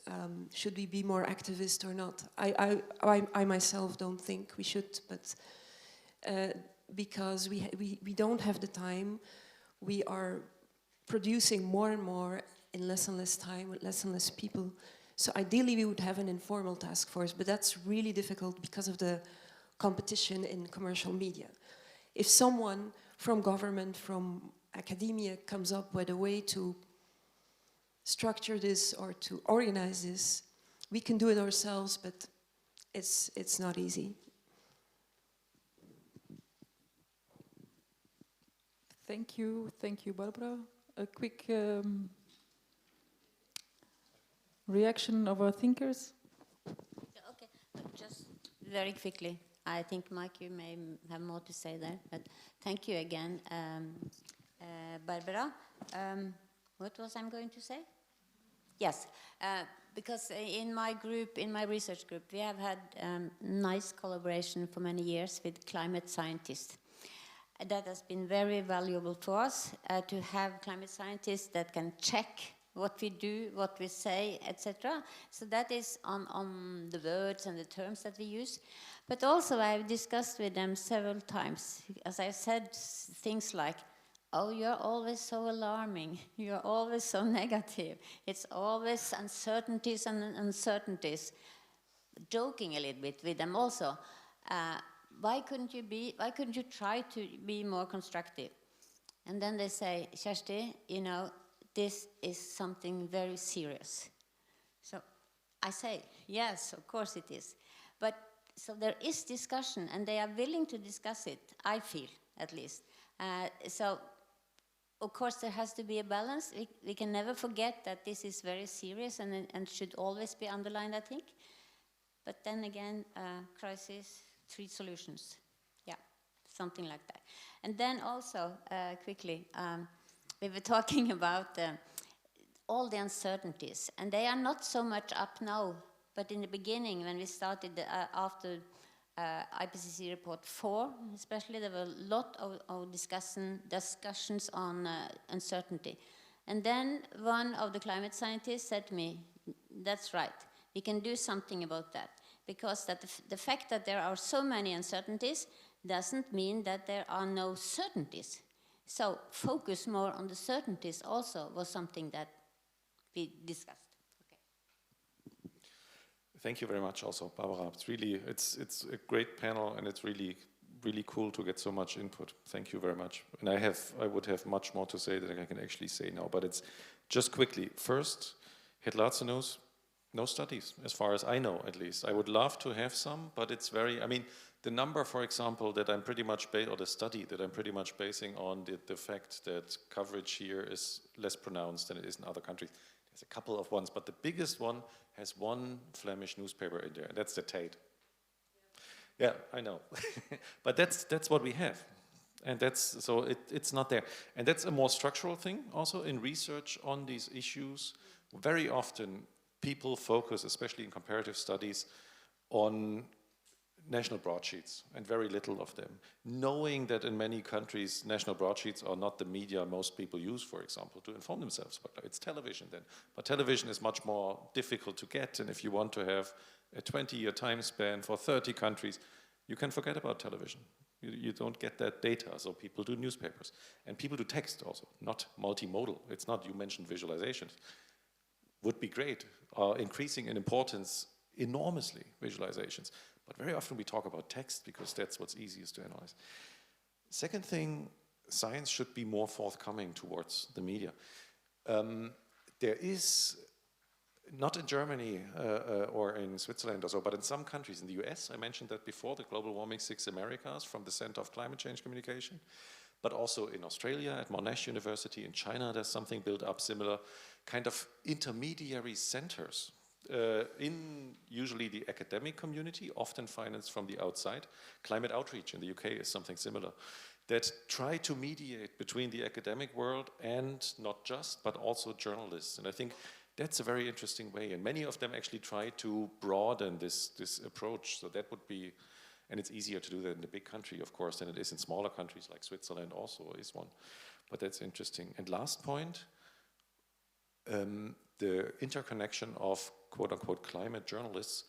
Should we be more activist or not? I myself don't think we should, but because we don't have the time, we are producing more and more in less and less time with less and less people. So ideally we would have an informal task force, but that's really difficult because of the competition in commercial media. If someone from government, from academia comes up with a way to structure this or to organize this, we can do it ourselves, but it's not easy. Thank you, Barbara. A quick reaction of our thinkers. Okay, just very quickly. I think, Mike, you may have more to say there, but thank you again, Barbara. What was I going to say? Yes, because in my group, in my research group, we have had nice collaboration for many years with climate scientists. That has been very valuable for us to have climate scientists that can check what we do, what we say, etc. So that is on the words and the terms that we use. But also I've discussed with them several times, as I said things like, oh, you're always so alarming, you're always so negative, it's always uncertainties and uncertainties. Joking a little bit with them also. Why couldn't you try to be more constructive? And then they say, Kjersti, you know, this is something very serious. So I say, yes, of course it is. But so there is discussion, and they are willing to discuss it, I feel, at least. So, of course, there has to be a balance. We can never forget that this is very serious and should always be underlined, I think. But then again, crisis, 3 solutions. Yeah, something like that. And then also, quickly, we were talking about all the uncertainties, and they are not so much up now, but in the beginning, when we started after IPCC report 4, especially, there were a lot of discussions on uncertainty. And then one of the climate scientists said to me, that's right, we can do something about that, because the fact that there are so many uncertainties doesn't mean that there are no certainties. So focus more on the certainties also was something that we discussed. Okay. Thank you very much also, Barbara. It's a great panel, and it's really cool to get so much input. Thank you very much. And I would have much more to say than I can actually say now, but it's just quickly. First, Hedlatze knows no studies, as far as I know, at least. I would love to have some, but it's very, I mean, the number, for example, that I'm pretty much, or the study that I'm pretty much basing on the fact that coverage here is less pronounced than it is in other countries. There's a couple of ones, but the biggest one has one Flemish newspaper in there, and that's the Tate. Yeah, I know. But that's what we have. And so it's not there. And that's a more structural thing also in research on these issues. Very often people focus, especially in comparative studies, on national broadsheets and very little of them. Knowing that in many countries, national broadsheets are not the media most people use, for example, to inform themselves. But it's television then. But television is much more difficult to get. And if you want to have a 20-year time span for 30 countries, you can forget about television. You don't get that data, so people do newspapers. And people do text also, not multimodal. It's not, you mentioned visualizations. Would be great, increasing in importance enormously, visualizations. But very often we talk about text because that's what's easiest to analyze. Second thing, science should be more forthcoming towards the media. There is, not in Germany or in Switzerland or so, but in some countries, in the US, I mentioned that before, the Global Warming 6 Americas from the Center of Climate Change Communication. but also in Australia at Monash University. In China, there's something built up similar, kind of intermediary centers in usually the academic community, often financed from the outside. Climate Outreach in the UK is something similar, that try to mediate between the academic world and not just, but also journalists. And I think that's a very interesting way. And many of them actually try to broaden this approach. So that would be, and it's easier to do that in a big country, of course, than it is in smaller countries like Switzerland also is one. But that's interesting. And last point, the interconnection of quote-unquote climate journalists.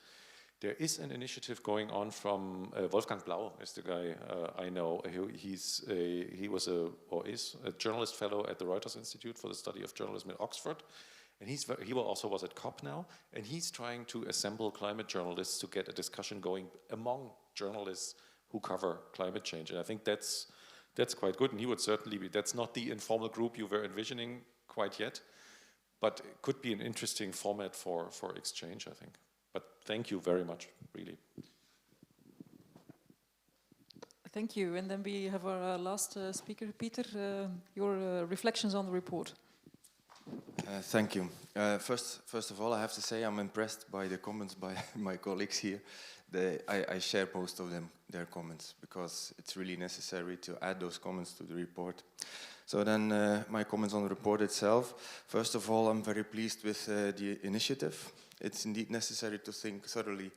There is an initiative going on from Wolfgang Blau is the guy I know. He is a journalist fellow at the Reuters Institute for the Study of Journalism in Oxford. And he also was at COP now, and he's trying to assemble climate journalists to get a discussion going among journalists who cover climate change. And I think that's quite good, and he would certainly be, that's not the informal group you were envisioning quite yet, but it could be an interesting format for exchange, I think. But thank you very much, really. Thank you. And then we have our last speaker, Peter, your reflections on the report. Thank you. First of all, I have to say I'm impressed by the comments by my colleagues here. I share most of their comments, because it's really necessary to add those comments to the report. So then my comments on the report itself. First of all, I'm very pleased with the initiative. It's indeed necessary to think thoroughly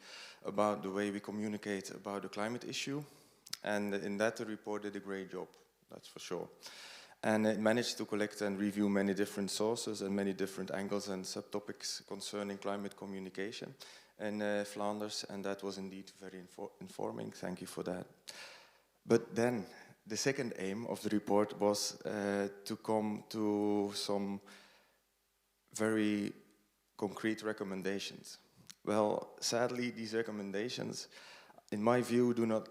about the way we communicate about the climate issue. And in that, the report did a great job, that's for sure. And it managed to collect and review many different sources and many different angles and subtopics concerning climate communication in Flanders, and that was indeed very informing. Thank you for that. But then, the second aim of the report was to come to some very concrete recommendations. Well, sadly, these recommendations, in my view, do not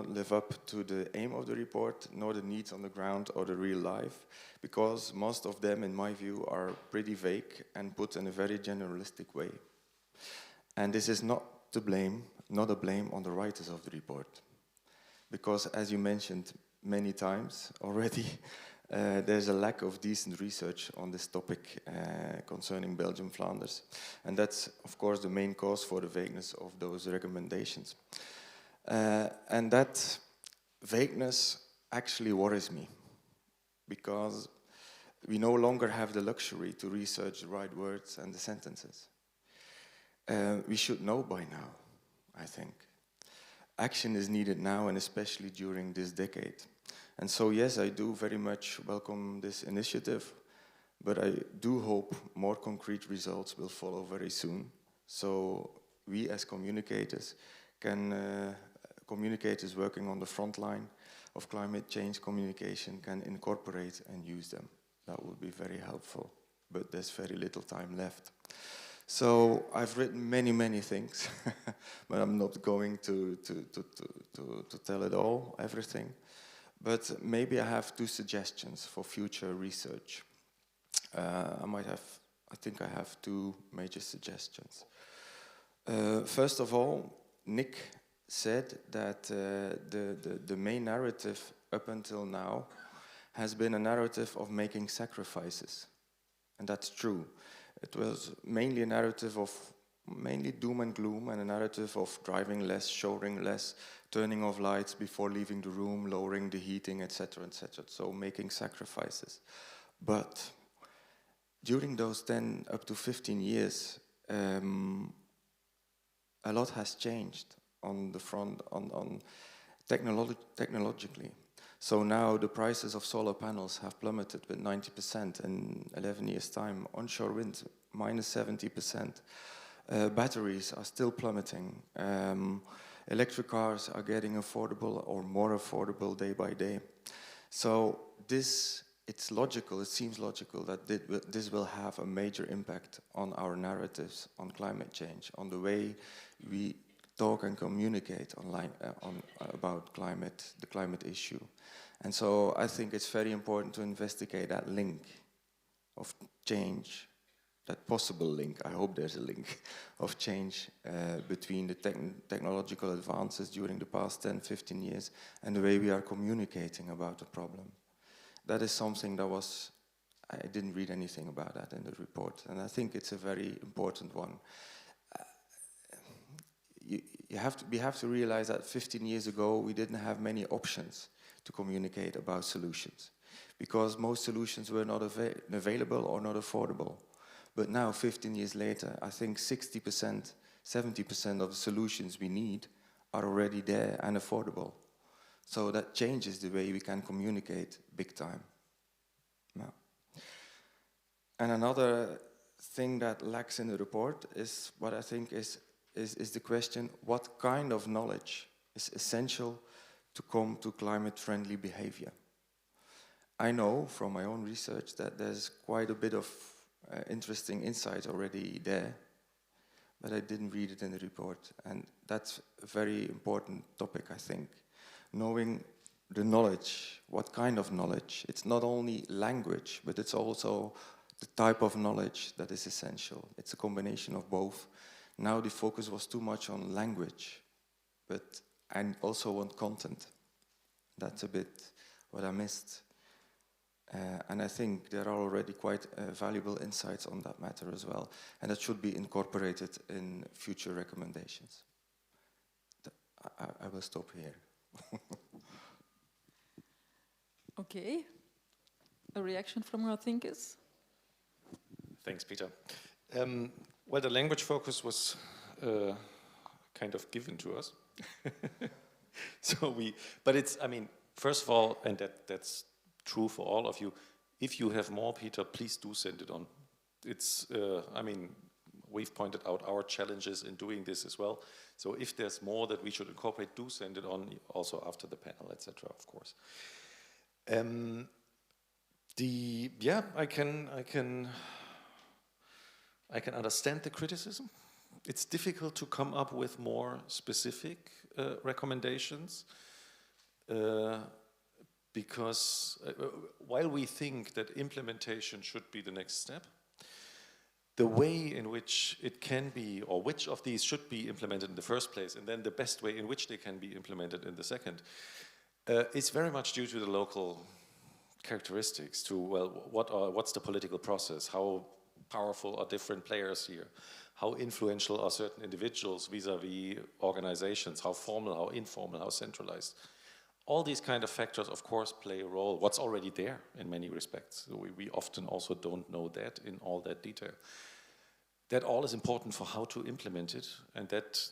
live up to the aim of the report, nor the needs on the ground or the real life, because most of them, in my view, are pretty vague and put in a very generalistic way. And this is not a blame on the writers of the report, because, as you mentioned many times already, there's a lack of decent research on this topic concerning Belgium, Flanders. And that's, of course, the main cause for the vagueness of those recommendations. And that vagueness actually worries me, because we no longer have the luxury to research the right words and the sentences. We should know by now, I think. Action is needed now, and especially during this decade. And so, yes, I do very much welcome this initiative, but I do hope more concrete results will follow very soon. So we as communicators communicators working on the front line of climate change communication can incorporate and use them. That would be very helpful, but there's very little time left. So I've written many things, but I'm not going to tell it all, everything. But maybe I have 2 suggestions for future research. I think I have 2 major suggestions. First of all, Nick said that the main narrative up until now has been a narrative of making sacrifices. And that's true. It was mainly a narrative of mainly doom and gloom, and a narrative of driving less, showering less, turning off lights before leaving the room, lowering the heating, etc., etc. So making sacrifices. But during those 10 up to 15 years, a lot has changed on the front, technologically. So now the prices of solar panels have plummeted with 90% in 11 years' time. Onshore wind, minus 70%. Batteries are still plummeting. Electric cars are getting affordable or more affordable day by day. So it's logical, it seems logical that this will have a major impact on our narratives on climate change, on the way we talk and communicate online about the climate issue. And so I think it's very important to investigate that link of change that possible link, I hope there's a link, of change between the technological advances during the past 10, 15 years and the way we are communicating about the problem. That is something that was, I didn't read anything about that in the report, and I think it's a very important one. We have to realize that 15 years ago we didn't have many options to communicate about solutions, because most solutions were not available or not affordable. But now, 15 years later, I think 60%, 70% of the solutions we need are already there and affordable. So that changes the way we can communicate big time. Yeah. And another thing that lacks in the report is what I think is the question, what kind of knowledge is essential to come to climate-friendly behavior? I know from my own research that there's quite a bit of interesting insight already there, but I didn't read it in the report, and that's a very important topic, I think. Knowing the knowledge, what kind of knowledge. It's not only language, but it's also the type of knowledge that is essential. It's a combination of both. Now the focus was too much on language, and also on content. That's a bit what I missed. And I think there are already quite valuable insights on that matter as well. And that should be incorporated in future recommendations. I will stop here. Okay. A reaction from our thinkers? Thanks, Peter. Well, the language focus was kind of given to us. But it's, I mean, first of all, and that's true for all of you, if you have more, Peter, please do send it on. It's, I mean, we've pointed out our challenges in doing this as well. So if there's more that we should incorporate, do send it on, also after the panel, etc., of course. I can understand the criticism. It's difficult to come up with more specific recommendations because while we think that implementation should be the next step, the way in which it can be, or which of these should be implemented in the first place, and then the best way in which they can be implemented in the second, is very much due to the local characteristics, to, well, what's the political process, how powerful are different players here, how influential are certain individuals vis-a-vis organizations, how formal, how informal, how centralized. All these kind of factors, of course, play a role. What's already there in many respects. So we often also don't know that in all that detail. That all is important for how to implement it, and that,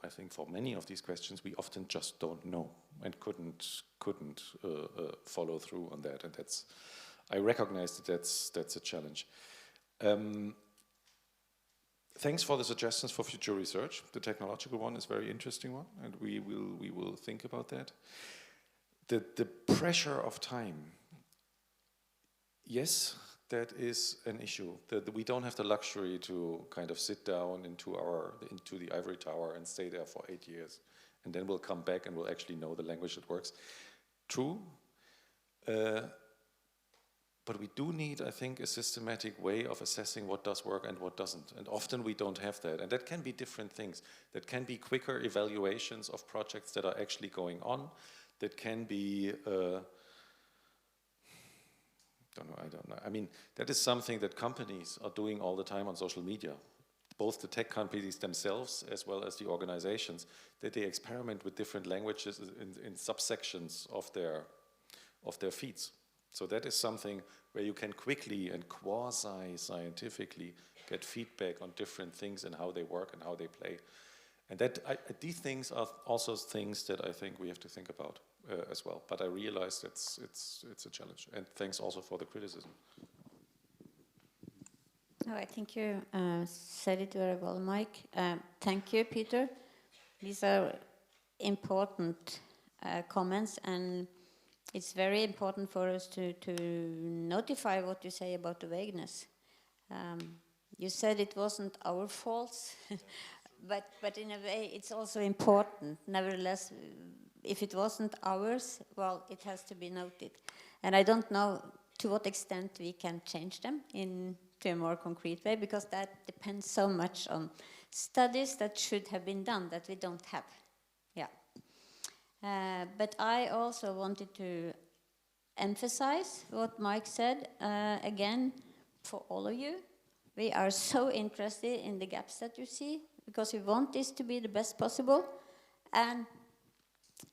I think, for many of these questions, we often just don't know and couldn't follow through on that. And that's, I recognize that that's a challenge. Thanks for the suggestions for future research. The technological one is a very interesting one, and we will think about that. The pressure of time, yes, that is an issue. That we don't have the luxury to kind of sit down into the ivory tower and stay there for 8 years, and then we'll come back and we'll actually know the language that works. True. But we do need, I think, a systematic way of assessing what does work and what doesn't. And often we don't have that. And that can be different things. That can be quicker evaluations of projects that are actually going on. That can be, I don't know. I mean, that is something that companies are doing all the time on social media. Both the tech companies themselves as well as the organizations, that they experiment with different languages in subsections of their feeds. So that is something where you can quickly and quasi-scientifically get feedback on different things and how they work and how they play. And these things are also things that I think we have to think about as well. But I realize it's a challenge. And thanks also for the criticism. No, I think you said it very well, Mike. Thank you, Peter. These are important comments, and it's very important for us to notify what you say about the vagueness. You said it wasn't our fault, but in a way it's also important. Nevertheless, if it wasn't ours, well, it has to be noted. And I don't know to what extent we can change them in to a more concrete way, because that depends so much on studies that should have been done that we don't have. Yeah. But I also wanted to emphasize what Mike said again for all of you. We are so interested in the gaps that you see, because we want this to be the best possible and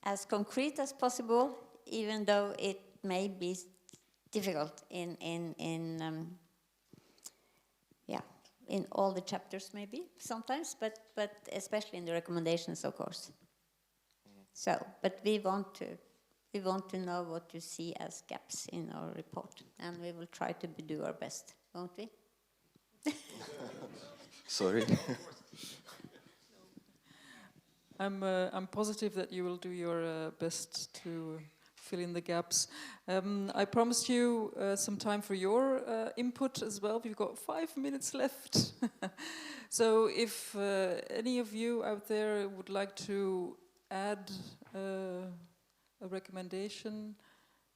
as concrete as possible, even though it may be difficult in all the chapters maybe sometimes, but especially in the recommendations, of course. So, but we want to know what you see as gaps in our report, and we will try to do our best, won't we? Sorry. I'm positive that you will do your best to fill in the gaps. I promised you some time for your input as well. We've got 5 minutes left. So if any of you out there would like to add a recommendation,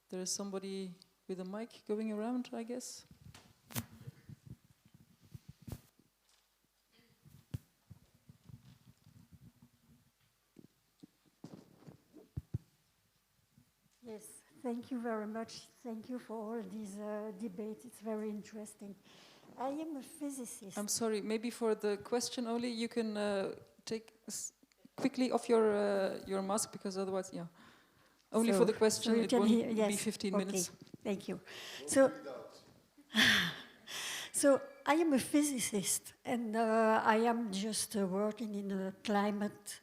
there is somebody with a mic going around, I guess. Yes, thank you very much. Thank you for all these debates. It's very interesting. I am a physicist. I'm sorry, maybe for the question only, you can take quickly off your mask, because otherwise, yeah. Only for the question, so it won't yes. be 15 minutes. Thank you. So I am a physicist, and I am just working in a climate.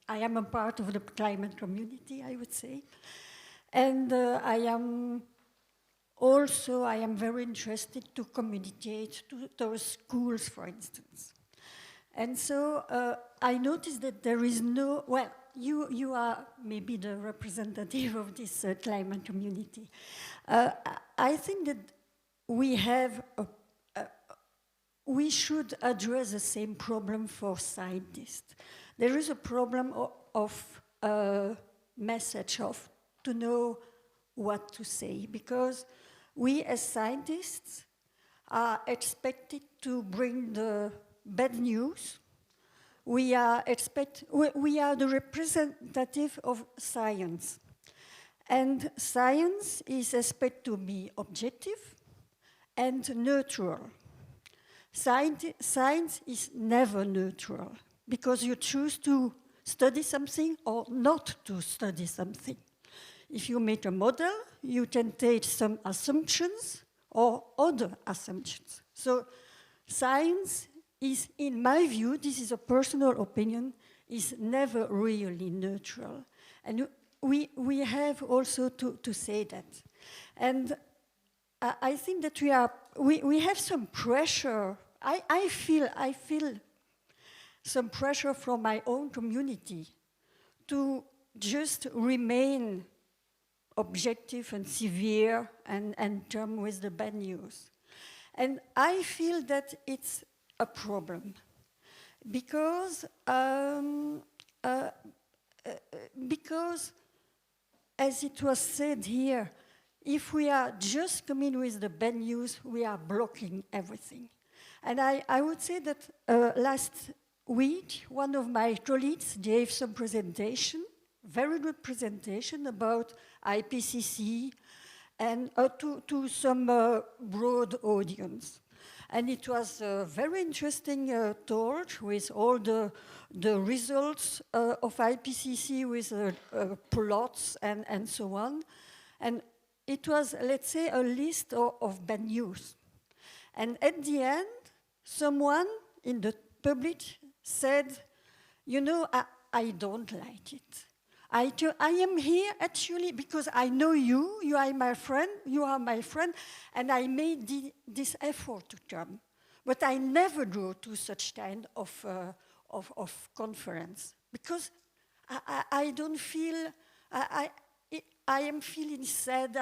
I am a part of the climate community, I would say. And I am very interested to communicate to those schools, for instance. And so I noticed that there is no, well, you are maybe the representative of this climate community. I think that we should address the same problem for scientists. There is a problem of message, of to know what to say, because we as scientists are expected to bring the bad news. We are the representative of science, and science is expected to be objective and neutral. Science is never neutral, because you choose to study something or not to study something. If you make a model, you can take some assumptions or other assumptions. So science is, in my view, this is a personal opinion, is never really neutral. And we have also to say that. And I think that we have some pressure. I feel some pressure from my own community to just remain objective and severe and term with the bad news. And I feel that it's a problem because as it was said here, if we are just coming with the bad news, we are blocking everything. And I would say that last week, one of my colleagues gave some presentation, very good presentation about IPCC and to some broad audience. And it was a very interesting talk with all the results of IPCC with plots and so on. And it was, let's say, a list of bad news. And at the end, someone in the public said, you know, I don't like it. I am here actually because I know you, you are my friend, and I made this effort to come. But I never go to such kind of conference because I don't feel, I am feeling sad.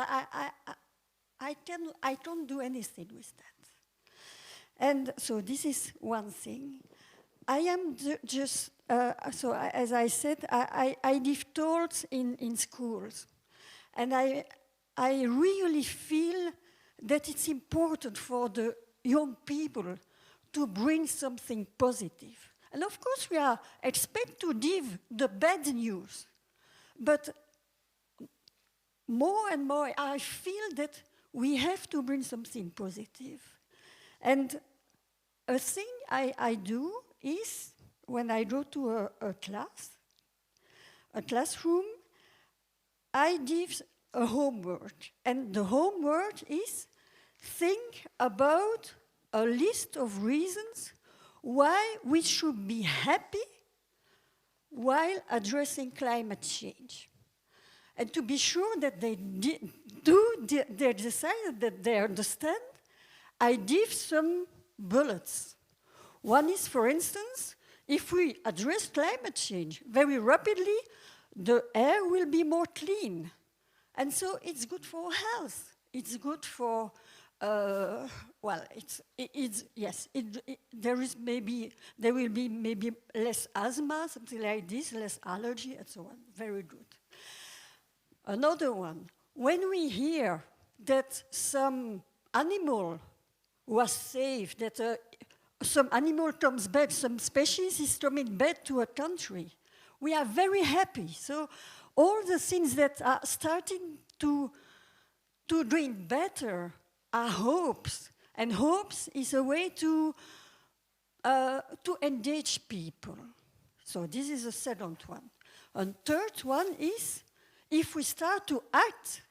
I can't do anything with that. And so this is one thing. I am just, so as I said, I give talks in schools. And I really feel that it's important for the young people to bring something positive. And of course, we are expected to give the bad news. But more and more, I feel that we have to bring something positive. And a thing I do is, when I go to a classroom, I give a homework. And the homework is think about a list of reasons why we should be happy while addressing climate change. And to be sure that they decide that they understand, I give some bullets. One is, for instance, if we address climate change very rapidly, the air will be more clean. And so it's good for health. It's good for, there will be maybe less asthma, something like this, less allergy, and so on. Very good. Another one, when we hear that some animal was saved, that some animal comes back, some species is coming back to a country, we are very happy. So all the things that are starting to doing better are hopes. And hopes is a way to engage people. So this is the second one. And third one is, if we start to act,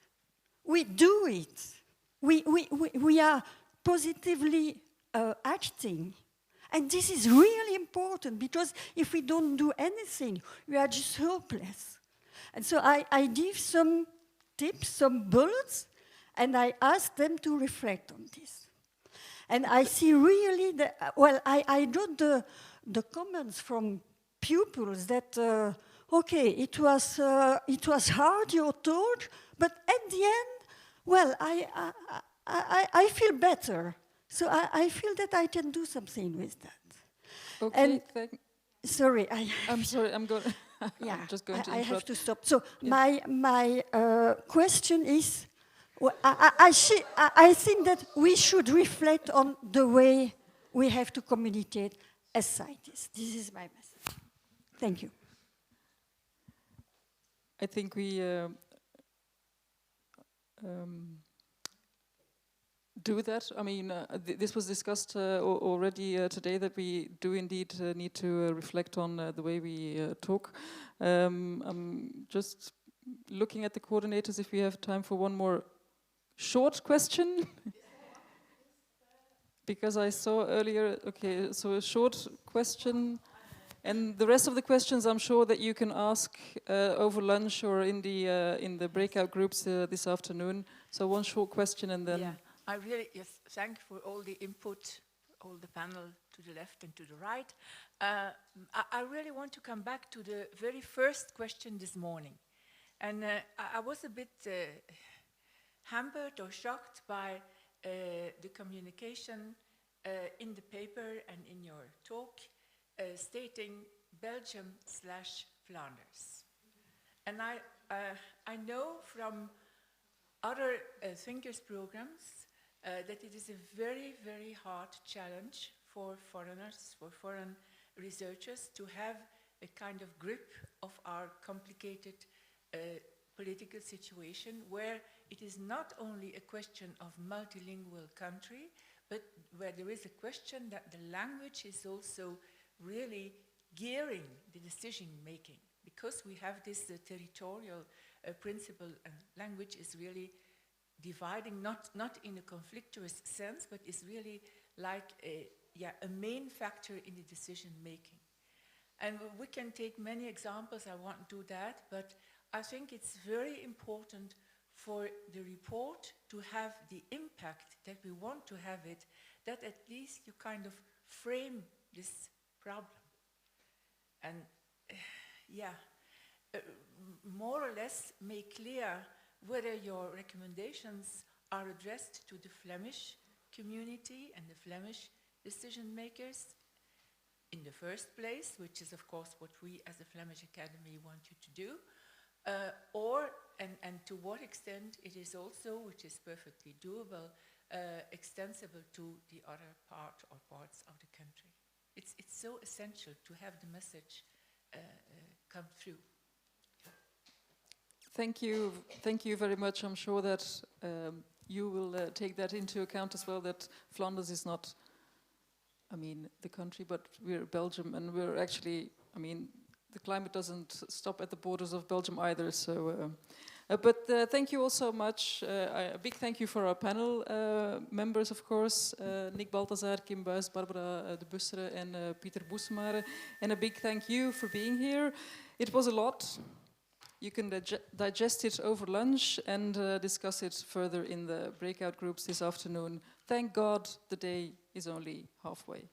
we do it. We are positively acting. And this is really important, because if we don't do anything, we are just helpless. And so I give some tips, some bullets, and I ask them to reflect on this. And I see really that, I got the comments from pupils that, okay, it was hard, you're told, but at the end, well, I feel better. So I feel that I can do something with that. Okay, and sorry, I'm sorry, I'm going. Yeah, I'm just going to I interrupt. have to stop. So yeah. my question is, well, I think that we should reflect on the way we have to communicate as scientists. This is my message. Thank you. I think we do that. I mean, this was discussed already today, that we do indeed need to reflect on the way we talk. I'm just looking at the coordinators if we have time for one more short question. Because I saw earlier, okay, so a short question. And the rest of the questions, I'm sure that you can ask over lunch or in the breakout groups this afternoon. So one short question and then... Yeah, I really, yes, thank you for all the input, all the panel to the left and to the right. I really want to come back to the very first question this morning. And I was a bit hampered or shocked by the communication in the paper and in your talk, stating Belgium/Flanders. And I know from other thinkers programs that it is a very, very hard challenge for foreigners, for foreign researchers, to have a kind of grip of our complicated political situation, where it is not only a question of multilingual country, but where there is a question that the language is also really gearing the decision making, because we have this territorial principle, and language is really dividing, not in a conflictuous sense, but is really like a main factor in the decision making. And we can take many examples, I won't do that, but I think it's very important for the report to have the impact that we want to have it, that at least you kind of frame this problem. And more or less make clear whether your recommendations are addressed to the Flemish community and the Flemish decision makers in the first place, which is of course what we as the Flemish Academy want you to do, and to what extent it is also, which is perfectly doable, extensible to the other part or parts of the country. It's so essential to have the message come through. Thank you very much. I'm sure that you will take that into account as well, that Flanders is not, I mean, the country, but we're Belgium, and we're actually, I mean, the climate doesn't stop at the borders of Belgium either, so... but thank you all so much. A big thank you for our panel members, of course. Nick Balthazar, Kim Buijs, Barbara de Bussere, and Pieter Boesmare. And a big thank you for being here. It was a lot. You can digest it over lunch and discuss it further in the breakout groups this afternoon. Thank God the day is only halfway.